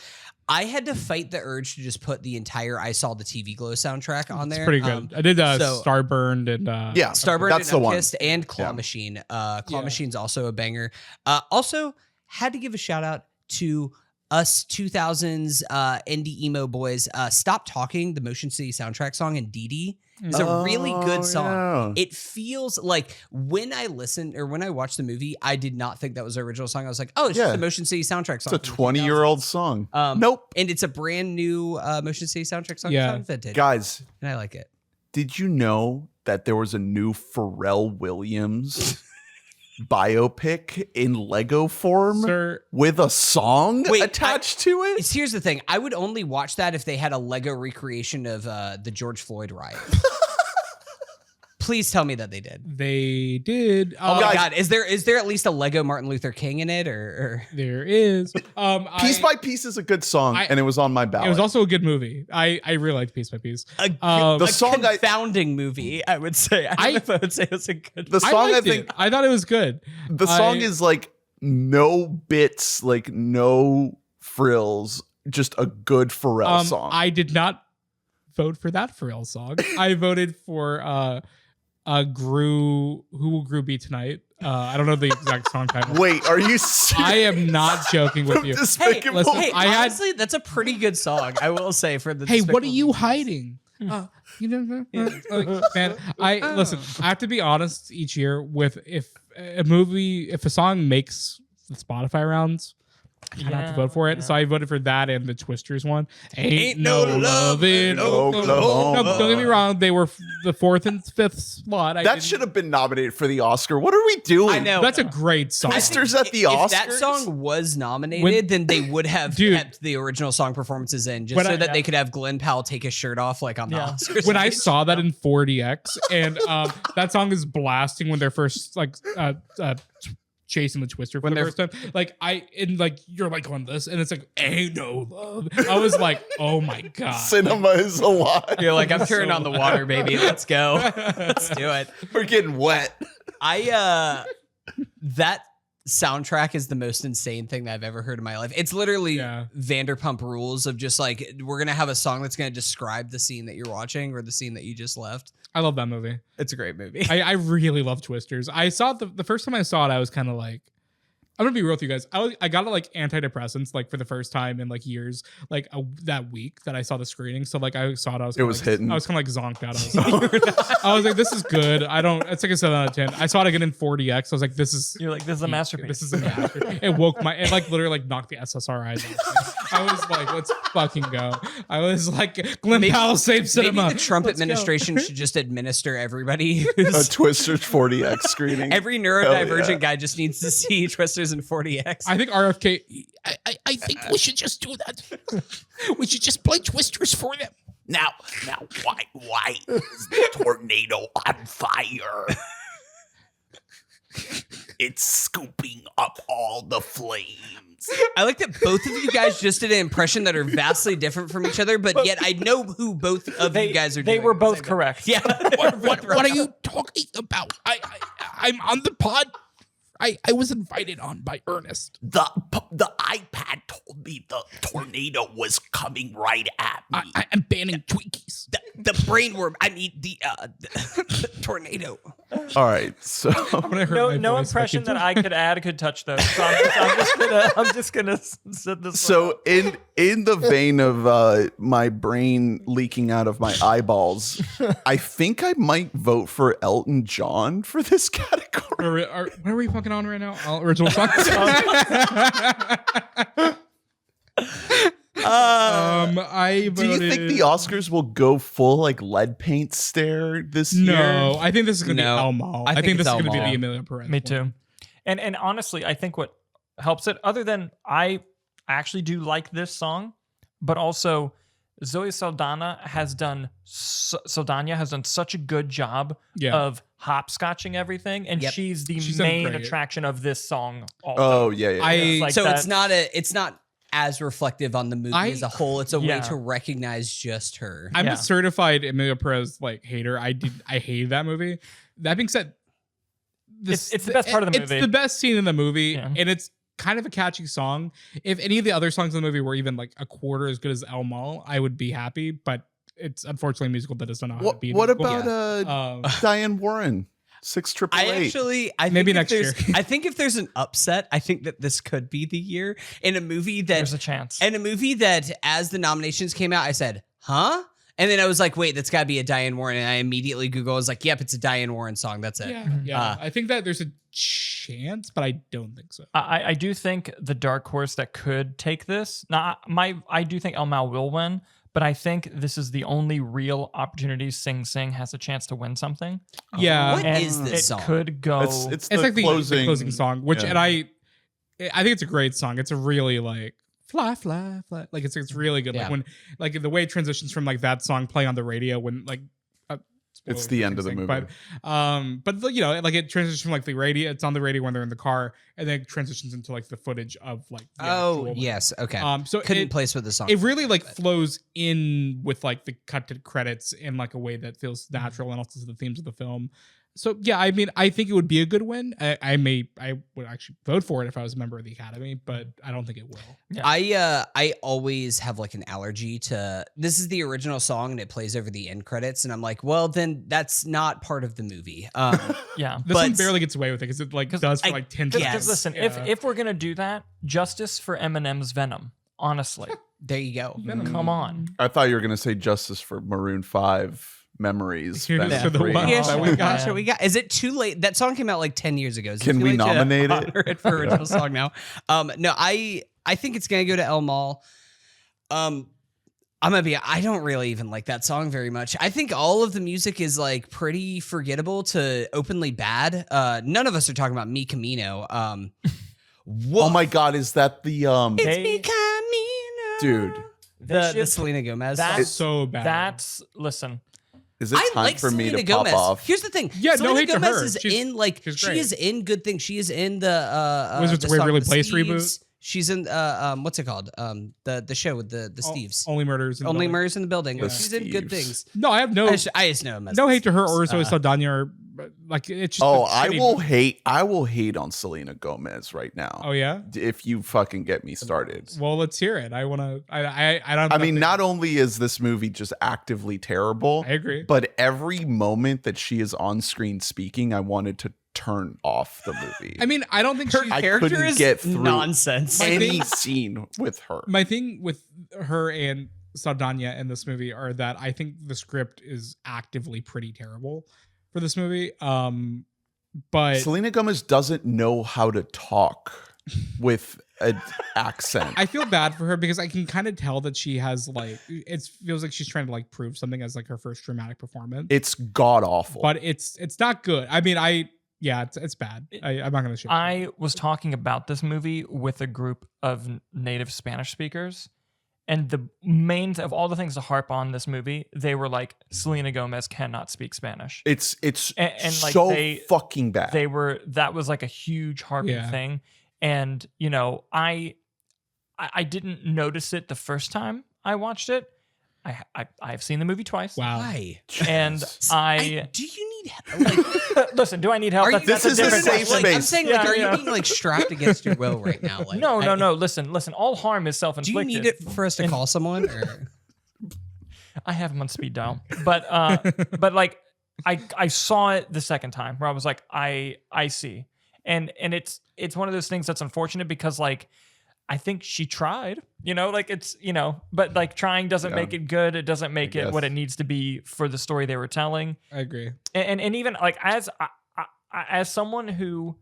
I had to fight the urge to just put the entire I Saw the TV Glow soundtrack on there.
It's pretty good. I did Starburned and
that's
Starburned and
the one.
Unkissed and Claw Machine. Claw Machine's also a banger. Also had to give a shout out to us 2000s indie emo boys. Stop Talking, the Motion City soundtrack song, and Dee Dee. It's a really good song.
Yeah.
It feels like when I listened or when I watched the movie, I did not think that was the original song. I was like, oh, it's just a Motion City soundtrack song.
It's a 20-year-old song. Nope.
And it's a brand new Motion City soundtrack song.
Yeah.
It's not vintage.
Guys,
And I like it.
did you know that there was a new Pharrell Williams biopic in Lego form
Sir,
with a song
Wait,
attached to it?
Here's the thing. I would only watch that if they had a Lego recreation of the George Floyd riot. Please tell me that they did.
they did.
Oh my
guys-
God. Is there at least a Lego Martin Luther King in it or?
There is.
Piece by Piece is a good song, and it was on my ballot.
It was also a good movie. I really liked Piece by Piece.
The song
confounding movie, I would say. I don't know if I would say it was a good
the song I
liked
think
it. I thought it was good.
the song is like no bits, like no frills, just a good Pharrell song.
I did not vote for that Pharrell song. I voted for Who Will Gru Be Tonight? I don't know the exact song title.
Wait, are you serious?
I am not joking with you.
Despicable.
listen,
Hey,
I had-
honestly, that's a pretty good song, I will say. For the
Hey, what are
Despicable
you
Me.
hiding? You know, man. Listen. I have to be honest. Each year, with if a song makes the Spotify rounds, I have to vote for it. So I voted for that and the Twisters one. Ain't no love in
Oklahoma.
No, don't get me wrong. They were the 4th and 5th slot.
That should have been nominated for the Oscar. What are we doing?
I know.
That's a great song.
Twisters at the
If
Oscars.
that song was nominated, then they would have
Dude.
kept the original song performances in just
When
so
I-
that they could have Glenn Powell take his shirt off like on the Oscars.
When I saw that in 4DX, and that song is blasting when they're first chasing the Twister for the first time. You're like on this, and it's like ain't no love. I was like, oh my God.
Cinema is alive.
You're like, I'm turning on the water, baby. Let's go. Let's do it.
We're getting wet.
That soundtrack is the most insane thing that I've ever heard in my life. It's literally Vanderpump Rules of just like, we're going to have a song that's going to describe the scene that you're watching or the scene that you just left.
I love that movie.
It's a great movie.
I really love Twisters. I saw it the first time I saw it, I was kind of like, I'm gonna be real with you guys. I got like antidepressants like for the first time in like years, like that week that I saw the screening. So like I saw it,
It was hitting.
I was kind of like zonked out. I was like, this is good. It's like a 7 out of 10. I saw it again in 4DX. I was like, this is
a masterpiece.
This is a masterpiece. It woke it like literally like knocked the SSRIs out. I was like, let's fucking go. I was like, Glenn Powell save cinema.
Maybe the Trump administration should just administer everybody
A
who's
Twisters 40X screening.
every neurodivergent guy just needs to see Twisters in 40X.
I think RFK. I think we should just do that. We should just play Twisters for them.
Now, why is the tornado on fire? It's scooping up all the flames.
I like that both of you guys just did an impression that are vastly different from each other, but yet I know who both of you guys are doing.
They were
at the
both
same time.
correct.
Yeah.
What are you talking about? I'm on the pod. I was invited on by Ernest.
The iPad told me the tornado was coming right at me.
I'm banning Twinkies.
The brainworm. I mean, the tornado.
All right, so
No impression that I could add could touch those. So I'm just gonna set this.
So in the vein of my brain leaking out of my eyeballs, I think I might vote for Elton John for this category.
What are we fucking on right now? Original song. I voted.
Do you think the Oscars will go full like lead paint stare this year?
No, I think this is gonna
No.
be El Mal.
I
I
think
think
it's
this is
El
gonna be
Mal.
the Emilia Perez.
Me
one.
too. And honestly, I think what helps it, other than I actually do like this song, but also Zoe Saldana has done such a good job of hopscotching everything, and she's the
She's done
main
great.
attraction of this song.
Oh yeah.
It's not as reflective on the movie as a whole. It's a way
Yeah.
to recognize just her.
I'm
Yeah.
a certified Emilia Perez like hater. I hated that movie. That being said,
It's the best part of the movie.
It's the best scene in the movie,
Yeah.
and it's kind of a catchy song. If any of the other songs in the movie were even like a quarter as good as El Mal, I would be happy. But it's unfortunately a musical that doesn't know how to be.
What
musical.
about Diane Warren? 688.
I think
Maybe
if
next year.
I think if there's an upset, I think that this could be the year in a movie that
There's a chance.
in a movie that as the nominations came out, I said, huh? And then I was like, wait, that's got to be a Diane Warren. And I immediately Googled, I was like, yep, it's a Diane Warren song. That's it.
Yeah. I think that there's a chance, but I don't think so.
I do think the dark horse that could take this. Now, I do think El Mal will win, but I think this is the only real opportunity Sing Sing has a chance to win something.
Yeah.
What
And
is this
it
song?
could go.
It's
It's
the
like the closing song, which and I think it's a great song. It's a really like fly, fly, fly. Like it's really good.
Yeah.
Like when like the way it transitions from like that song playing on the radio when like
It's the end of the movie.
But you know, like it transitions from like the radio. It's on the radio when they're in the car, and then it transitions into like the footage of like. The
Oh
actual,
yes, okay.
So
Couldn't place with the song.
It really like flows in with like the cut to credits in like a way that feels natural and also the themes of the film. So yeah, I mean, I think it would be a good win. I would actually vote for it if I was a member of the Academy, but I don't think it will.
Yeah.
I always have like an allergy to this is the original song and it plays over the end credits and I'm like, well then that's not part of the movie.
Yeah.
This one
But-
barely gets away with it because it like does for
I
like 10
guess.
seconds.
Because listen,
Yeah.
if we're gonna do that, justice for Eminem's Venom. Honestly,
There you go.
come on.
I thought you were going to say Justice for Maroon 5 Memories.
Here's
Venom
to the
3.
one.
Here's
Oh,
what we got.
man.
What we got. Is it too late? That song came out like 10 years ago. Is it
Can
too
we
late to
nominate it?
honor it for original song now? No, I think it's gonna go to El Mal. I'm gonna be. I don't really even like that song very much. I think all of the music is like pretty forgettable to openly bad. None of us are talking about Mi Camino.
Oh my God, is that the
It's
They-
Mi Camino,
dude?
The Selena Gomez.
That's
song.
It's so bad.
That's listen.
Is it
I
time
like
for me
Selena
to
Gomez.
pop off?
Here's the thing.
Yeah, no
Selena
hate to
Gomez
her.
is
She's-
in like
she's
she
great.
is in good things. She is in the
Wizards
the
of Waverly
song, The
Place
Steves.
reboot?
She's in what's it called? The show with the Steves.
Only Murders. in the
Only
Building.
Murders in the Building.
The
She's in good
Steves.
things.
No, I have no
I just know him as
no hate to her or Zoe
Uh,
Saldana or like it's just
Oh,
a
I
shitty-
will hate on Selena Gomez right now.
Oh yeah.
If you fucking get me started.
Well, let's hear it. I want to. I don't.
I mean, not only is this movie just actively terrible,
I agree.
but every moment that she is on screen speaking, I wanted to turn off the movie.
I mean, I don't think
Her
she.
I
character
couldn't
is
get through
nonsense.
any scene with her.
My thing with her and Saldana in this movie are that I think the script is actively pretty terrible for this movie. But
Selena Gomez doesn't know how to talk with an accent.
I feel bad for her because I can kind of tell that she has like it feels like she's trying to like prove something as like her first dramatic performance.
It's god awful.
But it's not good. I mean, it's bad. I'm not gonna shit.
I was talking about this movie with a group of native Spanish speakers, and the main of all the things to harp on this movie, they were like, Selena Gomez cannot speak Spanish.
it's
and, like,
so
they-
fucking bad.
That was like a huge harping
Yeah.
thing, and you know, I didn't notice it the first time I watched it. I've seen the movie twice.
Wow.
Why?
And
Do you need like?
listen, do I need help?
Are you?
This is a
different
safe
question. Like, I'm
space.
saying,
Yeah,
like, are
yeah.
you being like strapped against your will right now? Like,
No. Listen. All harm is
Do
self-inflicted.
you need it for us to call someone? Or?
I have him on speed dial, but like I saw it the second time where I was like, I see, and it's one of those things that's unfortunate because like I think she tried, like it's but like trying doesn't
Yeah.
make it good. It doesn't make it
guess.
what it needs to be for the story they were telling,
I agree.
and even like as someone who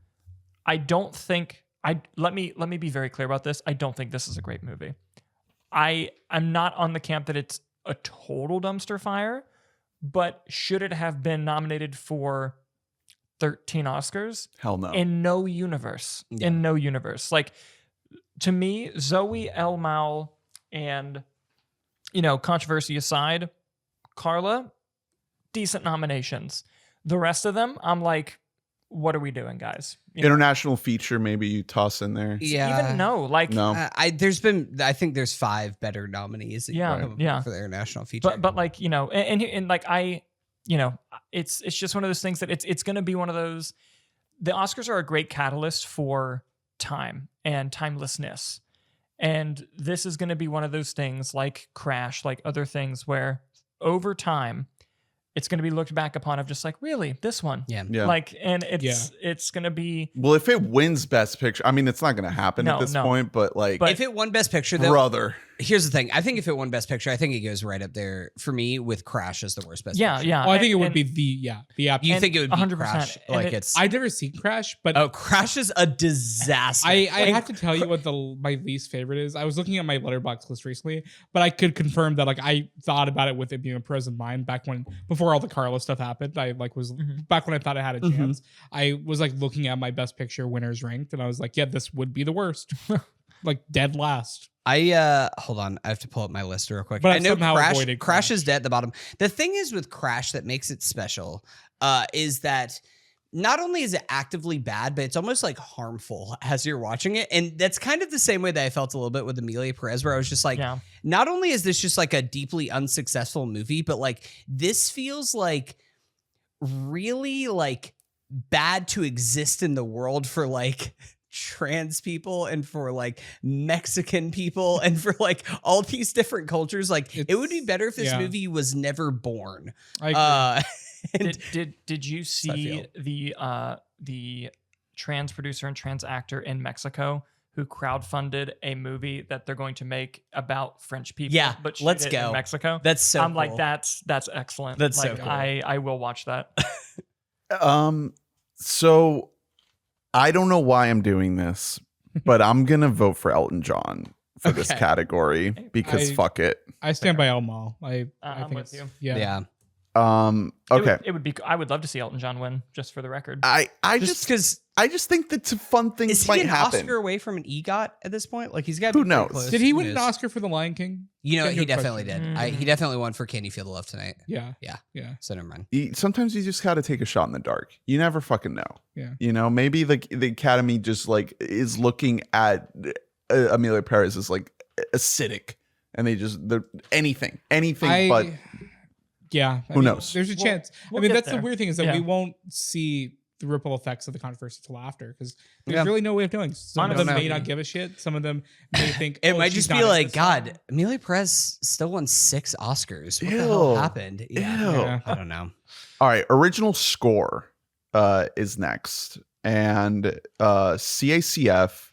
I don't think let me be very clear about this. I don't think this is a great movie. I'm not on the camp that it's a total dumpster fire, but should it have been nominated for 13 Oscars?
Hell no.
In no universe.
Yeah.
In no universe. Like, to me, Zoe, El Mal, and, controversy aside, Carla, decent nominations. The rest of them, I'm like, what are we doing, guys?
International feature, maybe you toss in there.
Yeah.
Even no. Like,
No.
I think there's 5 better nominees. that you
Yeah,
can come up
yeah.
with for the international feature.
but like, and like it's just one of those things that it's going to be one of those. The Oscars are a great catalyst for time, and timelessness. And this is going to be one of those things like Crash, like other things where over time, it's going to be looked back upon of just like, really, this one.
Yeah.
Yeah.
Like, and it's going to be.
Well, if it wins Best Picture, I mean, it's not going to happen at this point, but like,
If it won Best Picture, though,
brother.
here's the thing. I think if it won Best Picture, I think it goes right up there for me with Crash as the worst Best Picture.
Yeah.
Oh, I think it would be the
You think it would be
100%.
Crash?
And
Like
it-
it's.
I've never seen Crash, but
Oh, Crash is a disaster.
I
Like,
have to tell you what my least favorite is. I was looking at my Letterboxd list recently, but I could confirm that like I thought about it with it being a pros in mind back before all the Carla stuff happened. I like was back when I thought I had a chance. I was like looking at my Best Picture winners ranked, and I was like, yeah, this would be the worst, like dead last.
hold on. I have to pull up my list real quick.
But
I
I've
know
somehow
Crash
avoided
Crash is
Crash.
dead at the bottom. The thing is with Crash that makes it special is that not only is it actively bad, but it's almost like harmful as you're watching it. And that's kind of the same way that I felt a little bit with Amelia Perez, where I was just like, not only is this just like a deeply unsuccessful movie, but like this feels like really like bad to exist in the world for like trans people and for like Mexican people and for like all these different cultures. Like it would be better if this movie was never born.
I agree.
Did you see the trans producer and trans actor in Mexico who crowdfunded a movie that they're going to make about French people?
Yeah,
but shoot
let's
it
go.
in Mexico.
That's so
I'm
cool.
like that's excellent.
That's
like,
so cool.
I will watch that.
So I don't know why I'm doing this, but I'm gonna vote for Elton John for this
Okay.
category because fuck it.
I stand by Elmo. I
I'm
think
with
it's-
you.
Yeah.
Okay.
It would be. I would love to see Elton John win, just for the record.
I
Just because
I just think that fun things
is he
might
an
happen.
Oscar away from an EGOT at this point? Like he's got.
Who knows?
Close.
Did he
Who
win an
knows?
Oscar for The Lion King?
You know,
Good
he
question.
definitely did.
Mm.
He definitely won for Can You Feel the Love Tonight?
Yeah.
Yeah.
Yeah.
So never mind.
Sometimes you just got to take a shot in the dark. You never fucking know.
Yeah.
You know, maybe the Academy just like is looking at Amelia Perez as like acidic, and they're anything, but
Yeah.
Who knows?
There's a chance.
we'll
I mean,
get
that's
there.
the weird thing is that
Yeah.
we won't see the ripple effects of the controversy until after because there's
Yeah.
really no way of knowing. Some of them
Honestly.
may not give a shit. Some of them may think
It
oh,
might
she's
just
not
be
in
like,
this
God,
song.
Amelia Perez still won 6 Oscars. What the hell
Ew.
happened?
Ew.
I don't know.
all right. Original score is next, and CACF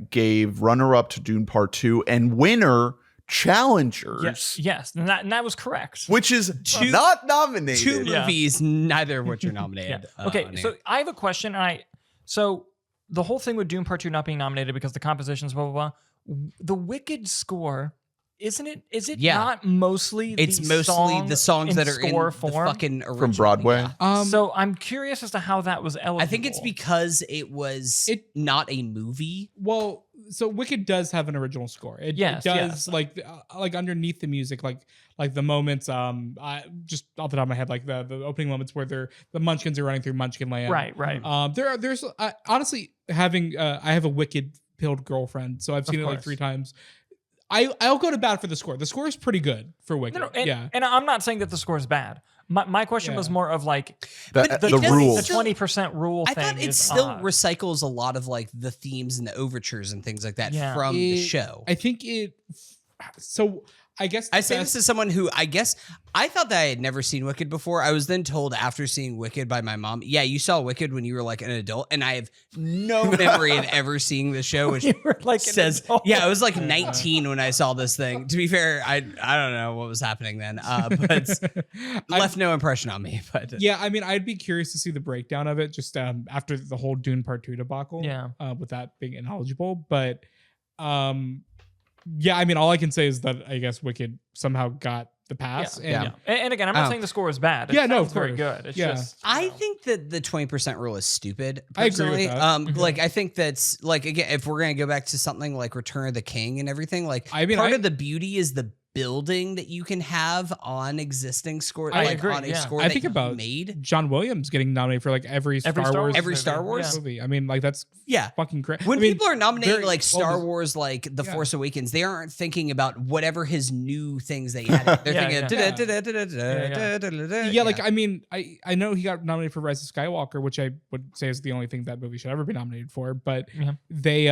gave runner-up to Dune Part 2 and winner Challengers,
Yes, and that was correct.
which is
Two-
not nominated.
2
Yeah.
movies, neither of which are nominated.
Okay,
on
so
here.
I have a question. So the whole thing with Doom Part 2 not being nominated because the compositions, blah, blah, blah. The Wicked score, isn't it? Is it
Yeah.
not mostly
It's
the
mostly
song
the songs that are in
score
the
form?
fucking original.
From Broadway.
Yeah.
So I'm curious as to how that was eligible.
I think it's because it was not a movie.
Well, so Wicked does have an original score. It
Yes,
does like underneath the music, like the moments. I just off the top of my head, like the opening moments where the Munchkins are running through Munchkin Land.
right.
There's honestly having I have a Wicked pilled girlfriend, so I've seen it like
course.
3 times. I'll go to bat for the score. The score is pretty good for Wicked.
And I'm not saying that the score is bad. My question was more of like
But
The
it does-
rules.
the 20% rule
I
thing.
thought it
is
still
odd.
recycles a lot of like the themes and the overtures and things like that
Yeah.
from the
It-
show.
I think it. So I guess
I say this as someone who I guess I thought that I had never seen Wicked before. I was then told after seeing Wicked by my mom, yeah, you saw Wicked when you were like an adult, and I have no memory of ever seeing the show, which
You were like an
says,
adult.
yeah, I was like 19 when I saw this thing. To be fair, I don't know what was happening then, but left no impression on me. But
Yeah, I mean, I'd be curious to see the breakdown of it just after the whole Dune Part 2 debacle.
Yeah.
With that being ineligible. But yeah, I mean, all I can say is that I guess Wicked somehow got the pass.
Yeah.
And
And again, I'm not
Oh.
saying the score is bad. It
Yeah, no,
sounds
of
very
course.
good. It's
Yeah.
just
I think that the 20% rule is stupid.
I agree with
Personally.
that.
Like I think that's like again, if we're gonna go back to something like Return of the King and everything, like
I mean,
part
I-
of the beauty is the building that you can have on existing score,
I
like
agree,
on a
yeah.
score
I
that
think
you
about
made.
John Williams getting nominated for like every Star Wars
Every
movie.
Star Wars
movie. I mean, like that's
Yeah.
fucking great.
When
I mean,
people are nominating
very
like
well
Star
des-
Wars, like The
Yeah.
Force Awakens, they aren't thinking about whatever his new things they had. They're
Yeah,
thinking,
yeah, like I mean, I know he got nominated for Rise of Skywalker, which I would say is the only thing that movie should ever be nominated for. But
Yeah.
they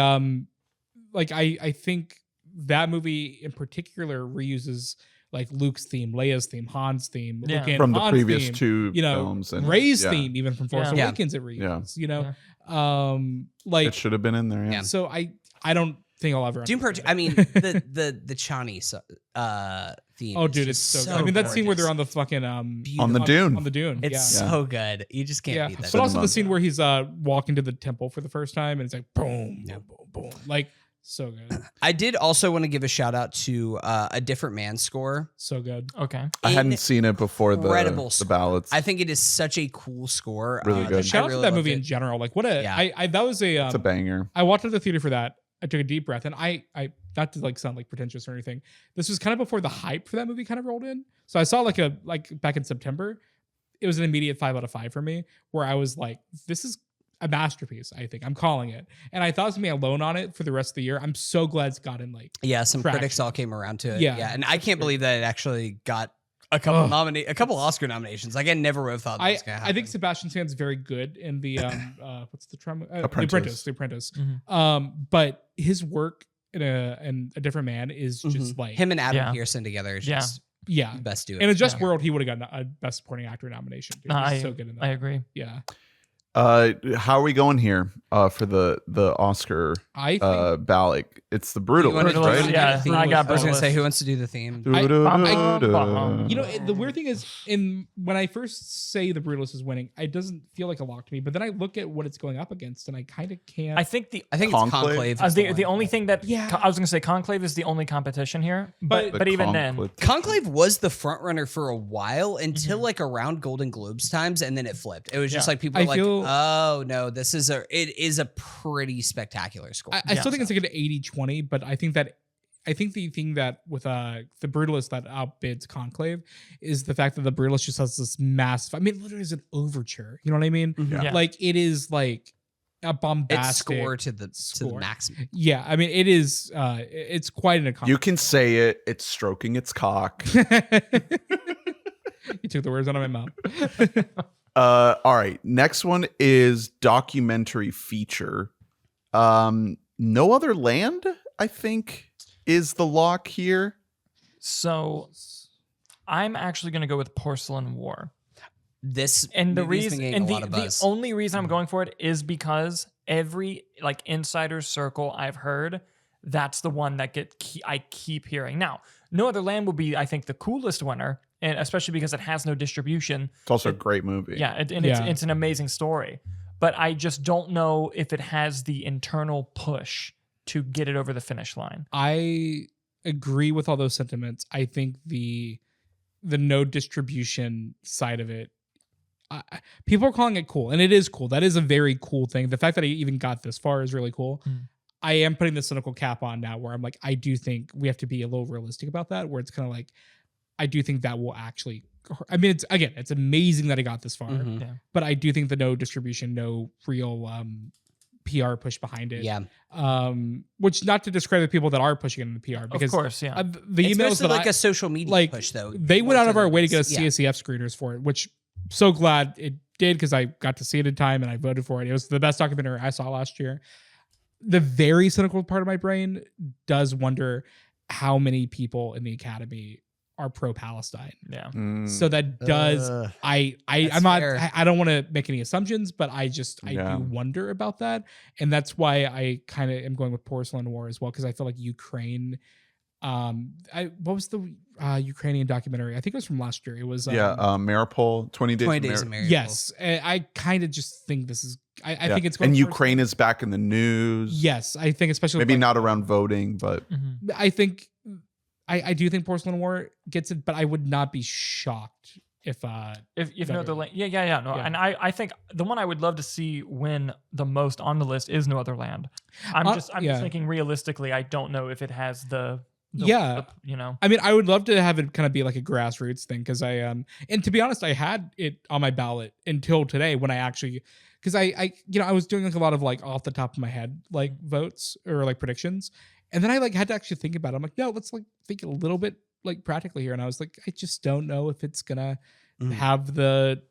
like I think that movie in particular reuses like Luke's theme, Leia's theme, Han's theme,
Yeah.
Luke and
From the
Han's
previous
theme,
two
you know,
films. And
Rey's
yeah,
theme, even from Force
Yeah.
Awakens, it reuses.
Yeah.
You know, like
it should have been in there. Yeah.
Yeah.
so I don't think I'll ever.
Doom
understand
I
it.
mean, the Chani theme.
Oh,
is
dude, it's
just
so good. I mean, that scene where they're
gorgeous.
on the fucking
On the dune.
on the dune.
It's
yeah.
so good. You just can't
Yeah,
beat that.
but also the
Cinema.
scene where he's walking to the temple for the first time, and it's like boom,
Yeah.
boom, boom, boom, like so good,
I did also want to give a shout out to A Different Man score.
so good.
Okay.
I hadn't seen it before
Incredible
the
score.
ballots.
I think it is such a cool score.
Really good.
Shout out
I
to
really
that
loved
movie
it.
in general. Like what a
Yeah.
I that was a
It's a banger.
I walked to the theater for that. I took a deep breath, and I not to like sound like pretentious or anything. This was kind of before the hype for that movie kind of rolled in. So I saw like back in September. It was an immediate 5 out of 5 for me, where I was like, this is a masterpiece. I think I'm calling it, and I thought I was gonna be alone on it for the rest of the year. I'm so glad it's gotten like
Yeah, some
traction.
critics all came around to it.
Yeah.
Yeah, and I can't believe that it actually got a couple Oscar nominations. Like I never would have thought that was gonna happen.
I think Sebastian Stan's very good in the what's the trauma
Apprentice.
The Apprentice.
Mhm.
But his work in a Different Man is just like
him and Adam
Yeah.
Pearson together is
Yeah.
just
yeah.
the best duo.
In a Just
Yeah.
World, he would have gotten a Best Supporting Actor nomination. Dude.
No,
He's so good in that.
I agree.
Yeah,
How are we going here for the Oscar
I think
ballot? It's the brutal,
You wanna do
right?
the
Yeah,
theme?
I got
I was gonna
Brutalist.
say, who wants to do the theme?
I-
Du-du-du-du.
you know the weird thing is when I first say the Brutalist is winning, it doesn't feel like a lock to me. But then I look at what it's going up against, and I kind of can't.
I think the
I think
Conclave?
it's Conclave. is
the
one.
only thing that
Yeah.
I was gonna say Conclave is the only competition here,
But-
but even then,
Conclave was the front runner for a while until like around Golden Globes times, and then it flipped. It was just
Yeah.
like people
I
were like,
feel-
"Oh no, it is a pretty spectacular score."
I still think it's like an 80-20, but I think the thing that with the Brutalist that outbids Conclave is the fact that the Brutalist just has this massive. I mean, it literally is an overture. You know what I mean?
Mhm.
Yeah.
Like it is like a
It's
bombastic
score to the
score.
maximum.
Yeah, I mean it is. It's quite an
You
accomplishment.
can say it. It's stroking its cock.
You took the words out of my mouth.
All right. Next one is documentary feature. No Other Land, I think, is the lock here.
so I'm actually gonna go with Porcelain War.
This
And the
movie's been
reason,
getting
and
a lot of
the
buzz.
only reason I'm going for it is because every like insider circle I've heard, that's the one that I keep hearing. Now, No Other Land will be, I think, the coolest winner, and especially because it has no distribution.
It's also a great movie.
Yeah, and
Yeah.
it's an amazing story. But I just don't know if it has the internal push to get it over the finish line.
I agree with all those sentiments. I think the no distribution side of it, people are calling it cool, and it is cool. That is a very cool thing. The fact that I even got this far is really cool. I am putting the cynical cap on now, where I'm like, I do think we have to be a little realistic about that. Where it's kind of like, I do think that will actually. I mean, it's amazing that I got this far,
Mhm.
Yeah.
but I do think the no distribution, no real PR push behind it.
Yeah,
Which not to discredit people that are pushing it in the PR, because
Of course, yeah.
the
it's
emails
mostly
that
like a social media
like,
push, though.
they went
more
out of
so
our
than
way to
it's-
get us
yeah.
CACF screeners for it, which I'm so glad it did, because I got to see it in time and I voted for it. It was the best documentary I saw last year. The very cynical part of my brain does wonder how many people in the Academy are pro-Palestine.
Yeah.
Mm.
So that does
Ugh.
I'm
That's
not
fair.
I don't want to make any assumptions, but I
Yeah.
do wonder about that. And that's why I kind of am going with Porcelain War as well, because I feel like Ukraine. What was the Ukrainian documentary? I think it was from last year. It was
Maripol, 20 Days
20
of
Days of Marriage.
yes. I kind of just think this is. I think it's going
and
for-
Ukraine is back in the news.
Yes, I think especially with
Maybe
like-
not around voting, but
Mhm.
I think I do think Porcelain War gets it, but I would not be shocked if
If No Other Land, no,
Yeah.
and I think the one I would love to see win the most on the list is No Other Land. I'm just
yeah.
thinking realistically, I don't know if it has the
Yeah. I mean, I would love to have it kind of be like a grassroots thing because and to be honest, I had it on my ballot until today when I actually, because I was doing like a lot of like off the top of my head like votes or like predictions, and then I like had to actually think about it. I'm like, no, let's like think a little bit like practically here, and I was like, I just don't know if it's gonna have the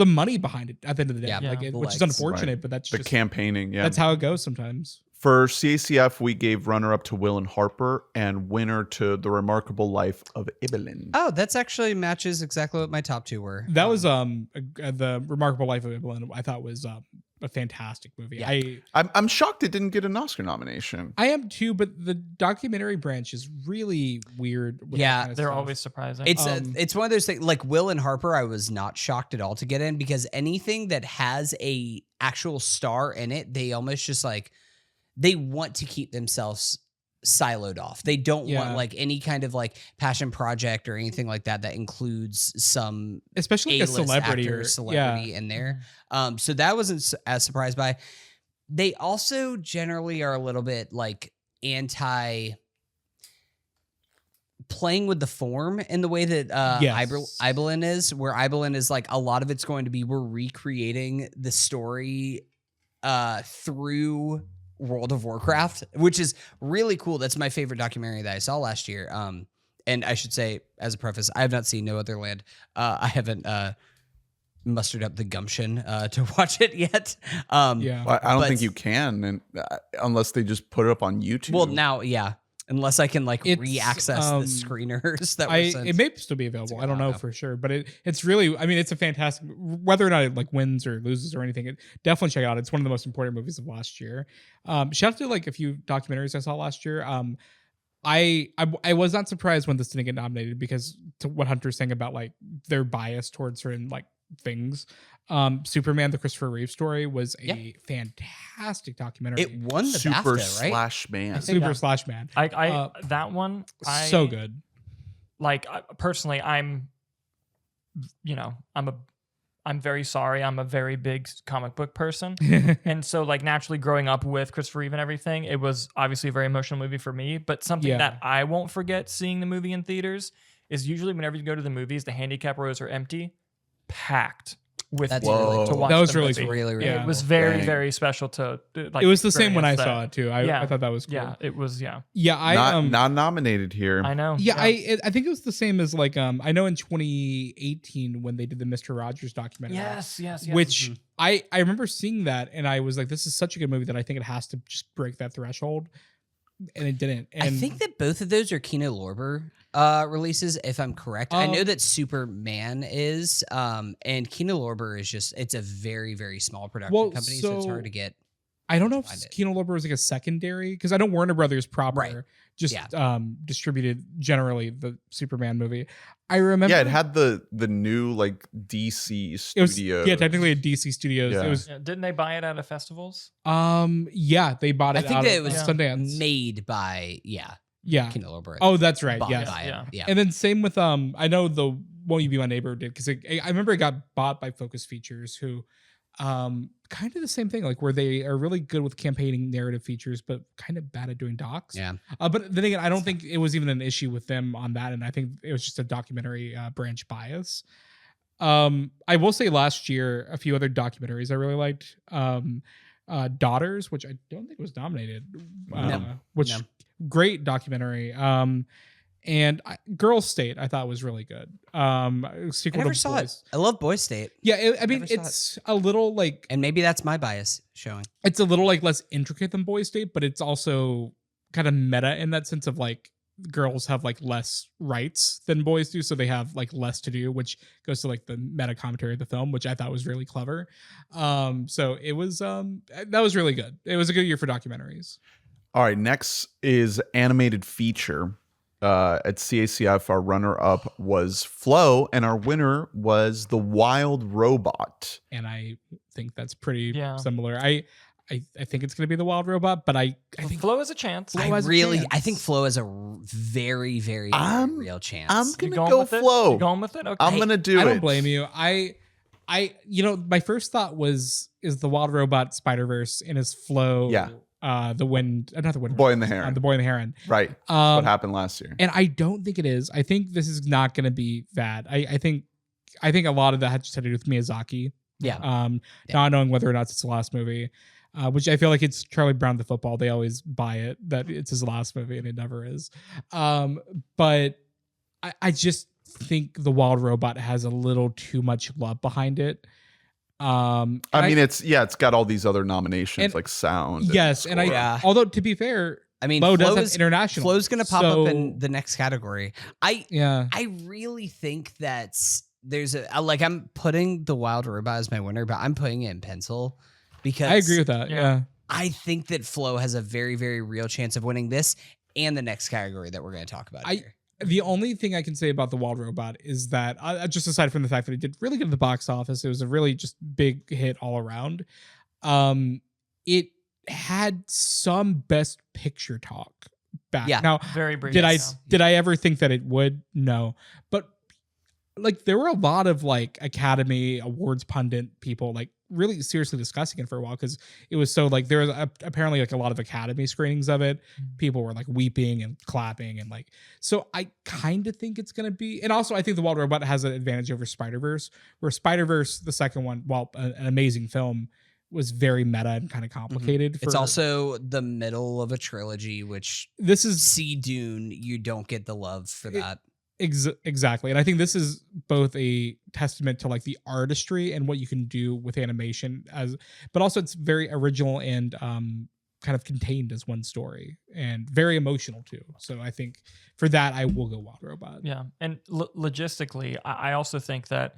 money behind it at the end of the day, which is unfortunate, but that's
the
just
campaigning. Yeah,
that's how it goes sometimes.
For CACF, we gave runner-up to Will and Harper and winner to The Remarkable Life of Evelyn.
Oh, that's actually matches exactly what my top two were.
That was The Remarkable Life of Evelyn. I thought was a fantastic movie.
Yeah.
I'm shocked it didn't get an Oscar nomination.
I am too, but the documentary branch is really weird. With that kind of
they're
stuff.
always surprising.
It's one of those things. Like Will and Harper, I was not shocked at all to get in because anything that has a actual star in it, they almost just like. They want to keep themselves siloed off. They don't want like any kind of like passion project or anything like that that includes some
especially like a
celebrity in there. So that wasn't as surprised by. They also generally are a little bit like anti playing with the form in the way that Ibelin is, where Ibelin is like a lot of it's going to be we're recreating the story through World of Warcraft, which is really cool. That's my favorite documentary that I saw last year. And I should say, as a preface, I have not seen No Other Land. I haven't mustered up the gumption to watch it yet.
Well, I don't think you can, and unless they just put it up on YouTube.
Well, now, unless I can like re-access the screeners that were sent.
It may still be available. I don't know for sure, but it's really, I mean, it's a fantastic, whether or not it like wins or loses or anything, definitely check it out. It's one of the most important movies of last year. Shout out to like a few documentaries I saw last year. I was not surprised when this didn't get nominated because to what Hunter's saying about like their bias towards certain like things. Superman, the Christopher Reeve story was a fantastic documentary.
It won the
Super
BAFTA, right?
Slash Man.
Super Slash Man.
That one,
so good.
Like personally, I'm very sorry. I'm a very big comic book person. And so like naturally growing up with Christopher Reeve and everything, it was obviously a very emotional movie for me. But something that I won't forget seeing the movie in theaters is usually whenever you go to the movies, the handicap rows are empty, packed with
That's
people
really
to
cool.
watch.
That was
the
really
movie.
cool.
Really
Yeah.
It was very, very special to like.
It was the same when I
experience
saw it too. I thought that was cool.
Yeah, it was. Yeah,
I
not nominated here.
I know.
Yeah, I think it was the same as like I know in 2018 when they did the Mr. Rogers documentary.
Yes.
Which I remember seeing that and I was like, this is such a good movie that I think it has to just break that threshold, and it didn't. And
I think that both of those are Kino Lorber releases, if I'm correct. I know that Superman is, and Kino Lorber is just, it's a very, very small production company, so it's hard to get.
I don't know if Kino Lorber was like a secondary, because I know Warner Brothers proper just distributed generally the Superman movie. I remember.
Yeah, it had the new like DC studio.
Technically a DC Studios.
Yeah.
It was.
Didn't they buy it out of festivals?
They bought it.
I think
out
that
of
it was
Sundance.
made by
Kino
Lorber.
Oh, that's right.
Bought
Yes.
by him. Yeah.
And then same with I know the Won't You Be My Neighbor did, because I remember it got bought by Focus Features, who kind of the same thing, like where they are really good with campaigning narrative features, but kind of bad at doing docs.
Yeah.
But then again, I don't think it was even an issue with them on that, and I think it was just a documentary branch bias. I will say last year, a few other documentaries I really liked. Daughters, which I don't think was nominated. Great documentary. And Girl State, I thought was really good. Sequel
I never
to
saw
Boys.
it. I love Boy State.
Yeah, I mean,
Never saw
it's a little like,
And maybe that's my bias showing.
it's a little like less intricate than Boy State, but it's also kind of meta in that sense of like girls have like less rights than boys do, so they have like less to do, which goes to like the meta commentary of the film, which I thought was really clever. So it was that was really good. It was a good year for documentaries.
All right, next is animated feature. At CACF, our runner-up was Flow, and our winner was The Wild Robot.
And I think that's pretty
Yeah.
similar. I think it's going to be The Wild Robot, but I think
Flo has a chance.
Flo has a chance.
I think Flo has a very, very, very real chance.
I'm
You
gonna
going
go
with it?
Flow.
You going with it? Okay.
I'm gonna do
I
it.
don't blame you. I my first thought is The Wild Robot Spider-Verse and his Flow.
Yeah.
the wind, not the wind,
Boy and the Heron.
the Boy and the Heron.
Right. That's what happened last year.
And I don't think it is. I think this is not going to be bad. I think a lot of that just had to do with Miyazaki.
Yeah.
Not knowing whether or not it's the last movie, which I feel like it's Charlie Brown the football. They always buy it that it's his last movie, and it never is. But I just think The Wild Robot has a little too much love behind it.
I mean, it's got all these other nominations
and-
like sound.
Yes, and
Yeah.
although to be fair,
I mean,
Flo does have
Flo's
international.
Flo's gonna pop
so-
up in the next category. I really think that there's I'm putting The Wild Robot as my winner, but I'm putting it in pencil because
I agree with that. Yeah.
I think that Flo has a very, very real chance of winning this and the next category that we're going to talk about here.
The only thing I can say about The Wild Robot is that, just aside from the fact that it did really good at the box office, it was a really just big hit all around. It had some Best Picture talk back.
Yeah.
Now,
Very brief.
did I ever think that it would? No. But like there were a lot of like Academy Awards pundit people like really seriously discussing it for a while because it was so like there was apparently like a lot of Academy screenings of it. People were like weeping and clapping and like so I kind of think it's gonna be, and also I think The Wild Robot has an advantage over Spider-Verse, where Spider-Verse, the second one, while an amazing film, was very meta and kind of complicated.
It's also the middle of a trilogy, which
this is
see Dune, you don't get the love for that.
Exactly. And I think this is both a testament to like the artistry and what you can do with animation but also it's very original and kind of contained as one story and very emotional too. So I think for that, I will go Wild Robot.
Yeah. And logistically, I also think that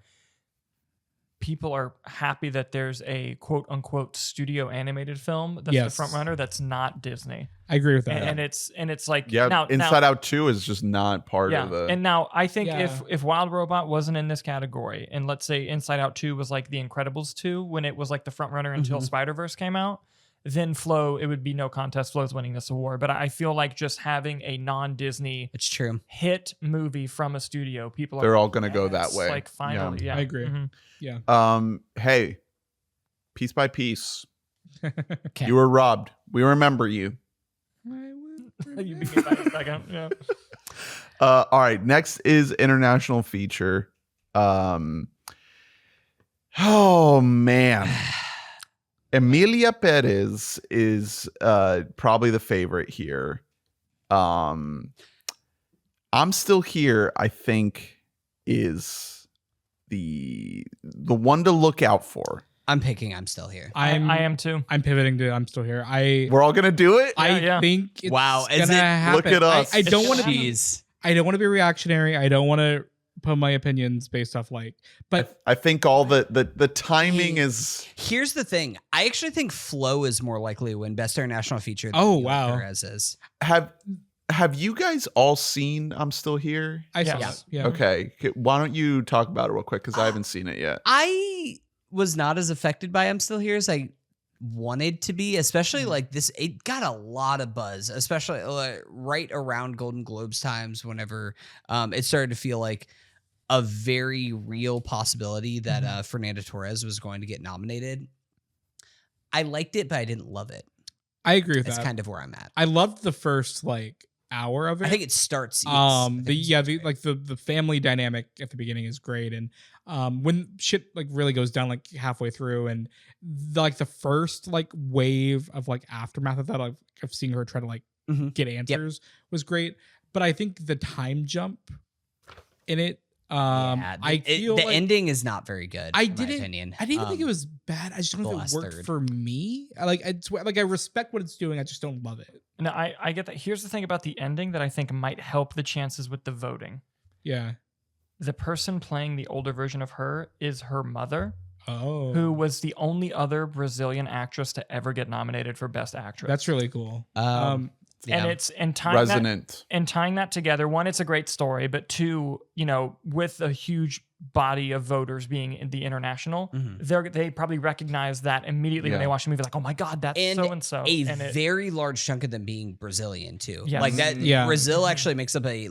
people are happy that there's a quote unquote studio animated film that's the front runner that's not Disney.
I agree with that.
And it's like
Inside Out 2 is just not part of the.
And now I think if Wild Robot wasn't in this category, and let's say Inside Out 2 was like The Incredibles 2 when it was like the front runner until Spider-Verse came out, then Flo, it would be no contest. Flo's winning this award. But I feel like just having a non-Disney
It's true.
hit movie from a studio,
They're all going to go that way.
Like finally, yeah.
I agree.
Mhm.
Yeah.
Hey, piece by piece,
Okay.
you were robbed. We remember you.
You became back a second. Yeah.
All right. Next is international feature. Oh man. Emilia Perez is probably the favorite here. I'm Still Here, I think, is the one to look out for.
I'm picking I'm Still Here.
I am too.
I'm pivoting to I'm Still Here.
We're all gonna do it.
I think it's
Wow, is
gonna
it?
happen.
Look at us.
I don't want to be.
Jeez.
I don't want to be reactionary. I don't want to put my opinions based off but
I think all the timing is.
Here's the thing. I actually think Flo is more likely to win Best International Feature than
Oh,
Emilia
wow.
Perez is.
Have you guys all seen I'm Still Here?
I saw
Yes.
it. Yeah.
Okay, why don't you talk about it real quick because I haven't seen it yet.
I was not as affected by I'm Still Here as I wanted to be, especially like this. It got a lot of buzz, especially right around Golden Globes times whenever it started to feel like a very real possibility that Fernanda Torres was going to get nominated. I liked it, but I didn't love it.
I agree with
That's
that.
kind of where I'm at.
I loved the first hour of it.
I think it starts. Yes.
The family dynamic at the beginning is great, and when shit really goes down halfway through, and the first wave of aftermath of that of seeing her try to get answers was great. But I think the time jump in it, I feel
the ending is not very good. In my opinion,
I didn't even think it was bad. I just don't think it worked for me. I respect what it's doing. I just don't love it.
No, I get that. Here's the thing about the ending that I think might help the chances with the voting.
Yeah.
The person playing the older version of her is her mother,
who
who was the only other Brazilian actress to ever get nominated for Best Actress.
That's really cool.
Yeah.
And tying
Resonant.
that together, one, it's a great story, but two, with a huge body of voters being in the international, they probably recognize that immediately when they watch the movie, like, oh my God, that's so and so.
A very large chunk of them being Brazilian too.
Yes.
Like that,
Yeah.
Brazil actually makes up a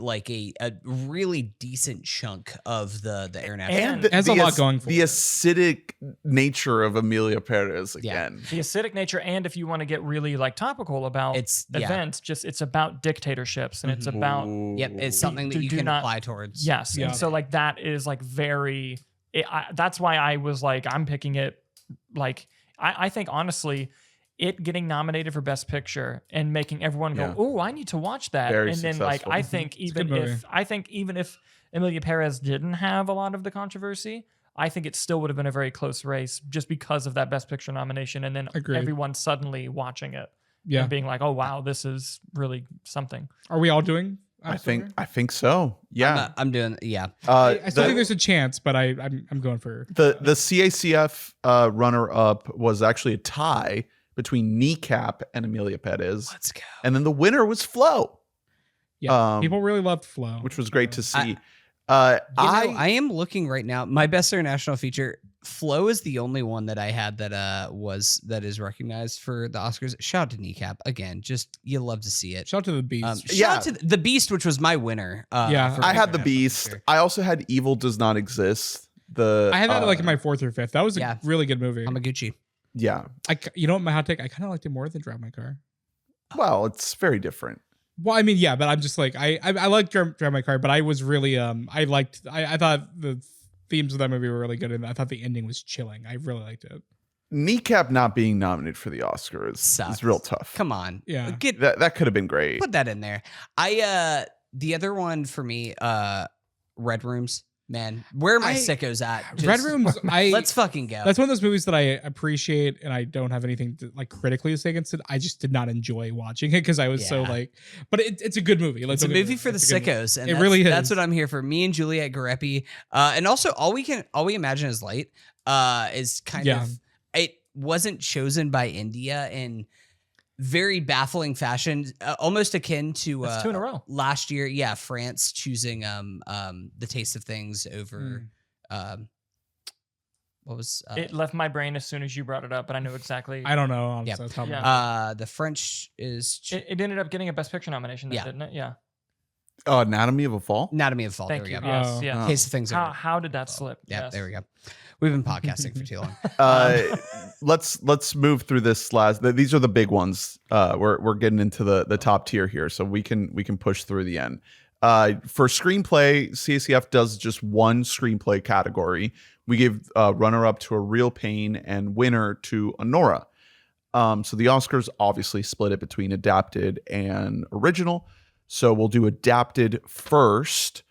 really decent chunk of the international.
And
It has a lot going for
the
it.
acidic nature of Amelia Perez
Yeah.
again.
the acidic nature, and if you want to get really like topical about events, it's about dictatorships, and it's about
Yep, it's something that
do
you can
not-
apply towards.
yes,
Yeah.
and so like that is like very. That's why I was like, I'm picking it. Like I think honestly, it getting nominated for Best Picture and making everyone go,
Yeah.
"Oh, I need to watch that,"
Very
and then like
successful.
I think
a good
even if Amelia Perez didn't have a lot of the controversy, I think it still would have been a very close race just because of that Best Picture nomination, and then
Agreed.
everyone suddenly watching it
Yeah.
and being like, "Oh wow, this is really something."
Are we all doing?
I think so. Yeah.
I'm doing. Yeah,
I still think there's a chance, but I'm going for
the CACF runner up was actually a tie between Kneecap and Amelia Perez,
let's go.
and then the winner was Flo,
yeah. People really loved Flo,
which was great to see.
I am looking right now. My best international feature, Flo, is the only one that I had that is recognized for the Oscars. Shout out to Kneecap again. Just you love to see it.
shout out to the Beast.
Shout out to the Beast, which was my winner.
Yeah.
for
I had the
international
Beast.
feature.
I also had Evil Does Not Exist.
I had that like in my 4th or 5th. That was a really good movie.
Hamaguchi.
yeah.
You know what, my hot take? I kind of liked it more than Drive My Car.
Well, it's very different.
Well, I mean, yeah, but I'm just like I like Drive My Car, but I was really I thought the themes of that movie were really good, and I thought the ending was chilling. I really liked it.
Kneecap not being nominated for the Oscars
Sucks.
is real tough.
Come on,
Yeah.
That could have been great.
put that in there. The other one for me, Red Rooms. Man, where are my sickos at?
Red Rooms,
Let's fucking go.
That's one of those movies that I appreciate, and I don't have anything to like critically to say against it. I just did not enjoy watching it because I was so
Yeah.
like, but it's a good movie. Like,
It's a
don't get me
movie
wrong,
for the
it's a good movie.
sickos, and
It
that's,
really is.
That's what I'm here for. Me and Juliet Garepi, and also all we imagine is light. Is kind
Yeah.
of it wasn't chosen by India in very baffling fashion, almost akin to
That's 2 in a row.
last year. Yeah, France choosing The Taste of Things over what was
It left my brain as soon as you brought it up, but I knew exactly.
I don't know.
Yeah.
So it's probably
the French is
It ended up getting a Best Picture nomination,
Yeah.
didn't it? Yeah.
Anatomy of a Fall.
Anatomy of Fall.
Thank
there
you.
we go.
Yes.
Oh.
Yes.
Taste of Things.
How did that slip?
Yeah,
Yes.
there we go. We've been podcasting for too long.
Let's move through this last. These are the big ones. We're getting into the top tier here, so we can push through the end. For screenplay, CACF does just one screenplay category. We gave runner up to A Real Pain and winner to Honora. So the Oscars obviously split it between adapted and original. So we'll do adapted first,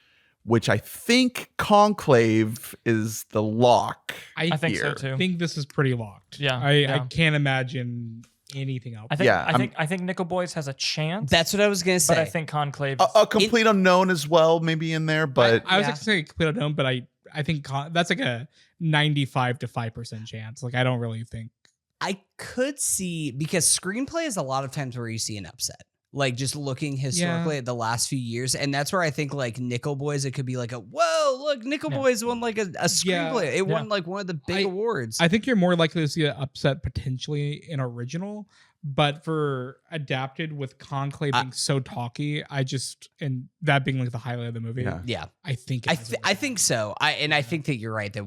which I think Conclave is the lock.
I think so
here.
too.
I think this is pretty locked.
Yeah,
I
yeah.
can't imagine anything else.
I think
Yeah,
I think Nickel Boys has a chance.
That's what I was gonna say.
but I think Conclave.
A complete unknown as well, maybe in there, but
I was
Yeah.
like saying complete unknown, but I think that's like a 95 to 5% chance. Like I don't really think.
I could see, because screenplay is a lot of times where you see an upset. Like just looking historically at the last few years, and that's where I think like Nickel Boys, it could be like a whoa, look, Nickel Boys won like a screenplay. It won like one of the big awards.
I think you're more likely to see an upset potentially in original, but for adapted with Conclave being so talky, and that being like the highlight of the movie.
Yeah,
I think
I think so. I think that you're right that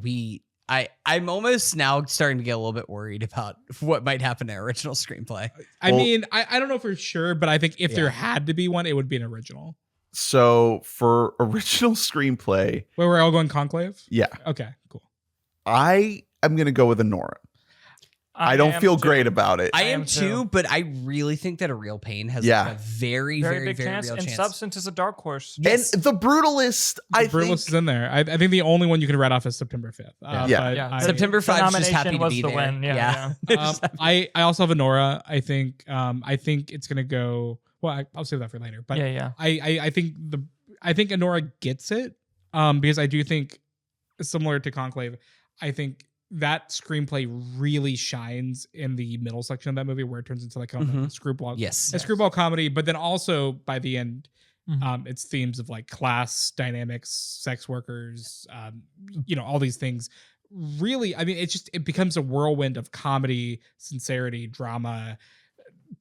I'm almost now starting to get a little bit worried about what might happen in original screenplay.
I mean, I don't know for sure, but I think if there had to be one, it would be an original.
so for original screenplay,
Where we're all going Conclave?
yeah,
Okay, cool.
I am gonna go with Honora. I don't feel great about it.
I
I
am
am
too,
too.
but I really think that A Real Pain has
Yeah.
like a very,
very
very,
big
very
chance,
real
and
chance.
Substance is a dark horse.
Yes.
And The Brutalist, I
Brutalist
think.
is in there. I think the only one you can write off is September 5th.
Yeah.
Yeah.
September
The
5th is just
nomination
happy to
was
be
the
there.
win. Yeah,
I also have Honora. I think it's gonna go. Well, I'll save that for later. But
yeah.
I think Honora gets it because I do think, similar to Conclave, I think that screenplay really shines in the middle section of that movie where it turns into like a screwball,
Yes.
a screwball comedy. But then also by the end, It's themes of like class dynamics, sex workers, all these things. Really, I mean, it becomes a whirlwind of comedy, sincerity, drama,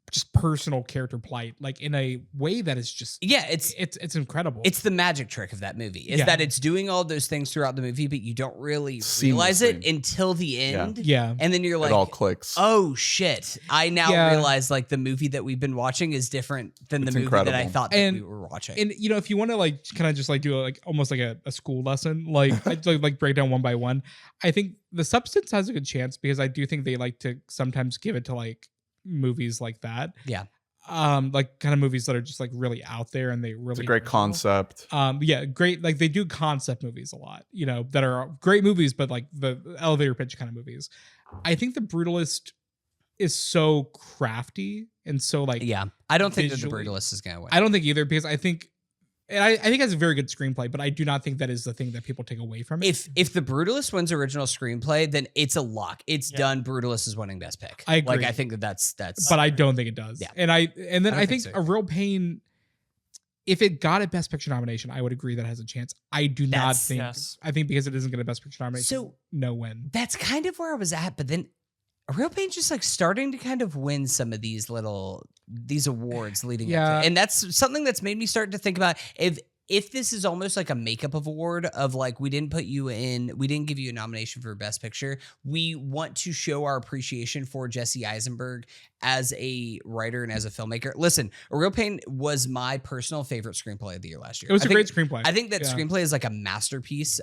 just personal character plight, like in a way that is just it's incredible.
It's the magic trick of that movie is that it's doing all those things throughout the movie, but you don't really realize it until the end.
Yeah.
And then you're like,
it all clicks.
oh shit. I now realize like the movie that we've been watching is different than the movie that I thought that we were watching.
And if you want to like kind of just like do almost like a school lesson, like like break down one by one, I think the substance has a good chance because I do think they like to sometimes give it to like movies like that.
Yeah.
Like kind of movies that are just like really out there and they really
It's a great concept.
Great. Like they do concept movies a lot, that are great movies, but like the elevator pitch kind of movies. I think The Brutalist is so crafty and so like
I don't think that The
visually-
Brutalist is gonna win.
I don't think either because I think I think it has a very good screenplay, but I do not think that is the thing that people take away from it.
If The Brutalist wins original screenplay, then it's a lock. It's done. Brutalist is winning Best Pick.
I agree.
Like I think that's.
But I don't think it does.
Yeah.
And then I think
so.
A Real Pain, if it got a Best Picture nomination, I would agree that has a chance. I do not think.
Yes.
I think because it isn't going to Best Picture nomination,
So-
no win.
That's kind of where I was at, but then A Real Pain's just like starting to kind of win some of these awards leading up to it. And that's something that's made me start to think about if this is almost like a makeup award of like we didn't give you a nomination for Best Picture. We want to show our appreciation for Jesse Eisenberg as a writer and as a filmmaker. Listen, A Real Pain was my personal favorite screenplay of the year last year.
It was a great screenplay.
I think that screenplay is like a masterpiece.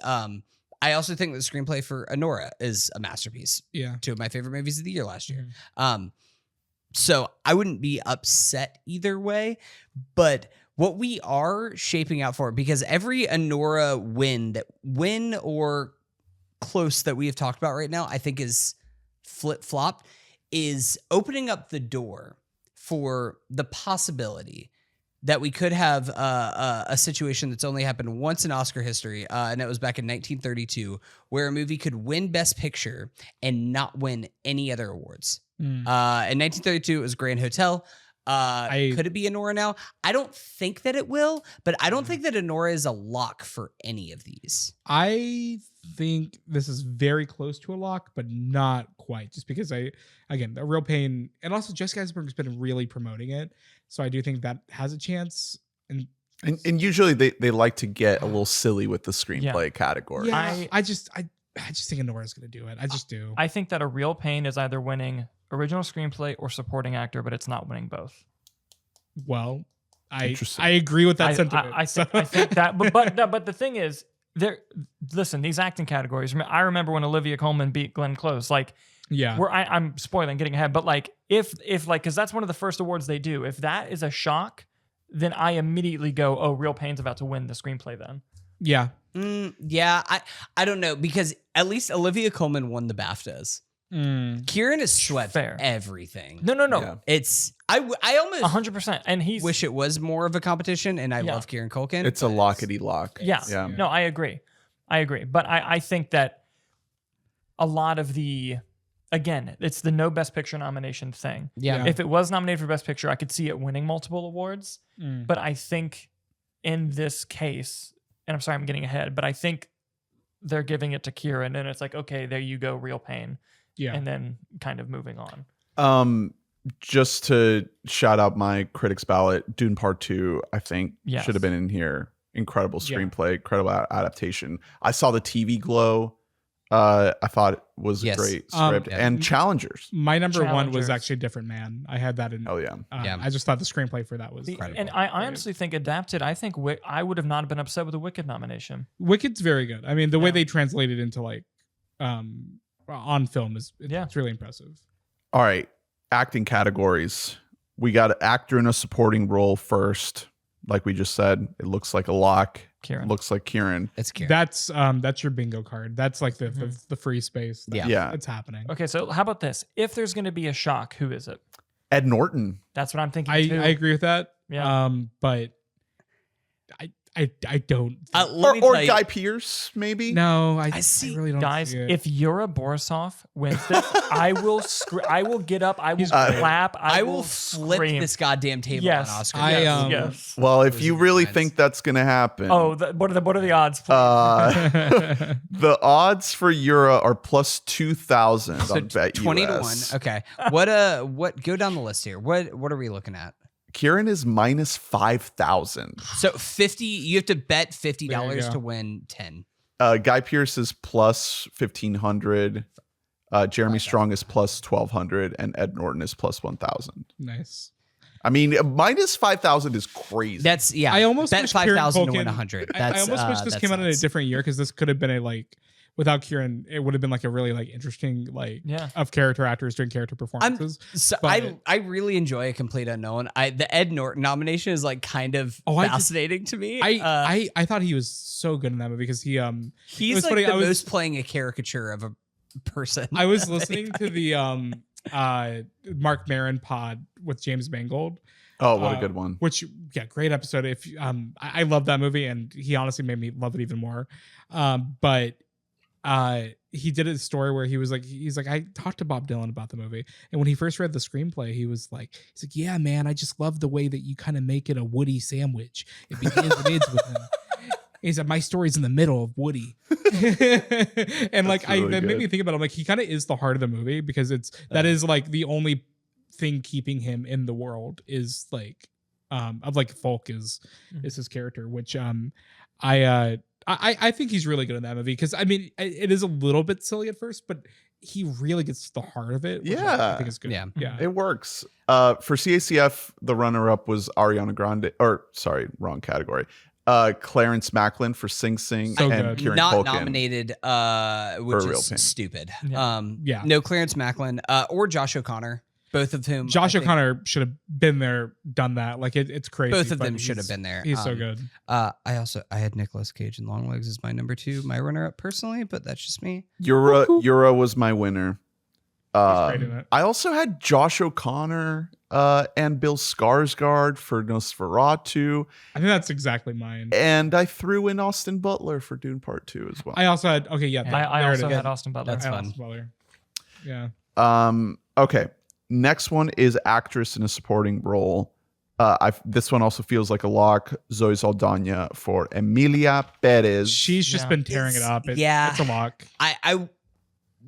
I also think the screenplay for Anora is a masterpiece.
Yeah.
2 of my favorite movies of the year last year. So I wouldn't be upset either way, but what we are shaping out for, because every Anora win or close that we have talked about right now, I think is flip-flopped, is opening up the door for the possibility that we could have a situation that's only happened once in Oscar history, and that was back in 1932, where a movie could win Best Picture and not win any other awards. In 1932, it was Grand Hotel. Could it be Anora now? I don't think that it will, but I don't think that Anora is a lock for any of these.
I think this is very close to a lock, but not quite. Just because A Real Pain, and also Jessica Eisenberg's been really promoting it, so I do think that has a chance.
And usually they like to get a little silly with the screenplay category.
Yeah, I just think Anora's going to do it. I just do.
I think that A Real Pain is either winning original screenplay or supporting actor, but it's not winning both.
Well, I
Interesting.
agree with that sentiment.
I think that, but the thing is, listen, these acting categories. I remember when Olivia Colman beat Glenn Close. Like, I'm spoiling, getting ahead, but like, if because that's one of the first awards they do. If that is a shock, then I immediately go, oh, Real Pain's about to win the screenplay. Then,
yeah,
I don't know, because at least Olivia Colman won the BAFTAs. Kieran has swept everything.
No.
Yeah.
It's I almost
100%, and he's
wish it was more of a competition, and I love Kieran Culkin.
It's a lockety lock.
Yeah. No, I agree. But I think that a lot of it's the no Best Picture nomination thing.
Yeah.
If it was nominated for Best Picture, I could see it winning multiple awards. But I think in this case, and I'm sorry, I'm getting ahead, but I think they're giving it to Kieran, and it's like, okay, there you go, Real Pain.
Yeah.
And then kind of moving on.
Just to shout out my critics ballot, Dune Part 2, I think
Yes.
should have been in here. Incredible screenplay, incredible adaptation. I saw the TV Glow. I thought it was a great script. And Challengers.
My number one was
Challengers.
actually Different Man. I had that in.
Oh yeah.
I just thought the screenplay for that was incredible.
And I honestly think adapted, I think I would have not been upset with a Wicked nomination.
Wicked's very good. I mean, the way they translate it into like on film it's really impressive.
All right. Acting categories. We got an actor in a supporting role first. Like we just said, it looks like a lock.
Kieran.
Looks like Kieran.
It's Kieran.
That's your bingo card. That's like the free space.
Yeah.
It's happening.
Okay, so how about this? If there's going to be a shock, who is it?
Ed Norton.
That's what I'm thinking
I
too.
agree with that.
Yeah.
But I I don't.
Let me
Or
tell you-
Guy Pearce, maybe.
No, I
see-
really don't.
Guys,
see it.
if Yura Borisov wins this, I will get up. I will clap.
I will flip
scream.
this goddamn table
Yes.
on Oscar.
Yes.
Well, if
Those
you
are
really
friends.
think that's gonna happen,
What are the odds? Please?
the odds for Yura are plus 2,000
So
on Bet
20 to 1.
US.
Okay. What go down the list here. What are we looking at?
Kieran is minus 5,000.
So 50, you have to bet
There
$50
you go.
to win 10.
Guy Pearce is plus 1,500. Jeremy Strong is plus 1,200, and Ed Norton is plus 1,000.
Nice.
I mean, minus 5,000 is crazy.
That's
I almost
bet
wish Kieran
5,000 to
Culkin-
win 100.
I almost wish this came out in a different year because this could have been a without Kieran, it would have been like a really interesting of character actors doing character performances.
So
But-
I really enjoy A Complete Unknown. The Ed Norton nomination is kind of fascinating to me.
I thought he was so good in that movie because it
he's
was
like
funny,
the
I was-
most playing a caricature of a person.
I was listening to the Mark Maron pod with James Mangold.
Oh, what a good one.
Which, great episode. If I love that movie, and he honestly made me love it even more. But he did a story where he's like, I talked to Bob Dylan about the movie, and when he first read the screenplay, he's like, yeah, man, I just love the way that you kind of make it a Woody sandwich. It begins and ends with him. He said, my story's in the middle of Woody. And
That's really
that made
good.
me think about it. I'm he kind of is the heart of the movie because that is the only thing keeping him in the world is folk is his character, which I think he's really good in that movie because it is a little bit silly at first, but he really gets to the heart of it. Which I think is good.
Yeah.
It works. For CACF, the runner-up was Ariana Grande, or sorry, wrong category. Clarence Macklin for Sing Sing
So
and
good.
Kieran
not
Culkin.
nominated, which
For Real
is
Pain.
stupid.
Yeah.
No Clarence Macklin or Josh O'Connor, both of whom.
Josh
I think
O'Connor should have been there, done that. It's crazy.
Both of
but
them should have
he's-
been there.
He's so good.
I had Nicolas Cage in Long Legs as my number 2, my runner-up personally, but that's just me.
Yura was my winner.
great in it.
I also had Josh O'Connor and Bill Skarsgård for Nosferatu,
I think that's exactly mine.
and I threw in Austin Butler for Dune Part 2 as well.
I also had
I
there
also
it is.
had Austin Butler.
That's
I had
fun.
Austin Butler. Yeah.
Okay. Next one is actress in a supporting role. This one also feels like a lock. Zoe Saldana for Emilia Perez.
She's just been tearing it up. It's a lock.
I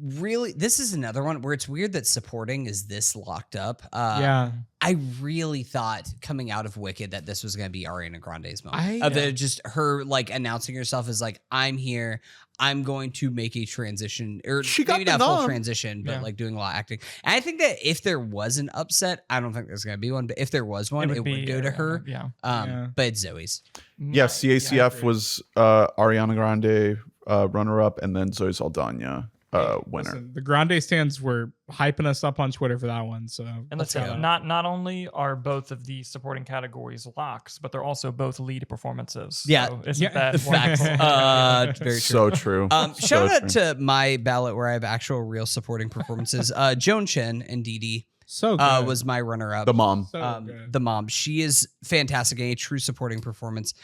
really, this is another one where it's weird that supporting is this locked up.
Yeah.
I really thought coming out of Wicked that this was going to be Ariana Grande's moment.
I-
Just her announcing herself as I'm here. I'm going to make a transition, or
She got
maybe
the
not full
nom.
transition, but
Yeah.
doing a lot of acting. And I think that if there was an upset, I don't think there's going to be one, but if there was one, it would go to her.
Yeah.
Yeah.
But it's Zoe's.
Yeah, CACF
agree.
was Ariana Grande runner-up, and then Zoe Saldana winner.
Listen, the Grande stands were hyping us up on Twitter for that one. So
And let's
go.
say not only are both of the supporting categories locks, but they're also both lead performances.
Yeah.
So isn't
Yeah.
that
Facts.
wonderful?
Very true.
So true.
Shout
So
out
true.
to my ballot where I have actual real supporting performances. Joan Chen and Dee Dee
so good.
was my runner-up.
the mom.
So good.
The mom. She is fantastic in a true supporting performance.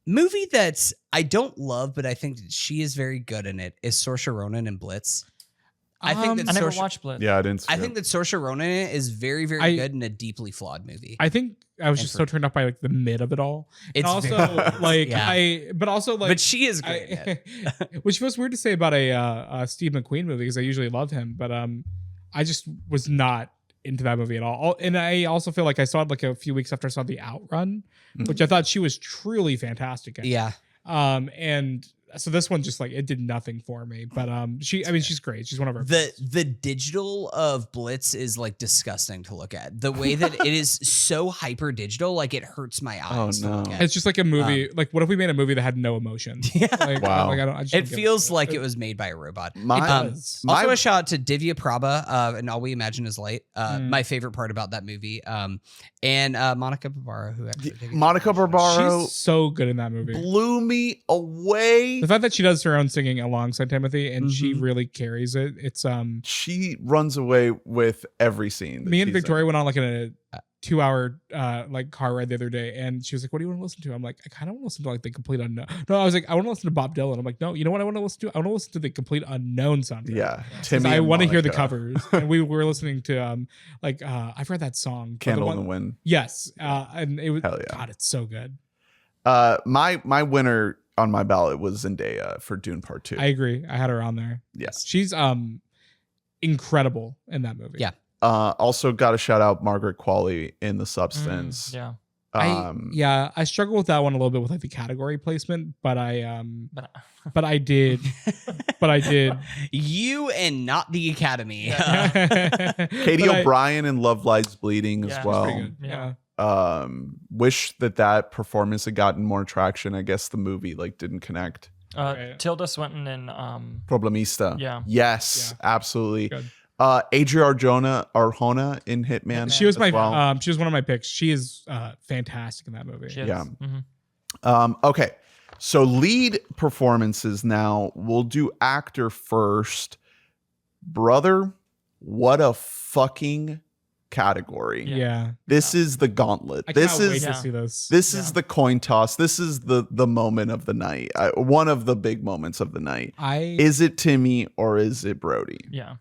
Movie that I don't love, but I think that she is very good in it is Saoirse Ronan in Blitz. I think that
I never
Saoirse-
watched Blitz.
Yeah, I didn't see
I
it.
think that Saoirse Ronan in it is very, very
I-
good in a deeply flawed movie.
I think I was just so turned off by the mid of it all. And
It's
also
very- yeah.
but
she is great. in it.
which feels weird to say about a Steve McQueen movie because I usually love him, but I just was not into that movie at all. And I also feel like I saw it a few weeks after I saw The Outrun, which I thought she was truly fantastic at.
Yeah.
And so this one just it did nothing for me. But she's great. She's one of our
The digital of Blitz is disgusting to look at. The way that it is so hyper digital, it hurts my eyes.
Oh,
to look
no.
at.
It's just like a movie. What if we made a movie that had no emotion?
Yeah.
Wow.
I just
It
don't get
feels like it was made by a robot.
My-
does.
Also, a shout out to Divya Prabha and All We Imagine Is Light. My favorite part about that movie. And Monica Barbaro, who actually
Monica Barbaro
She's so good in that movie.
blew me away.
The fact that she does her own singing alongside Timothy and she really carries it. It's
She runs away with every scene. that
me and
she's in.
Victoria went on 2-hour like car ride the other day, and she was like, "What do you want to listen to?" I'm like, "I kind of want to listen to like the Complete Unknown." No, I was like, "I want to listen to Bob Dylan." I'm like, "No, you know what I want to listen to? I want to listen to the Complete Unknown soundtrack."
Yeah,
'Cause
Timmy.
I
and
want to hear the
Monica.
covers, and we were listening to I forgot that song,
Candle in
the
the Wind.
Yes, and it was
Hell yeah.
God, it's so good.
My winner on my ballot was Zendaya for Dune Part 2.
I agree. I had her on there.
Yes.
She's incredible in that movie.
Yeah.
Also got to shout out Margaret Qualley in The Substance.
Yeah.
I struggle with that one a little bit with like the category placement, but I did.
You and not the Academy.
Katie
But
O'Brien in Love Lies Bleeding as
Yeah,
well.
pretty good. Yeah.
Wish that performance had gotten more traction. I guess the movie like didn't connect.
Right.
Tilda Swinton in
Problemista.
Yeah.
Yes,
Yeah.
absolutely.
Good.
Adria Arjona in Hitman.
She was
as well.
she was one of my picks. She is fantastic in that movie.
She is.
Yeah.
Mhm.
Okay. So lead performances now. We'll do actor first. Brother, what a fucking category.
Yeah.
This is the gauntlet.
I
This
can't wait
is
to see this.
this is the coin toss. This is the moment of the night. One of the big moments of the night. Is it Timmy or is it Brody?
Yeah.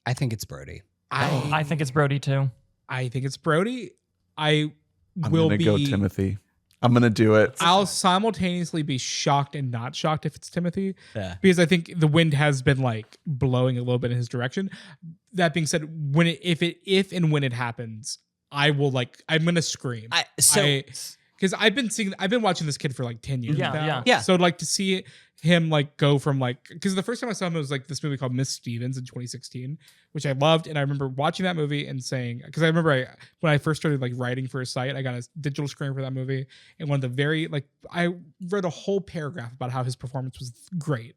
I think it's Brody.
I think it's Brody too.
I think it's Brody. I
I'm
will
gonna
be.
go Timothy. I'm gonna do it.
I'll simultaneously be shocked and not shocked if it's Timothy,
Yeah.
because I think the wind has been like blowing a little bit in his direction. That being said, if and when it happens, I'm gonna scream. Because I've been watching this kid for like 10 years
Yeah,
now.
yeah.
So like to see him like go from like, because the first time I saw him, it was like this movie called Miss Stevens in 2016, which I loved. And I remember watching that movie and saying, because I remember when I first started like writing for a site, I got a digital screen for that movie. And one of the very, like, I wrote a whole paragraph about how his performance was great.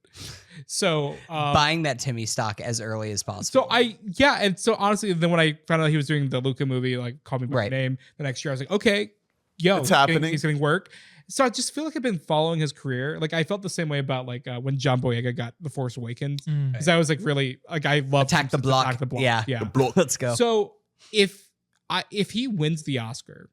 So
Buying that Timmy stock as early as possible.
and so honestly, then when I found out he was doing the Luca movie, like Call Me by
Right.
Your Name, the next year I was like, okay, yo,
It's happening.
He's getting work. So I just feel like I've been following his career. Like I felt the same way about like when John Boyega got The Force Awakens, because I was like really like I love
Attack the Block.
Attack the Block.
Yeah.
Yeah.
Let's go.
So if he wins the Oscar,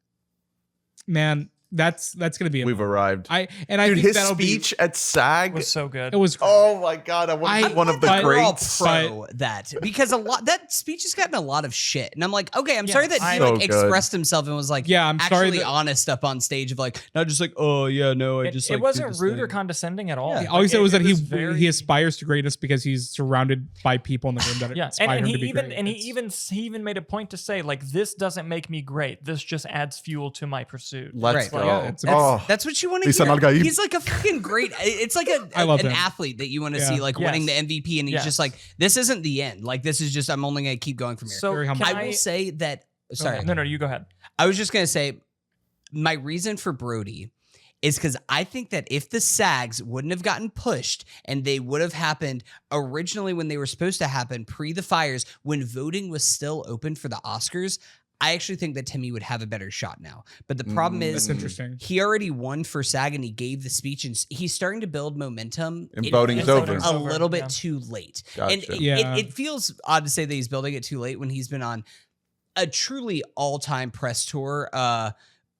man, that's gonna be
We've arrived.
I
Dude,
think
his
that'll
speech at SAG
Was so good.
It was
Oh my god, I want to be one of the
but-
We're all
greats.
pro that because that speech has gotten a lot of shit, and I'm like, okay, I'm
Yeah,
sorry that he
So
like
good.
expressed himself and was like,
Yeah, I'm sorry
actually
that-
honest up on stage of like, not just like, oh yeah, no, I just
It
like did
wasn't
this
rude or
thing.
condescending at all.
Yeah.
all he said was that
very-
he aspires to greatness because he's surrounded by people in the room that
Yeah,
inspire
and
him to
he
be
even
great.
and
It's-
he even made a point to say like, this doesn't make me great. This just adds fuel to my pursuit.
Let's
Right.
go.
Yeah, it's-
That's what you want to
Lisa
hear.
Nalgaib.
He's like a fucking great. It's like
I love
an
him.
athlete that you want to
Yeah.
see like
Yes.
winning the MVP, and he's
Yes.
just like, this isn't the end. Like this is just I'm only gonna keep going from here.
So
Very humble.
can
I will say that.
Go
Sorry,
ahead. No, you go ahead.
I was just gonna say my reason for Brody is because I think that if the SAGs wouldn't have gotten pushed and they would have happened originally when they were supposed to happen pre the fires, when voting was still open for the Oscars, I actually think that Timmy would have a better shot now. But the problem
That's
is
interesting.
he already won for SAG and he gave the speech and he's starting to build momentum.
And
It
voting's
feels like
over.
a little bit
Yeah.
too late.
Gotcha.
And
Yeah.
it feels odd to say that he's building it too late when he's been on a truly all-time press tour.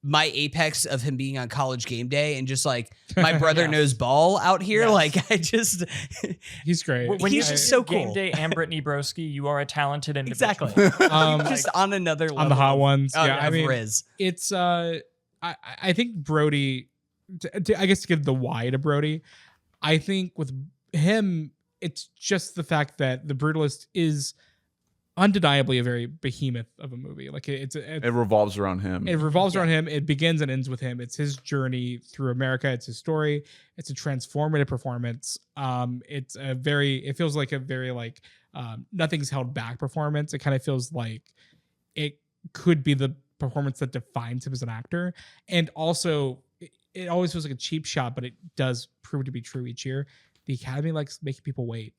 My apex of him being on College Game Day and just like my brother
Yes.
knows ball out here.
Yes.
Like I just
He's great.
When
He's
you
just
do
so
Game
cool.
Day and Brittany Broski, you are a talented individual.
exactly
Um,
just on another level
on the hot ones.
of,
Yeah, I mean,
Riz.
it's I think Brody. I guess to give the why to Brody, I think with him, it's just the fact that The Brutalist is undeniably a very behemoth of a movie. Like it
revolves around him.
revolves around him. It begins and ends with him. It's his journey through America. It's his story. It's a transformative performance. It feels like a very like nothing's held back performance. It kind of feels like it could be the performance that defines him as an actor. And also it always feels like a cheap shot, but it does prove to be true each year. The Academy likes making people wait.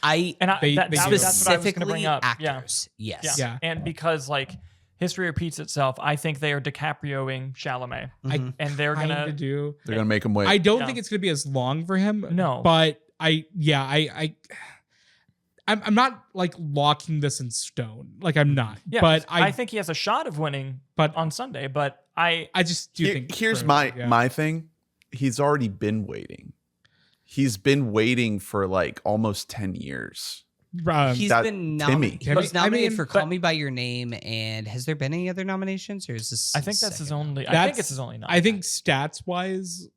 I
And
They
that's what I was going to
specifically
bring up. Yeah.
actors. Yes.
Yeah.
And because like history repeats itself, I think they are DiCaprioing Chalamet,
Mhm.
and they're
Kind
gonna.
of do.
They're gonna make him wait.
I don't
Yeah.
think it's going to be as long for him.
No.
But I'm not like locking this in stone. Like I'm not.
Yeah,
but
I think he has a shot of winning on Sunday, but I
just do think
here's
Brody,
my thing. He's already been waiting. He's been waiting for like almost 10 years.
He's
that-
been
Timmy.
he was nominated for Call
but-
Me by Your Name, and has there been any other nominations, or is this?
I think that's his
second?
only. I think it's his only.
I think stats wise,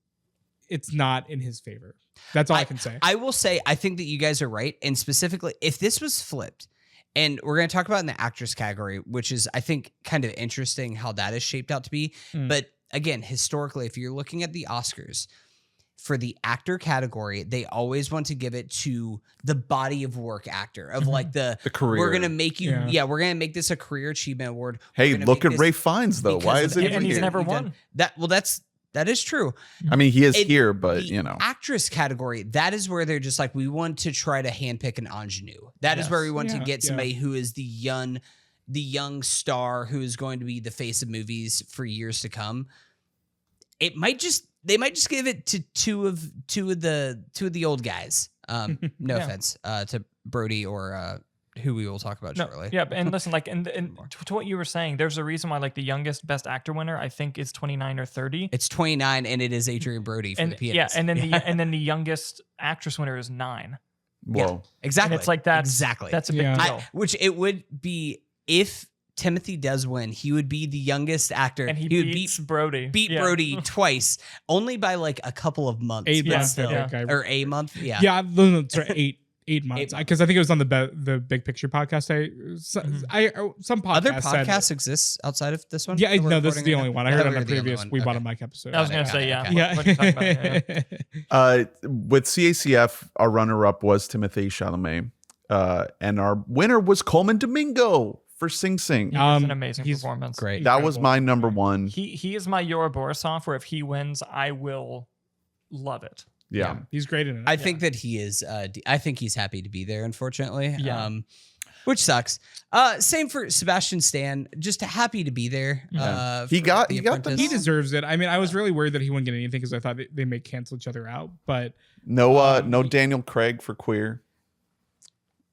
it's not in his favor. That's all I can say.
I will say I think that you guys are right, and specifically if this was flipped, and we're going to talk about in the actress category, which is I think kind of interesting how that is shaped out to be. But again, historically, if you're looking at the Oscars. For the actor category, they always want to give it to the body of work actor of like the
career.
We're gonna make you,
Yeah.
we're gonna make this a career achievement award.
Hey,
We're gonna
look
make
at
this
Ray Fiennes though. Why
because
is
of
it
and
even
he's
here?
never
we've
won.
done. That is true.
I mean, he is
It-
here, but
The actress category, that is where they're just like, we want to try to handpick an ingenue. That is where we want to
Yeah,
get
yeah.
somebody who is the young star who is going to be the face of movies for years to come. They might just give it to two of the old guys. No
Yeah.
offense to Brody or who we will talk about shortly.
Yeah, and listen, like, and to what you were saying, there's a reason why, like, the youngest Best Actor winner, I think, is 29 or 30.
It's 29, and it is Adrian Brody for
And
the pianist.
and then the youngest actress winner is 9.
Whoa.
Exactly.
And it's like that's
exactly
that's a big
Yeah.
deal.
which it would be if Timothy does win, he would be the youngest actor.
And he
would
beats Brody.
beat
Yeah.
Brody twice, only by like a couple of months.
8
but
months,
still.
I think.
Or a month. Yeah.
Yeah, no, sorry, 8 months. Because I think it was on the Big Picture podcast. Some podcast
Other
said-
podcasts exist outside of this one?
Yeah,
that we're
no, this is
recording
the
right
only
now?
one. I heard
thought
on
we
a
were the only
previous
one.
We Bought a
Okay.
Mic episode.
I was gonna
Okay,
say, yeah.
okay.
Yeah.
What are you talking about? Yeah.
With CACF, our runner-up was Timothée Chalamet, and our winner was Coleman Domingo for Sing Sing.
He has an
Um,
amazing
he's
performance.
Great.
That was
Incredible.
my number one.
He is my Yora Borisov, where if he wins, I will love it.
Yeah.
He's great in it.
I think that he is. I think he's happy to be there. Unfortunately,
Yeah.
which sucks. Same for Sebastian Stan. Just happy to be there.
Yeah.
For
He got
The
the-
Apprentice.
he deserves it. I mean, I was really worried that he wouldn't get anything because I thought they may cancel each other out, but
No Daniel Craig for Queer.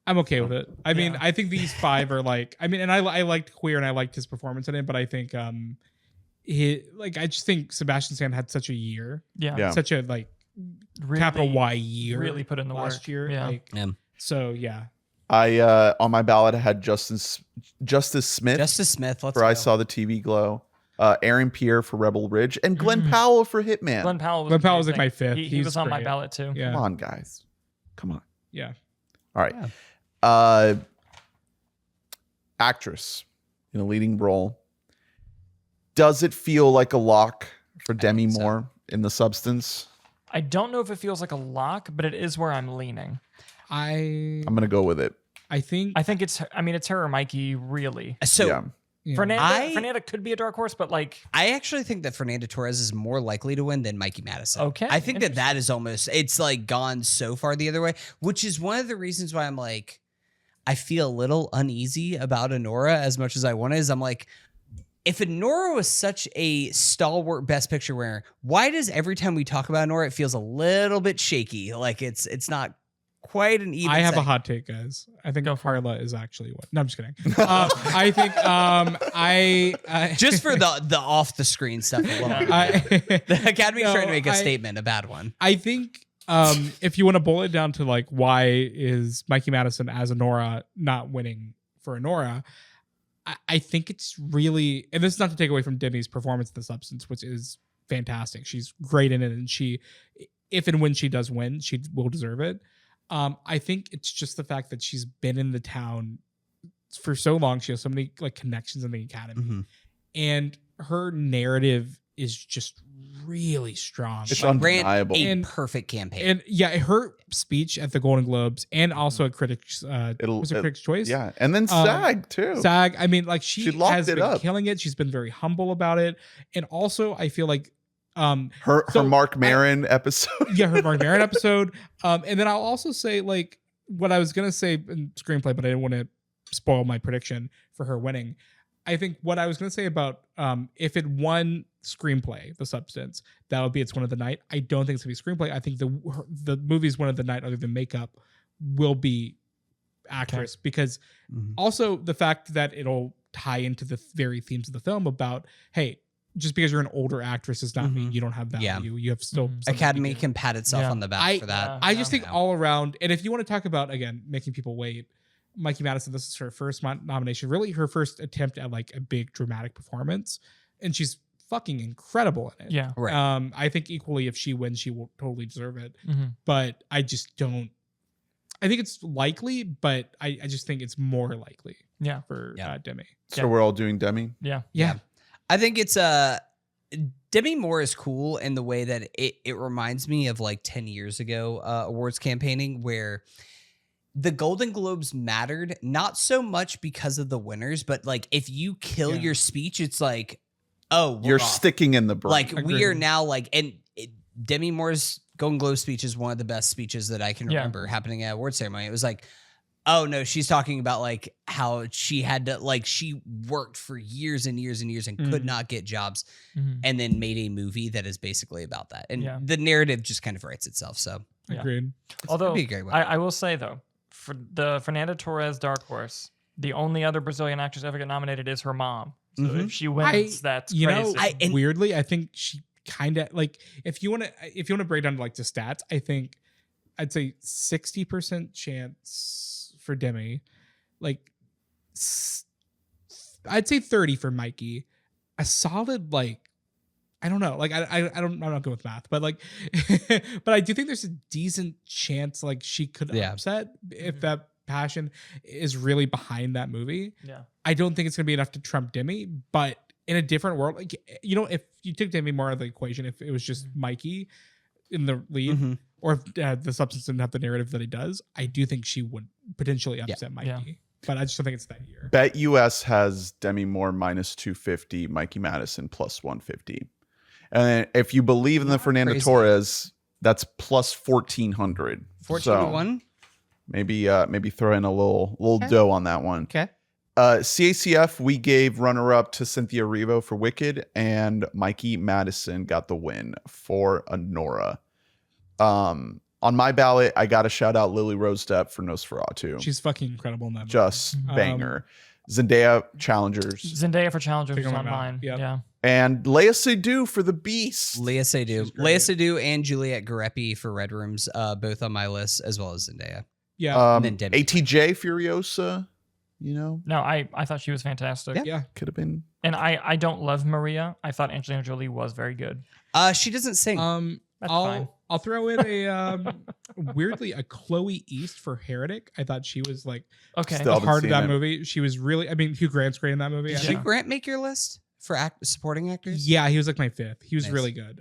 I'm okay with it. I mean,
Yeah.
I think these 5 are like, I mean, and I liked Queer and I liked his performance in it, but I think I just think Sebastian Stan had such a year,
Yeah.
such a like
Really,
capital Y year,
really put in the
last
work.
year.
Yeah.
Like,
Yeah.
so yeah,
I on my ballot I had Justice Smith
Justice Smith. Let's
for
go.
I Saw the TV Glow, Aaron Pierre for Rebel Ridge, and Glenn Powell for Hitman.
Glenn Powell was,
Glenn Powell was like
amazing.
my 5th.
He
He's
was on my
great.
ballot too.
Yeah,
Come on, guys. Come on.
yeah.
All right.
Yeah.
Actress in a leading role. Does it feel like a lock for Demi
think so.
Moore in The Substance?
I don't know if it feels like a lock, but it is where I'm leaning.
I'm
gonna go with it.
I think
I think it's her or Mikey, really.
So
yeah.
yeah.
Fernanda could be a dark horse, but like,
I actually think that Fernanda Torres is more likely to win than Mikey Madison.
Okay,
I think that is almost, it's like gone so far the other way, which is one of the reasons why I'm like, I feel a little uneasy about Honora as much as I want to. Is I'm like, if Honora was such a stalwart Best Picture winner, why does every time we talk about Honora, it feels a little bit shaky? Like it's not quite an even.
I have a
second.
hot take, guys. I think Carla is actually one. No, I'm just kidding. I think I
Just for the off the screen stuff alone. The Academy is trying to make a statement, a bad one.
I think if you want to boil it down to like why is Mikey Madison as Honora not winning for Honora, I think it's really, and this is not to take away from Demi's performance in The Substance, which is fantastic. She's great in it, and if and when she does win, she will deserve it. I think it's just the fact that she's been in the town for so long. She has so many like connections in the Academy,
Mm-hmm.
and her narrative is just really strong.
It's
Ran
undeniable.
a
And-
perfect campaign.
And yeah, her speech at the Golden Globes and also a critics, was it Critics' Choice?
Yeah. And then SAG too.
SAG. I mean, like she
locked
has
it
been
up.
killing it. She's been very humble about it, and also I feel like,
Her
so
Mark Maron episode.
yeah, her Mark Maron episode. And then I'll also say like what I was gonna say in Screenplay, but I didn't want to spoil my prediction for her winning. I think what I was gonna say about if it won Screenplay, The Substance, that would be its one of the night. I don't think it's gonna be Screenplay. I think the movie's one of the night, other than makeup, will be actress because also the fact that it'll tie into the very themes of the film about, hey, just because you're an older actress does not mean you don't have value.
Yeah.
You have still something to
Academy
give.
can pat itself on the back for that.
I just think all around, and if you want to talk about, again, making people wait, Mikey Madison, this is her first nomination, really her first attempt at like a big dramatic performance, and she's fucking incredible in it.
Yeah.
Right.
I think equally if she wins, she will totally deserve it. But I just don't. I think it's likely, but I just think it's more likely.
Yeah.
For Demi.
So we're all doing Demi?
Yeah.
I think it's Demi Moore is cool in the way that it reminds me of like 10 years ago awards campaigning where the Golden Globes mattered not so much because of the winners, but like if you kill your speech, it's like, oh,
You're sticking in the brain.
like
Agreed.
we are now like, and Demi Moore's Golden Globe speech is one of the best speeches that I can remember happening at award ceremony. It was like, oh no, she's talking about like how she had to like she worked for years and years and years and could not get jobs and then made a movie that is basically about that. And the narrative just kind of writes itself. So
Agreed.
Although
be a great one.
I will say though, for the Fernanda Torres Dark Horse, the only other Brazilian actress ever get nominated is her mom. So if she wins, that's crazy.
Weirdly, I think she kind of like if you want to break down like the stats, I think I'd say 60% chance for Demi, like I'd say 30 for Mikey, a solid like I don't know, like I'm not good with math, but like but I do think there's a decent chance like she could upset if that passion is really behind that movie.
Yeah,
I don't think it's gonna be enough to trump Demi, but in a different world, like if you took Demi more out of the equation, if it was just Mikey in the lead. Or if the substance didn't have the narrative that it does, I do think she would potentially upset Mikey. But I just don't think it's that year.
Bet US has Demi Moore minus 250, Mikey Madison plus 150. And then if you believe in the Fernanda Torres, that's plus 1400.
14 to 1?
Maybe throw in a little dough on that one.
Okay.
CACF, we gave runner-up to Cynthia Erivo for Wicked, and Mikey Madison got the win for Anora. On my ballot, I got to shout out Lily Rose Depp for Nosferatu.
She's fucking incredible in that movie.
Just banger. Zendaya Challengers.
Zendaya for Challengers was on mine.
Yep.
Yeah.
And Lea Seydoux for The Beast.
Lea Seydoux and Juliette Garepi for Red Rooms, both on my list, as well as Zendaya.
Yeah.
And then Demi.
ATJ Furiosa,
No, I thought she was fantastic.
Yeah.
Could have been.
And I don't love Maria. I thought Angelina Jolie was very good.
She doesn't sing.
That's fine.
I'll throw in a weirdly a Chloe East for Heretic. I thought she was like
Okay.
Still
the heart of
seen
that
it.
movie. She was really. I mean, Hugh Grant's great in that movie.
Did Hugh Grant make your list for supporting actors?
Yeah, he was like my fifth. He was
Nice.
really good.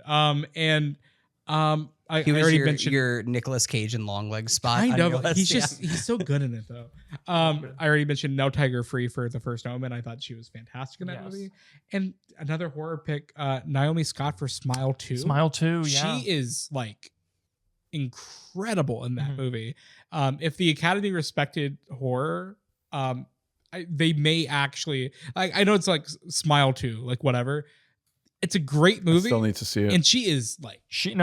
I
He was
already
your,
mentioned
your Nicolas Cage and Long Legs spot.
kind
on
of.
your list,
He's
yeah.
just he's so good in it though. I already mentioned No Tiger Free for The First Omen. I thought she was fantastic in that
Yes.
movie. And another horror pick, Naomi Scott for Smile 2.
Smile 2, yeah.
She is like incredible in that movie. If the Academy respected horror, they may actually I know it's like Smile 2, like whatever. It's a great
I
movie.
still need to see it.
And she is like
she's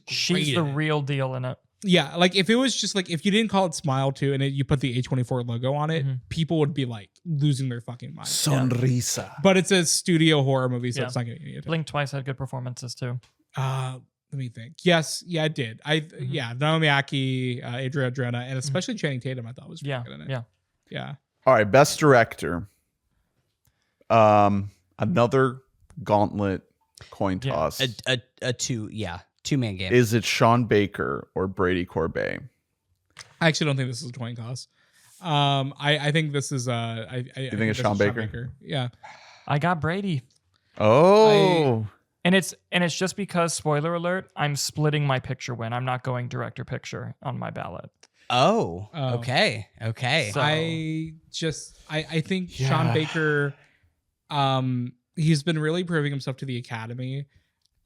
she's great
the
in it.
real deal in it.
Yeah, like if it was just like if you didn't call it Smile 2 and you put the A24 logo on it, people would be like losing their fucking mind.
Sonrisa.
But it's a studio horror movie, so
Yeah.
it's not getting any attention.
Blink Twice had good performances too.
Let me think. Yes, yeah, it did. Naomi Aki, Adria Adrena, and especially Channing Tatum, I thought was really good in it. Yeah.
All right, best director. Another gauntlet coin toss.
A two-man game.
Is it Sean Baker or Brady Corbet?
I actually don't think this is a coin toss. I think this is I think
it's Sean Baker?
Yeah.
I got Brady.
Oh.
And it's just because, spoiler alert, I'm splitting my picture win. I'm not going director picture on my ballot.
Oh,
Oh.
okay.
So-
I think Sean Baker, he's been really proving himself to the Academy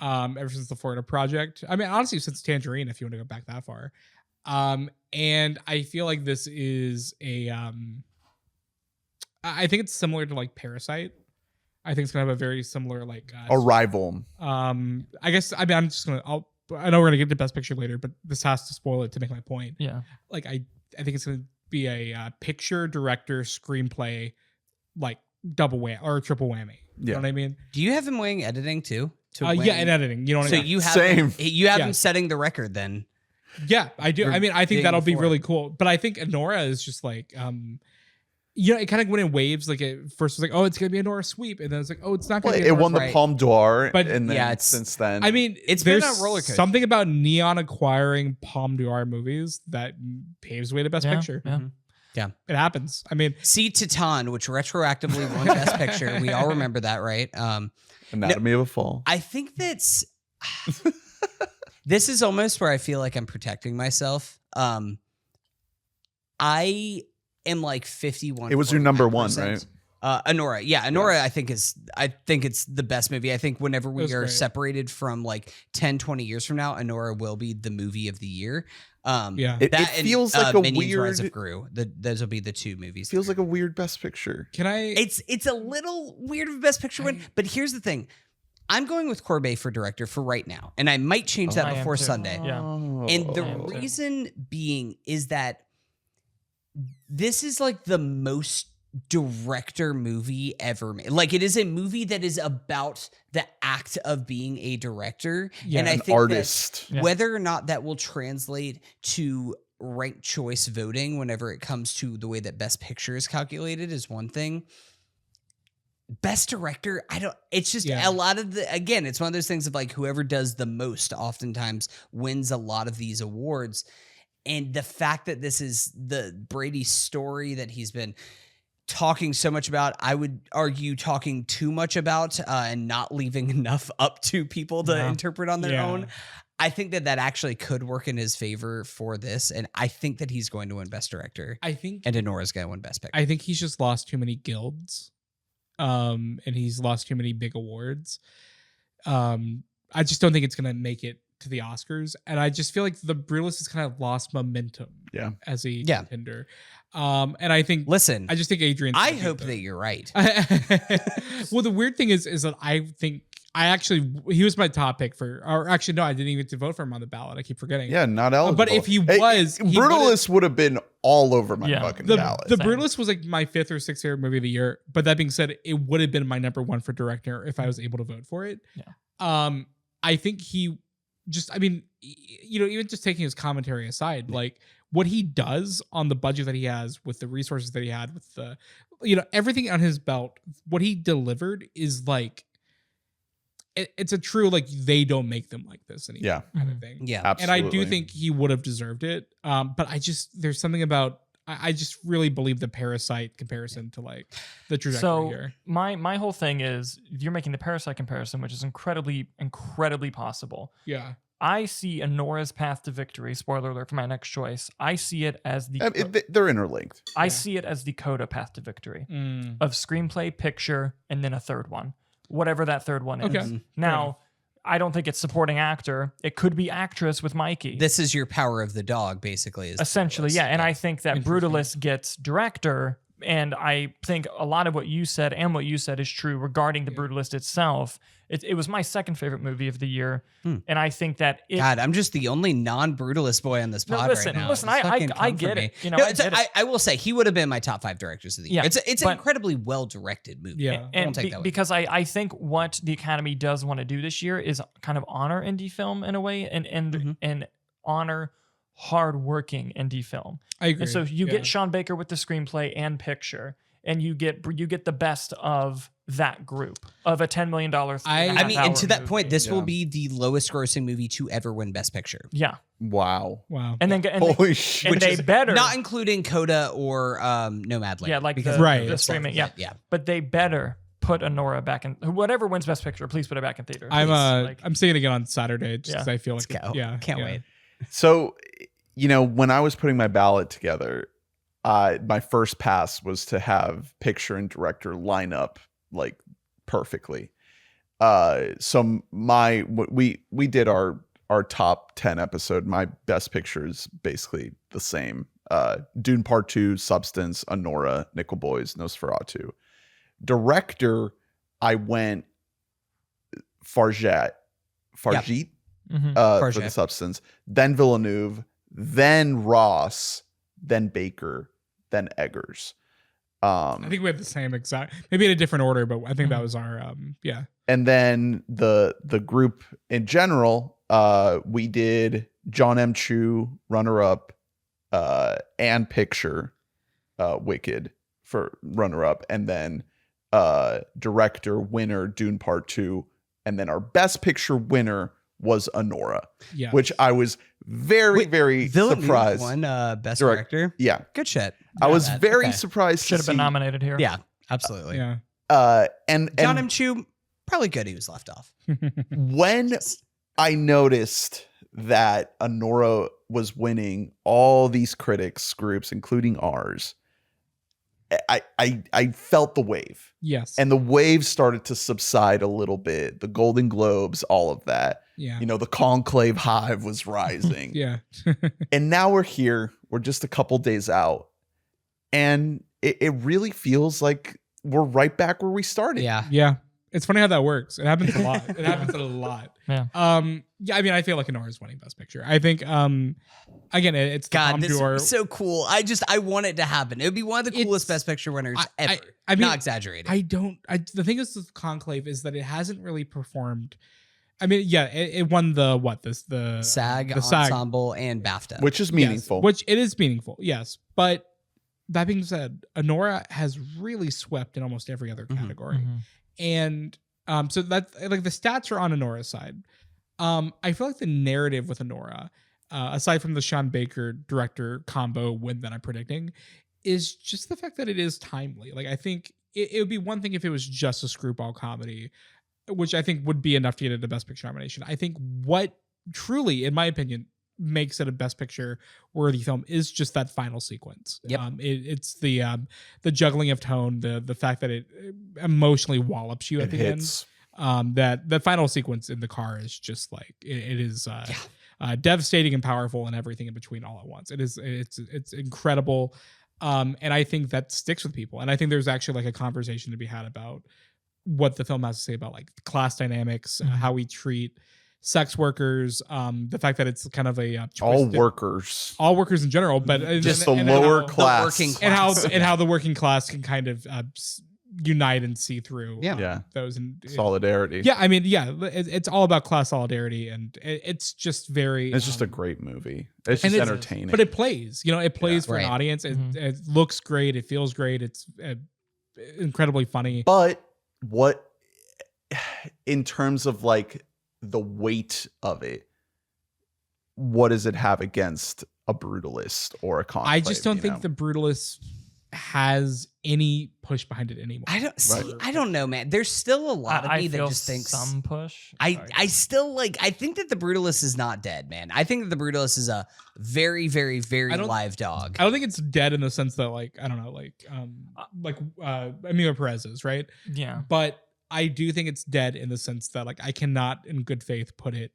ever since the Florida Project. I mean, honestly, since Tangerine, if you want to go back that far. And I feel like this is I think it's similar to like Parasite. I think it's gonna have a very similar like
Arrival.
I guess I mean I know we're gonna get to Best Picture later, but this has to spoil it to make my point.
Yeah.
Like I think it's gonna be a picture, director, screenplay, like double whammy or triple whammy. You know what I mean?
Do you have him weighing editing too?
Yeah, and editing. You know what
So
I mean?
you have
Same.
you have
Yeah.
him setting the record then.
Yeah, I do. I mean, I think
being
that'll be
for
really
it.
cool. But I think Anora is just like, it kind of went in waves. Like it first was like, oh, it's gonna be Anora sweep, and then it's like, oh, it's not gonna
Well,
be.
it
Anora
won the
sweep.
Palme d'Or,
But
and then
yeah, it's-
since then,
I mean,
It's been
there's
a roller coaster.
something about Neon acquiring Palme d'Or movies that paves the way to Best Picture.
Yeah.
Yeah.
It happens. I mean,
See Titan, which retroactively won Best Picture. We all remember that, right?
Anatomy of a Fall.
I think that's this is almost where I feel like I'm protecting myself. I am like 51.
It was your number one, right?
Anora. Yeah, Anora I think it's the best movie. I think whenever
It
we
was
are
great.
separated from like 10, 20 years from now, Anora will be the movie of the year.
yeah.
It
That and,
feels like a
Minions Rise
weird.
of Gru. Those will be the two movies.
Feels like a weird Best Picture.
Can I?
It's a little weird of a Best Picture win, but here's the thing. I'm going with Corbet for director for right now, and I might change that
I am
before
too.
Sunday.
Yeah.
And the
I am too.
reason being is that this is like the most director movie ever made. Like it is a movie that is about the act of being a director.
Yeah,
and I
An
think
artist.
that whether or not that will translate to ranked choice voting whenever it comes to the way that Best Picture is calculated is one thing. Best director, it's just
Yeah.
a lot of again, it's one of those things of like whoever does the most oftentimes wins a lot of these awards. And the fact that this is the Brady story that he's been talking so much about, I would argue talking too much about and not leaving enough up to people to interpret on their
Yeah.
own. I think that actually could work in his favor for this. And I think that he's going to win Best Director
I think
and Anora's going to win Best Picture.
I think he's just lost too many guilds, and he's lost too many big awards. I just don't think it's gonna make it to the Oscars, and I just feel like The Brutalist has kind of lost momentum.
Yeah.
as a
Yeah.
contender. And I think
Listen,
I just think Adrian.
I hope that you're right.
Well, the weird thing is that I think he was my top pick or actually no, I didn't even get to vote for him on the ballot. I keep forgetting.
Yeah, not eligible.
But if he was, he
Brutalist would have been all over my
Yeah.
fucking
The
ballot.
The
Same.
Brutalist was like my 5th or 6th favorite movie of the year. But that being said, it would have been my number one for director if I was able to vote for it.
Yeah.
I think he just, I mean, even just taking his commentary aside, like what he does on the budget that he has with the resources that he had with the, everything on his belt, what he delivered is like, it's a true, like, they don't make them like this anymore
Yeah.
kind of thing.
Yeah.
Absolutely.
And I do think he would have deserved it. But there's something about, I just really believe the Parasite comparison to like the trajectory
So
here.
my whole thing is you're making the Parasite comparison, which is incredibly, incredibly possible.
Yeah.
I see Anora's path to victory. Spoiler alert for my next choice. I see it as
They're interlinked.
I see it as the Coda path to victory of screenplay, picture, and then a third one, whatever that third one is.
Okay.
Now, I don't think it's supporting actor. It could be actress with Mikey.
This is your Power of the Dog, basically. Is
Essentially,
Brutalist.
yeah. And I think that
Interesting.
Brutalist gets director. And I think a lot of what you said and what you said is true regarding the Brutalist itself. It was my second favorite movie of the year. And I think that
God, I'm just the only non-brutalist boy on this
No,
pod
listen,
right now.
listen,
Just
I
fucking come
get
for
it.
me.
No,
No,
I get it.
I will say he would have been my top 5 directors of the year.
Yeah,
It's an
but-
incredibly well-directed movie.
Yeah.
I won't take that away.
because I think what the Academy does want to do this year is kind of honor indie film in a way and honor hardworking indie film.
I agree.
And so you
Yeah.
get Sean Baker with the screenplay and picture, and you get the best of that group of a $10 million.
I mean, and to that
movie.
point, this will
Yeah.
be the lowest grossing movie to ever win Best Picture.
Yeah,
Wow.
Wow.
and then
Holy shit.
and they better
Not including Coda or Nomadland.
Yeah, like
because
the-
Right.
the streaming. Yeah,
Yeah.
but they better put Anora back in. Whatever wins Best Picture, please put it back in theater.
I'm
Please.
I'm seeing it again on Saturday just
Yeah.
because I feel
Let's
like
go.
yeah,
Can't
yeah.
wait.
So, when I was putting my ballot together, my first pass was to have picture and director line up like perfectly. So we did our top 10 episode. My best picture is basically the same. Dune Part 2, Substance, Anora, Nickel Boys, Nosferatu. Director, I went Farjit
Mhm.
for the Substance, then Villeneuve, then Ross, then Baker, than Eggers.
I think we had the same exact, maybe in a different order, but I think that was our yeah.
And then the group in general, we did John M. Chu runner up, and picture Wicked for runner up, and then director winner Dune Part 2, and then our best picture winner was Anora,
Yeah.
which I was very
Villeneuve
surprised.
won best
Direct-
director.
Yeah,
Good shit.
I was
That.
very
Okay.
surprised.
Should have been nominated here.
Yeah, absolutely.
Yeah.
And
John M. Chu, probably good he was left off.
when I noticed that Anora was winning all these critics groups, including ours, I felt the wave.
Yes.
And the wave started to subside a little bit. The Golden Globes, all of that.
yeah.
You know, the conclave hive was rising.
Yeah.
And now we're here. We're just a couple days out. And it really feels like we're right back where we started.
Yeah.
Yeah. It's funny how that works. It happens a lot. It happens a lot.
Yeah.
Yeah, I mean, I feel like Anora's winning Best Picture. I think again, it's the
God, this
Palme d'Or.
is so cool. I want it to happen. It would be one of the coolest
It's-
Best Picture winners ever.
I mean,
Not exaggerated.
the thing is with Conclave is that it hasn't really performed. I mean, yeah, it won the
SAG,
the SAG.
Ensemble, and BAFTA.
Which is
Yes,
meaningful.
which it is meaningful, yes. But that being said, Anora has really swept in almost every other category.
Mhm.
And so that like the stats are on Anora's side. I feel like the narrative with Anora, aside from the Sean Baker director combo win that I'm predicting, is just the fact that it is timely. Like I think it would be one thing if it was just a screwball comedy, which I think would be enough to get it a Best Picture nomination. I think what truly, in my opinion, makes it a Best Picture worthy film is just that final sequence.
Yep.
It's the juggling of tone, the fact that it emotionally wallops you at
It
the
hits.
end. That final sequence in the car is just like it is devastating and powerful and everything in between all at once. It's incredible. And I think that sticks with people. And I think there's actually like a conversation to be had about what the film has to say about like class dynamics, how we treat sex workers, the fact that it's kind of a
all
twisted-
workers.
in general, but
Just the
and
lower
how-
class.
working
and how
class.
and how the working class can kind of unite and see through
Yeah.
those and
Solidarity.
yeah, I mean, yeah, it's all about class solidarity, and it's just very.
It's just a great movie. It's
and
just
it's-
entertaining.
but it plays. It plays for
Right.
an audience. It,
Mhm.
it looks great. It feels great. It's incredibly funny.
But what, in terms of like the weight of it, what does it have against a Brutalist or a Conclave?
I just don't
you
think
know?
the Brutalist has any push behind it anymore.
I don't see. I don't know, man. There's still a lot of
I
me that
feel
just thinks
some push.
I still like. I think that the Brutalist is not dead, man. I think that the Brutalist is a very, very, very
I don't-
live dog.
I don't think it's dead in the sense that like I don't know like Emilio Perez is, right?
Yeah.
But I do think it's dead in the sense that like I cannot in good faith put it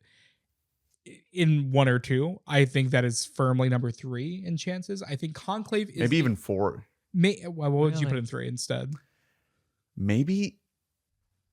in 1 or 2. I think that is firmly number 3 in chances. I think Conclave is
maybe even 4.
what would you put
Really?
in 3 instead?
Maybe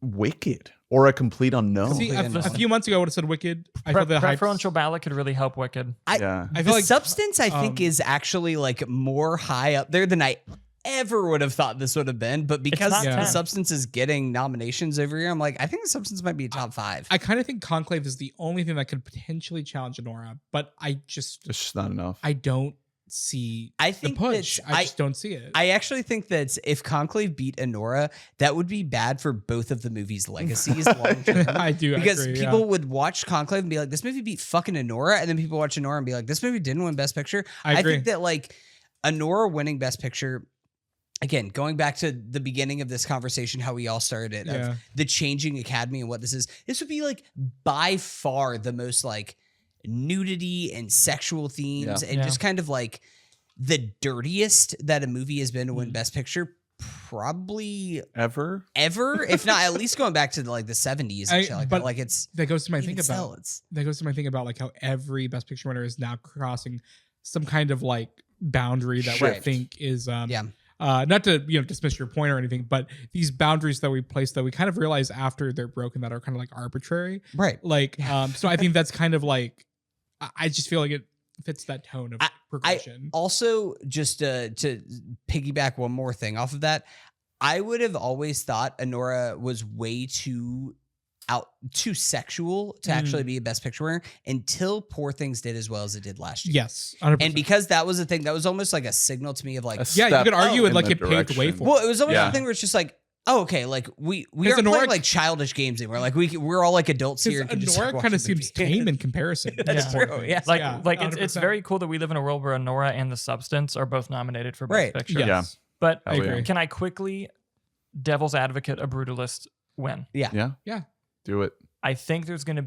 Wicked or A Complete Unknown.
See,
Completely
a
unknown.
few months ago I would have said Wicked. I feel the hype.
Preferential ballot could really help Wicked.
Yeah.
I
The
feel like
substance, I think, is actually like more high up there than I ever would have thought this would have been. But because
not
Yeah.
the
10.
substance is getting nominations over here, I'm like, I think the substance might be a top 5.
I kind of think Conclave is the only thing that could potentially challenge Anora, but I
It's just not enough.
don't see
I
the
think
push.
that's-
I just don't see it.
I actually think that if Conclave beat Anora, that would be bad for both of the movie's legacies long term.
I do
Because
agree,
people
yeah.
would watch Conclave and be like, this movie beat fucking Anora. And then people watch Anora and be like, this movie didn't win Best Picture.
I agree.
think that like Anora winning Best Picture, again, going back to the beginning of this conversation, how we all started it,
Yeah.
of the changing academy and what this would be like by far the most like nudity and sexual themes and
Yeah.
just kind of like the dirtiest that a movie has been to
Mm.
win Best Picture probably
Ever?
ever, if not at least going back to like the 70s and shit like
but
that. Like it's
that goes to my
even
thing
still,
about
it's
like how every Best Picture winner is now crossing some kind of like boundary that we
Shift.
think is
yeah.
not to dismiss your point or anything, but these boundaries that we place that we kind of realize after they're broken that are kind of like arbitrary.
Right.
Like so I think that's kind of like I just feel like it fits that tone of progression.
Also, just to piggyback one more thing off of that, I would have always thought Anora was way too sexual to actually be a Best Picture winner until Poor Things did as well as it did last year.
Yes, 100%.
And because that was a thing, that was almost like a signal to me of like,
Yeah, you could argue it
in
like
the
it paved the way
direction.
for.
well, it was almost
Yeah.
a thing where it's just like, oh, okay, like we
Because
aren't
Anora-
playing like childish games anymore. Like we're all like adults here. And can just
Nora
watch
kind
the
of seems
movie.
tame in comparison.
That's
to Poor
true,
Things.
yeah.
Like,
Yeah,
like it's
100%.
very cool that we live in a world where Anora and The Substance are both nominated for Best
Right.
Picture.
Yes.
But
I agree.
can I quickly devil's advocate a brutalist win?
Yeah.
Yeah.
Do it.
I think there's going to,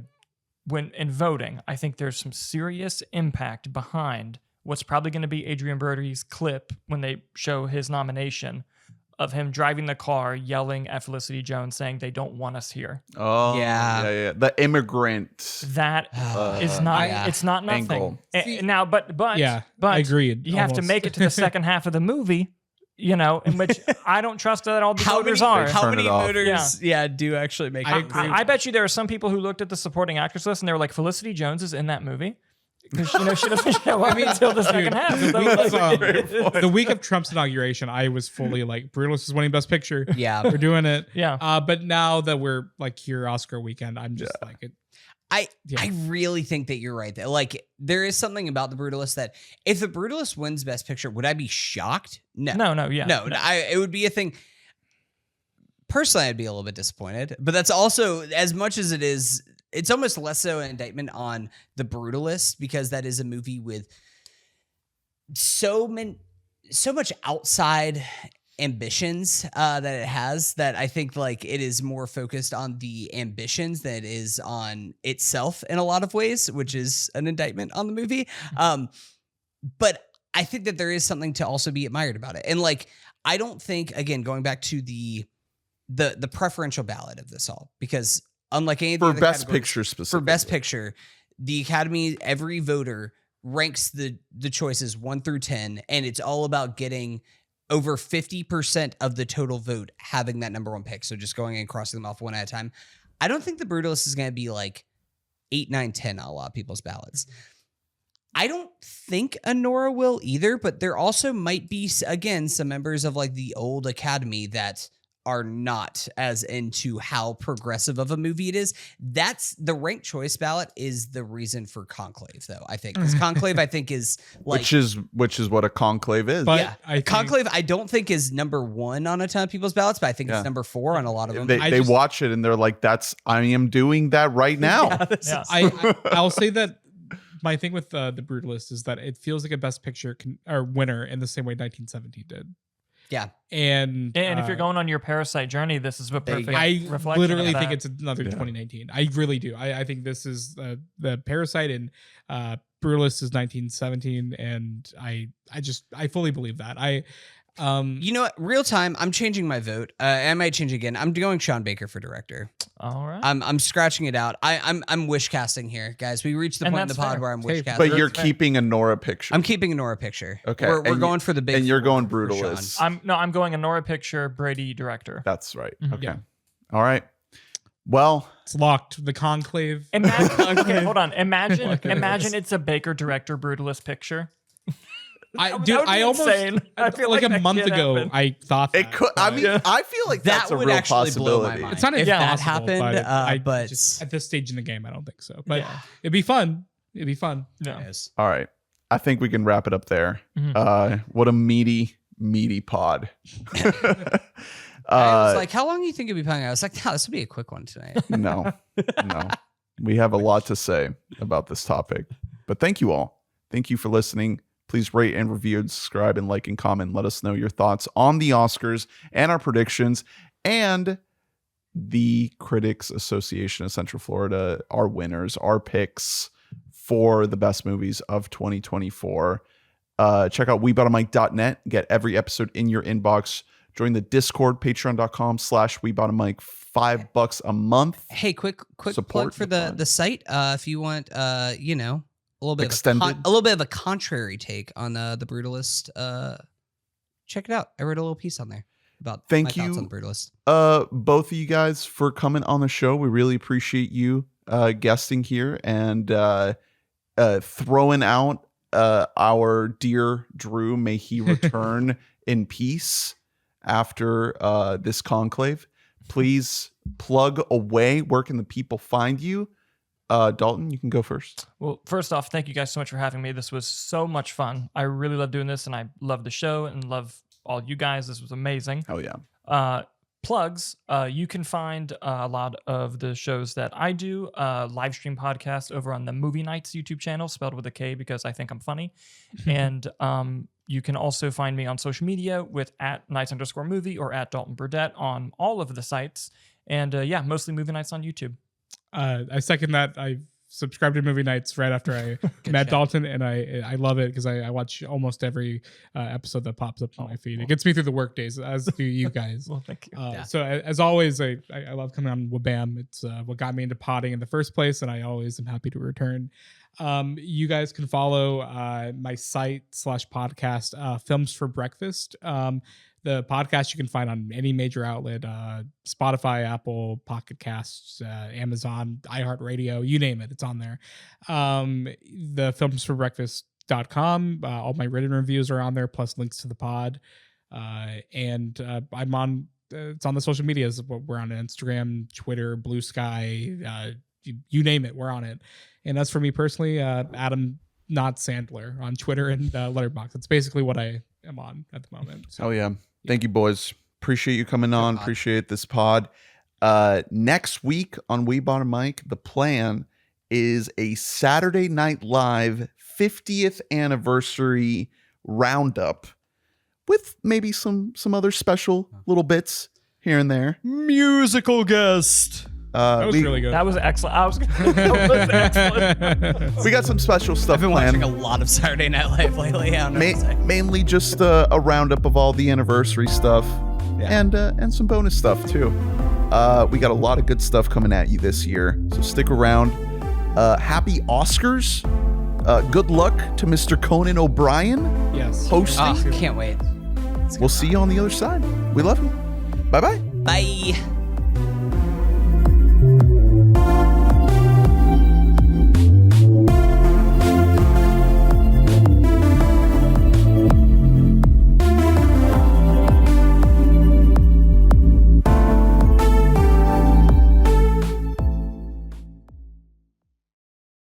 when in voting, I think there's some serious impact behind what's probably going to be Adrian Brody's clip when they show his nomination of him driving the car, yelling at Felicity Jones, saying they don't want us here.
Oh,
Yeah.
yeah. The immigrant.
That is not.
Yeah.
It's not nothing.
Angle.
Now, but
Yeah,
but
agreed.
you have to
almost.
make it to the second half of the movie. You know, in which I don't trust that all the voters are.
They
How
turn
many
it off.
voters? Yeah, do actually make
I
it.
agree.
I bet you there are some people who looked at the supporting actress list and they were like, Felicity Jones is in that movie. Because she doesn't show up until the second half. So
The week of Trump's inauguration, I was fully like, Brutalist is winning Best Picture.
Yeah,
We're doing it.
yeah.
But now that we're like here, Oscar weekend, I'm just like,
I
Yeah.
really think that you're right. That like there is something about The Brutalist that if The Brutalist wins Best Picture, would I be shocked? No,
No, yeah.
no. It would be a thing. Personally, I'd be a little bit disappointed, but that's also as much as it is. It's almost less so an indictment on The Brutalist because that is a movie with so much outside ambitions that it has that I think like it is more focused on the ambitions than it is on itself in a lot of ways, which is an indictment on the movie. But I think that there is something to also be admired about it. And like, I don't think, again, going back to the preferential ballot of this all, because unlike any of the
For
other
Best
categories-
Picture specifically.
for Best Picture, the Academy, every voter ranks the choices 1 through 10, and it's all about getting over 50% of the total vote having that number one pick. So just going and crossing them off one at a time. I don't think The Brutalist is going to be like 8, 9, 10 on a lot of people's ballots. I don't think Anora will either, but there also might be, again, some members of like the old Academy that are not as into how progressive of a movie it is. That's the ranked choice ballot is the reason for Conclave, though, I think. Because Conclave, I think, is like...
which is what a conclave is.
but
yeah.
I think,
Conclave, I don't think is number 1 on a ton of people's ballots, but I think
Yeah.
it's number 4 on a lot of them.
They
I just-
watch it and they're like, I am doing that right now.
Yeah.
I'll say that my thing with the Brutalist is that it feels like a Best Picture or winner in the same way 1917 did.
Yeah.
And
if you're going on your Parasite journey, this is a
There you
perfect
go.
I
reflection
literally
of
think
that.
it's another
Yeah.
2019. I really do. I think this is the Parasite and Brutalist is 1917, and I fully believe that.
You know what? Real time, I'm changing my vote. I might change again. I'm going Sean Baker for director.
All right.
I'm scratching it out. I'm wish casting here, guys. We reached the
And
point in the
that's
pod
fair.
where I'm
Okay,
wish casting.
But you're
fair.
keeping a Nora picture.
I'm keeping a Nora picture.
Okay,
we're
and
going for the big.
and you're
four
going
for Sean.
Brutalist.
I'm going Anora picture, Brady director.
That's right.
Mhm.
Okay.
Yeah.
All right. Well,
it's locked. The Conclave.
Imagine, okay, hold on. Imagine
goodness.
it's a Baker director Brutalist picture.
I
That
dude,
would be
I almost
insane. I feel
like
like
a
that
month
can't
ago
happen.
I thought
it
that,
could. I
but-
mean, I feel like
That
that's a
would
real
actually blow my
possibility.
mind.
it's not
if that
impossible,
happened,
but I
but-
just, at this stage in the game, I don't think so. But
Yeah.
it'd be fun. It'd be fun.
No.
Yes.
All right. I think we can wrap it up there.
Mhm.
What a meaty pod.
I was like, how long do you think it'd be playing? I was like, no, this will be a quick one tonight.
no. We have a lot to say about this topic. But thank you all. Thank you for listening. Please rate and review and subscribe and like and comment. Let us know your thoughts on the Oscars and our predictions and the Critics Association of Central Florida, our winners, our picks for the best movies of 2024. Check out WeBoughtAMic.net. Get every episode in your inbox. Join the Discord, patreon.com/WeBoughtAMic. $5 a month.
Hey, quick
Support
plug for
the pod.
the site. If you want, a little bit
Extended?
a little bit of a contrary take on the Brutalist. Check it out. I wrote a little piece on there about
Thank
my thoughts
you.
on the Brutalist.
Both of you guys for coming on the show. We really appreciate you guesting here and throwing out our dear Drew, may he return in peace after this conclave. Please plug away. Where can the people find you? Dalton, you can go first.
Well, first off, thank you guys so much for having me. This was so much fun. I really love doing this, and I love the show and love all you guys. This was amazing.
Oh, yeah.
Plugs, you can find a lot of the shows that I do, live stream podcast over on the Movie Nights YouTube channel, spelled with a K because I think I'm funny. And you can also find me on social media with @Nights_movie or @Dalton Burdette on all of the sites. And yeah, mostly Movie Nights on YouTube.
I second that. I subscribed to Movie Nights right after I met Dalton, and I love it because I watch almost every episode that pops up on my feed. It gets me through the work days, as do you guys.
Well, thank you.
So as always, I love coming on WBAM. It's what got me into potting in the first place, and I always am happy to return. You guys can follow my site /podcast, Films for Breakfast. The podcast you can find on any major outlet, Spotify, Apple, Pocket Casts, Amazon, iHeartRadio, you name it, it's on there. The filmsforbreakfast.com, all my written reviews are on there, plus links to the pod. And I'm on, it's on the social medias. We're on Instagram, Twitter, Blue Sky, you name it, we're on it. And as for me personally, Adam Not Sandler on Twitter and Letterboxd. It's basically what I am on at the moment. So.
Oh, yeah. Thank you, boys. Appreciate you coming on. Appreciate this pod. Next week on We Bought a Mic, the plan is a Saturday Night Live 50th anniversary roundup with maybe some other special little bits here and there.
Musical guest.
That was really good.
That was excellent. That was excellent.
We got some special stuff
I've been
planned.
watching a lot of Saturday Night Live lately. I don't know what to say.
Mainly just a roundup of all the anniversary stuff and some bonus stuff too. We got a lot of good stuff coming at you this year, so stick around. Happy Oscars. Good luck to Mr. Conan O'Brien.
Yes.
Hosting.
Oh, can't wait.
We'll see you on the other side. We love you. Bye-bye.
Bye.